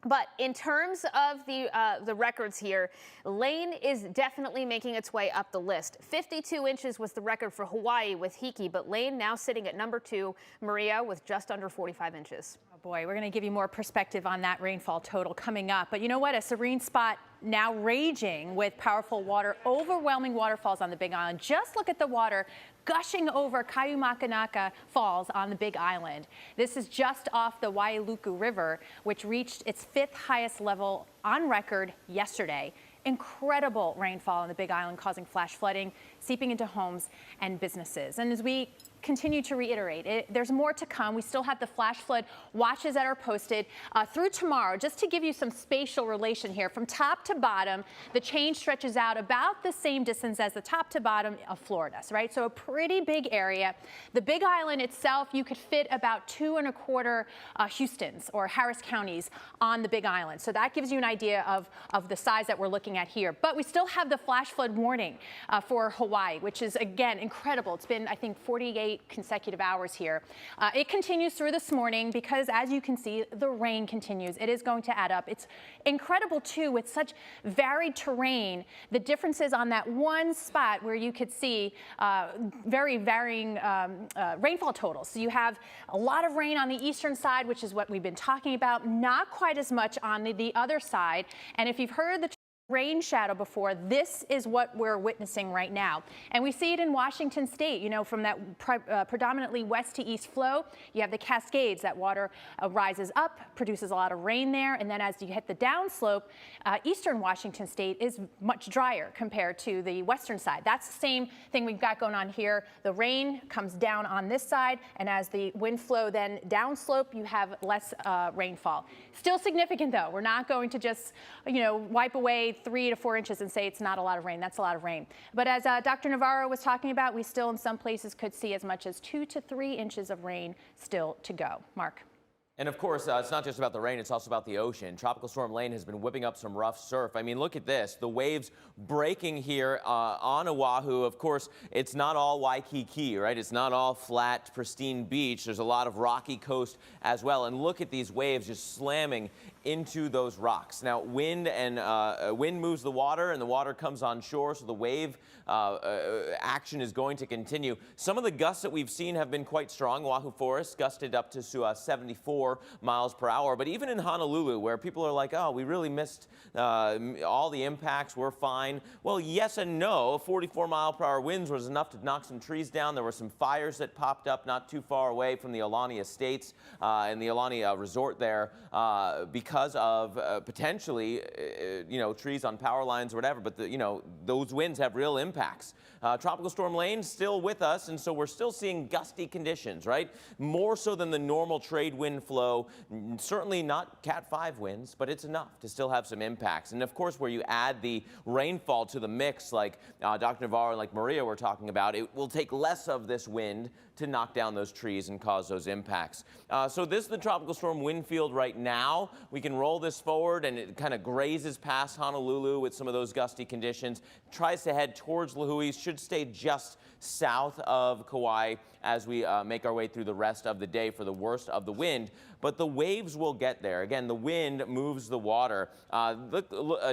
But in terms of the records here, Lane is definitely making its way up the list. 52 inches was the record for Hawaii with Hiki, but Lane now sitting at number 2, Maria with just under 45 inches. Oh boy, we're going to give you more perspective on that rainfall total coming up. But you know what? A serene spot now raging with powerful water, overwhelming waterfalls on the Big Island. Just look at the water gushing over Kaiumakanaka Falls on the Big Island. This is just off the Wailuku River, which reached its 5th highest level on record yesterday. Incredible rainfall on the Big Island causing flash flooding, seeping into homes and businesses. And as we continue to reiterate, there's more to come. We still have the flash flood watches that are posted through tomorrow. Just to give you some spatial relation here, from top to bottom, the chain stretches out about the same distance as the top to bottom of Florida, right? So a pretty big area. The Big Island itself, you could fit about 2 1/4 Houstons or Harris counties on the Big Island. So that gives you an idea of the size that we're looking at here. But we still have the flash flood warning for Hawaii, which is, again, incredible. It's been, I think, 48 consecutive hours here. It continues through this morning because, as you can see, the rain continues. It is going to add up. It's incredible, too, with such varied terrain, the differences on that one spot where you could see very varying rainfall totals. So you have a lot of rain on the eastern side, which is what we've been talking about, not quite as much on the other side. And if you've heard the rain shadow before, this is what we're witnessing right now. And we see it in Washington State, you know, from that predominantly west to east flow. You have the Cascades. That water rises up, produces a lot of rain there. And then as you hit the downslope, eastern Washington State is much drier compared to the western side. That's the same thing we've got going on here. The rain comes down on this side, and as the wind flow then downslope, you have less rainfall. Still significant, though. We're not going to just, you know, wipe away 3 to 4 inches and say it's not a lot of rain. That's a lot of rain. But as Dr. Navarro was talking about, we still in some places could see as much as 2 to 3 inches of rain still to go. Mark. And of course, it's not just about the rain, it's also about the ocean. Tropical Storm Lane has been whipping up some rough surf. I mean, look at this. The waves breaking here on Oahu. Of course, it's not all Waikiki, right? It's not all flat, pristine beach. There's a lot of rocky coast as well. And look at these waves just slamming into those rocks. Now, wind moves the water, and the water comes on shore, so the wave action is going to continue. Some of the gusts that we've seen have been quite strong. Oahu Forest gusted up to 74 miles per hour. But even in Honolulu, where people are like, oh, we really missed all the impacts, we're fine. Well, yes and no. 44-mile-per-hour winds was enough to knock some trees down. There were some fires that popped up not too far away from the Aulani Estates and the Aulani Resort there because of potentially, trees on power lines or whatever. But, those winds have real impacts. Tropical Storm Lane still with us, and so we're still seeing gusty conditions, right? More so than the normal trade wind flow. Certainly not Cat 5 winds, but it's enough to still have some impacts. And of course, where you add the rainfall to the mix, like Dr. Navarro and like Maria were talking about, it will take less of this wind to knock down those trees and cause those impacts. So this is the tropical storm wind field right now. We can roll this forward, and it kind of grazes past Honolulu with some of those gusty conditions. Tries to head towards Lihue, should stay just south of Kauai as we make our way through the rest of the day for the worst of the wind. But the waves will get there. Again, the wind moves the water.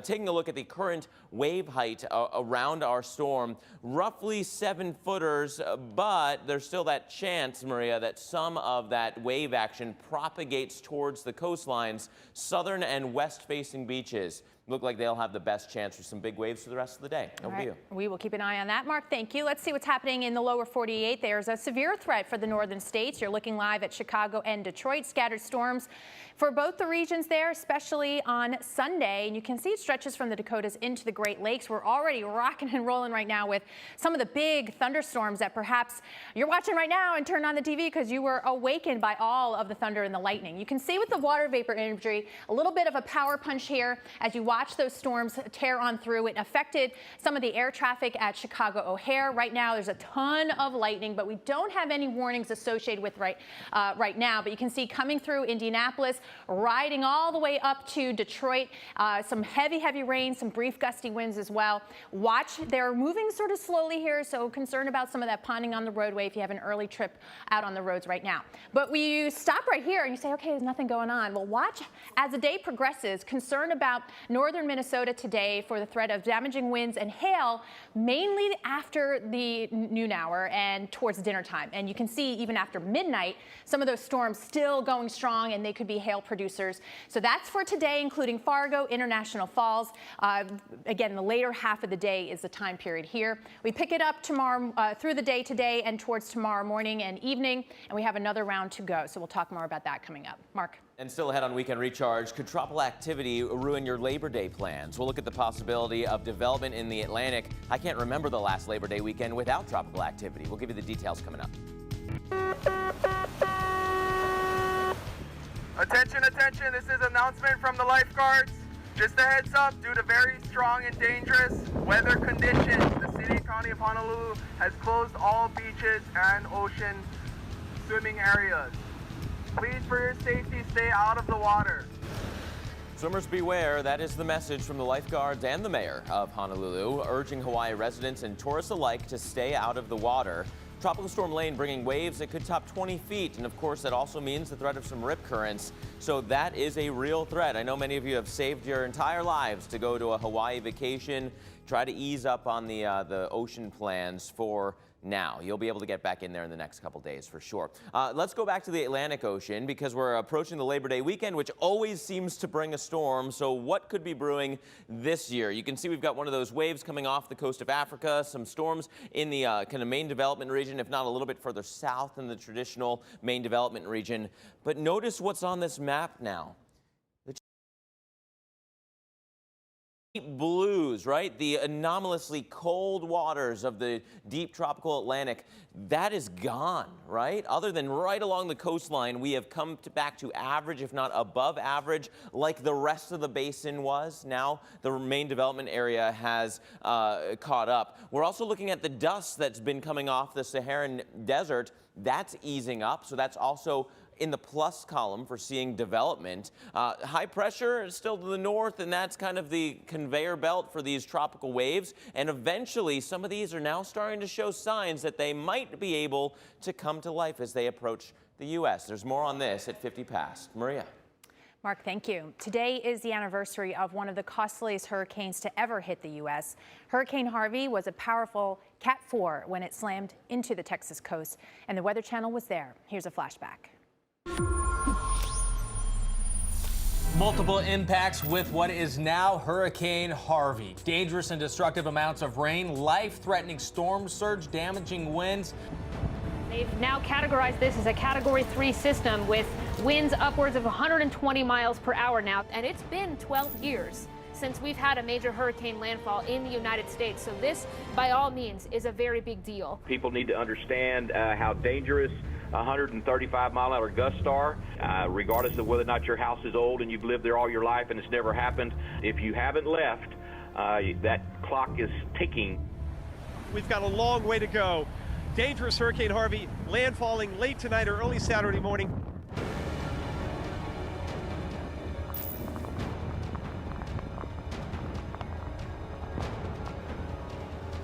Taking a look at the current wave height around our storm, roughly 7-footers, but there's still that chance, Maria, that some of that wave action propagates towards the coastlines, southern and west-facing beaches. Look like they'll have the best chance for some big waves for the rest of the day. Over to you. We will keep an eye on that, Mark. Thank you. Let's see what's happening in the lower 48. There's a severe threat for the northern states. You're looking live at Chicago and Detroit. Scattered storms for both the regions there, especially on Sunday. And you can see it stretches from the Dakotas into the Great Lakes. We're already rocking and rolling right now with some of the big thunderstorms that perhaps you're watching right now and turned on the TV because you were awakened by all of the thunder and the lightning. You can see with the water vapor imagery a little bit of a power punch here as you watch those storms tear on through. It affected some of the air traffic at Chicago O'Hare. Right now there's a ton of lightning, but we don't have any warnings associated with right now. But you can see coming through Indianapolis, riding all the way up to Detroit, some heavy rain, some brief gusty winds as well. Watch, they're moving sort of slowly here, so concerned about some of that ponding on the roadway if you have an early trip out on the roads right now. But you stop right here and you say, okay, there's nothing going on. Well, watch as the day progresses. Concern about northern Minnesota today for the threat of damaging winds and hail, mainly after the noon hour and towards dinner time. And you can see even after midnight, some of those storms still going strong, and they could be hail producers. So that's for today, including Fargo, International Falls. Again, the later half of the day is the time period here. We pick it up tomorrow through the day today and towards tomorrow morning and evening, and we have another round to go. So we'll talk more about that coming up. Mark. And still ahead on Weekend Recharge, could tropical activity ruin your Labor Day plans? We'll look at the possibility of development in the Atlantic. I can't remember the last Labor Day weekend without tropical activity. We'll give you the details coming up. Attention, attention, this is an announcement from the lifeguards. Just a heads up, due to very strong and dangerous weather conditions, the city and county of Honolulu has closed all beaches and ocean swimming areas. Please, for your safety, stay out of the water. Swimmers beware. That is the message from the lifeguards and the mayor of Honolulu, urging Hawaii residents and tourists alike to stay out of the water. Tropical Storm Lane bringing waves that could top 20 feet. And of course, that also means the threat of some rip currents. So that is a real threat. I know many of you have saved your entire lives to go to a Hawaii vacation. Try to ease up on the ocean plans for now. You'll be able to get back in there in the next couple days for sure. Let's go back to the Atlantic Ocean because we're approaching the Labor Day weekend, which always seems to bring a storm. So what could be brewing this year? You can see we've got one of those waves coming off the coast of Africa, some storms in the kind of main development region, if not a little bit further south in the traditional main development region. But notice what's on this map now. Blues, right? The anomalously cold waters of the deep tropical Atlantic, that is gone, right? Other than right along the coastline, we have come back to average, if not above average, like the rest of the basin was. Now the main development area has caught up. We're also looking at the dust that's been coming off the Saharan desert. That's easing up, so that's also in the plus column for seeing development. High pressure is still to the north, and that's kind of the conveyor belt for these tropical waves. And eventually, some of these are now starting to show signs that they might be able to come to life as they approach the U.S. There's more on this at 50 past. Maria. Mark, thank you. Today is the anniversary of one of the costliest hurricanes to ever hit the U.S. Hurricane Harvey was a powerful Cat 4 when it slammed into the Texas coast, and the Weather Channel was there. Here's a flashback. Multiple impacts with what is now Hurricane Harvey. Dangerous and destructive amounts of rain, life-threatening storm surge, damaging winds. They've now categorized this as a Category 3 system with winds upwards of 120 miles per hour now. And it's been 12 years since we've had a major hurricane landfall in the United States. So this, by all means, is a very big deal. People need to understand how dangerous 135-mile-an-hour gusts are, regardless of whether or not your house is old and you've lived there all your life and it's never happened. If you haven't left, that clock is ticking. We've got a long way to go. Dangerous Hurricane Harvey landfalling late tonight or early Saturday morning.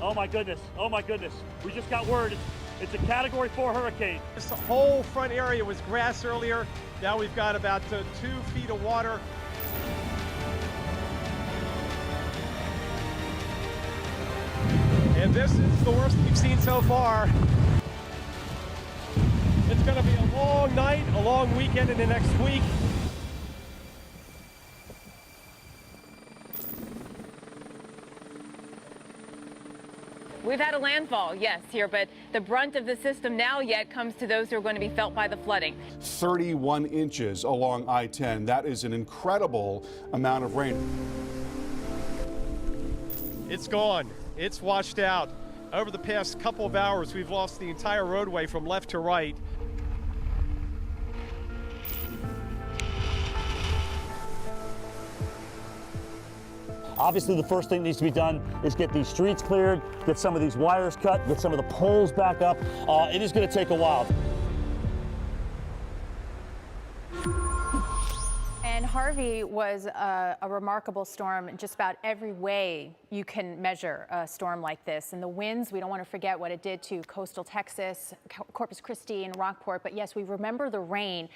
Oh my goodness, oh my goodness. We just got word it's a Category 4 hurricane. This whole front area was grass earlier. Now we've got about 2 feet of water. And this is the worst we've seen so far. It's going to be a long night, a long weekend in the next week. We've had a landfall, yes, here, but the brunt of the system now yet comes to those who are going to be felt by the flooding. 31 inches along I-10. That is an incredible amount of rain. It's gone. It's washed out. Over the past couple of hours, we've lost the entire roadway from left to right. Obviously, the first thing that needs to be done is get these streets cleared, get some of these wires cut, get some of the poles back up. It is going to take a while. And Harvey was a remarkable storm in just about every way you can measure a storm like this. And the winds, we don't want to forget what it did to coastal Texas, Corpus Christi, and Rockport. But yes, we remember the rain.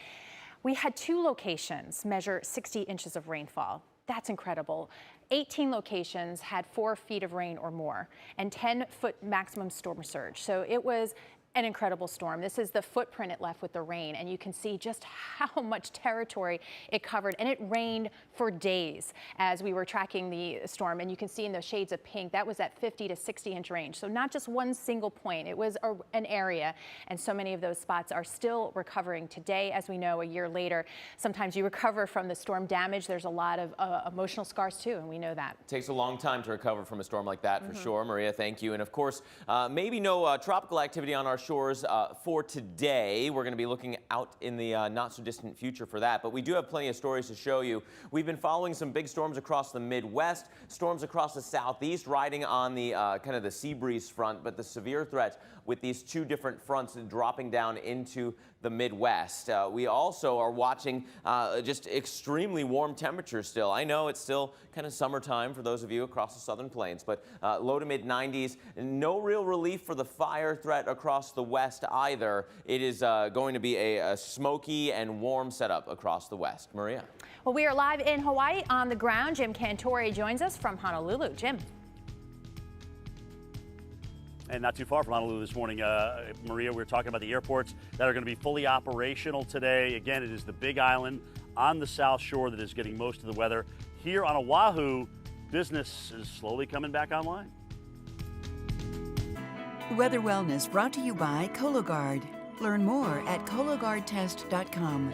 We had 2 locations measure 60 inches of rainfall. That's incredible. 18 locations had 4 feet of rain or more, and 10-foot maximum storm surge. So it was an incredible storm. This is the footprint it left with the rain, and you can see just how much territory it covered. And it rained for days as we were tracking the storm. And you can see in the shades of pink, that was that 50 to 60 inch range. So not just one single point, it was an area. And so many of those spots are still recovering today, as we know, a year later. Sometimes you recover from the storm damage. There's a lot of emotional scars too, and we know that. It takes a long time to recover from a storm like that, for sure. Maria, thank you. And of course, maybe no tropical activity on our shores for today. We're going to be looking out in the not so distant future for that, but we do have plenty of stories to show you. We've been following some big storms across the Midwest, storms across the Southeast, riding on the kind of the sea breeze front, but the severe threats with these 2 different fronts dropping down into the Midwest. We also are watching just extremely warm temperatures still. I know it's still kind of summertime for those of you across the southern plains, but low to mid 90s. No real relief for the fire threat across the west either. It is going to be a smoky and warm setup across the west. Maria. Well, we are live in Hawaii on the ground. Jim Cantore joins us from Honolulu. Jim. And not too far from Honolulu this morning, Maria, we were talking about the airports that are going to be fully operational today. Again, it is the Big Island on the South Shore that is getting most of the weather. Here on Oahu, business is slowly coming back online. Weather Wellness brought to you by Cologuard. Learn more at cologuardtest.com.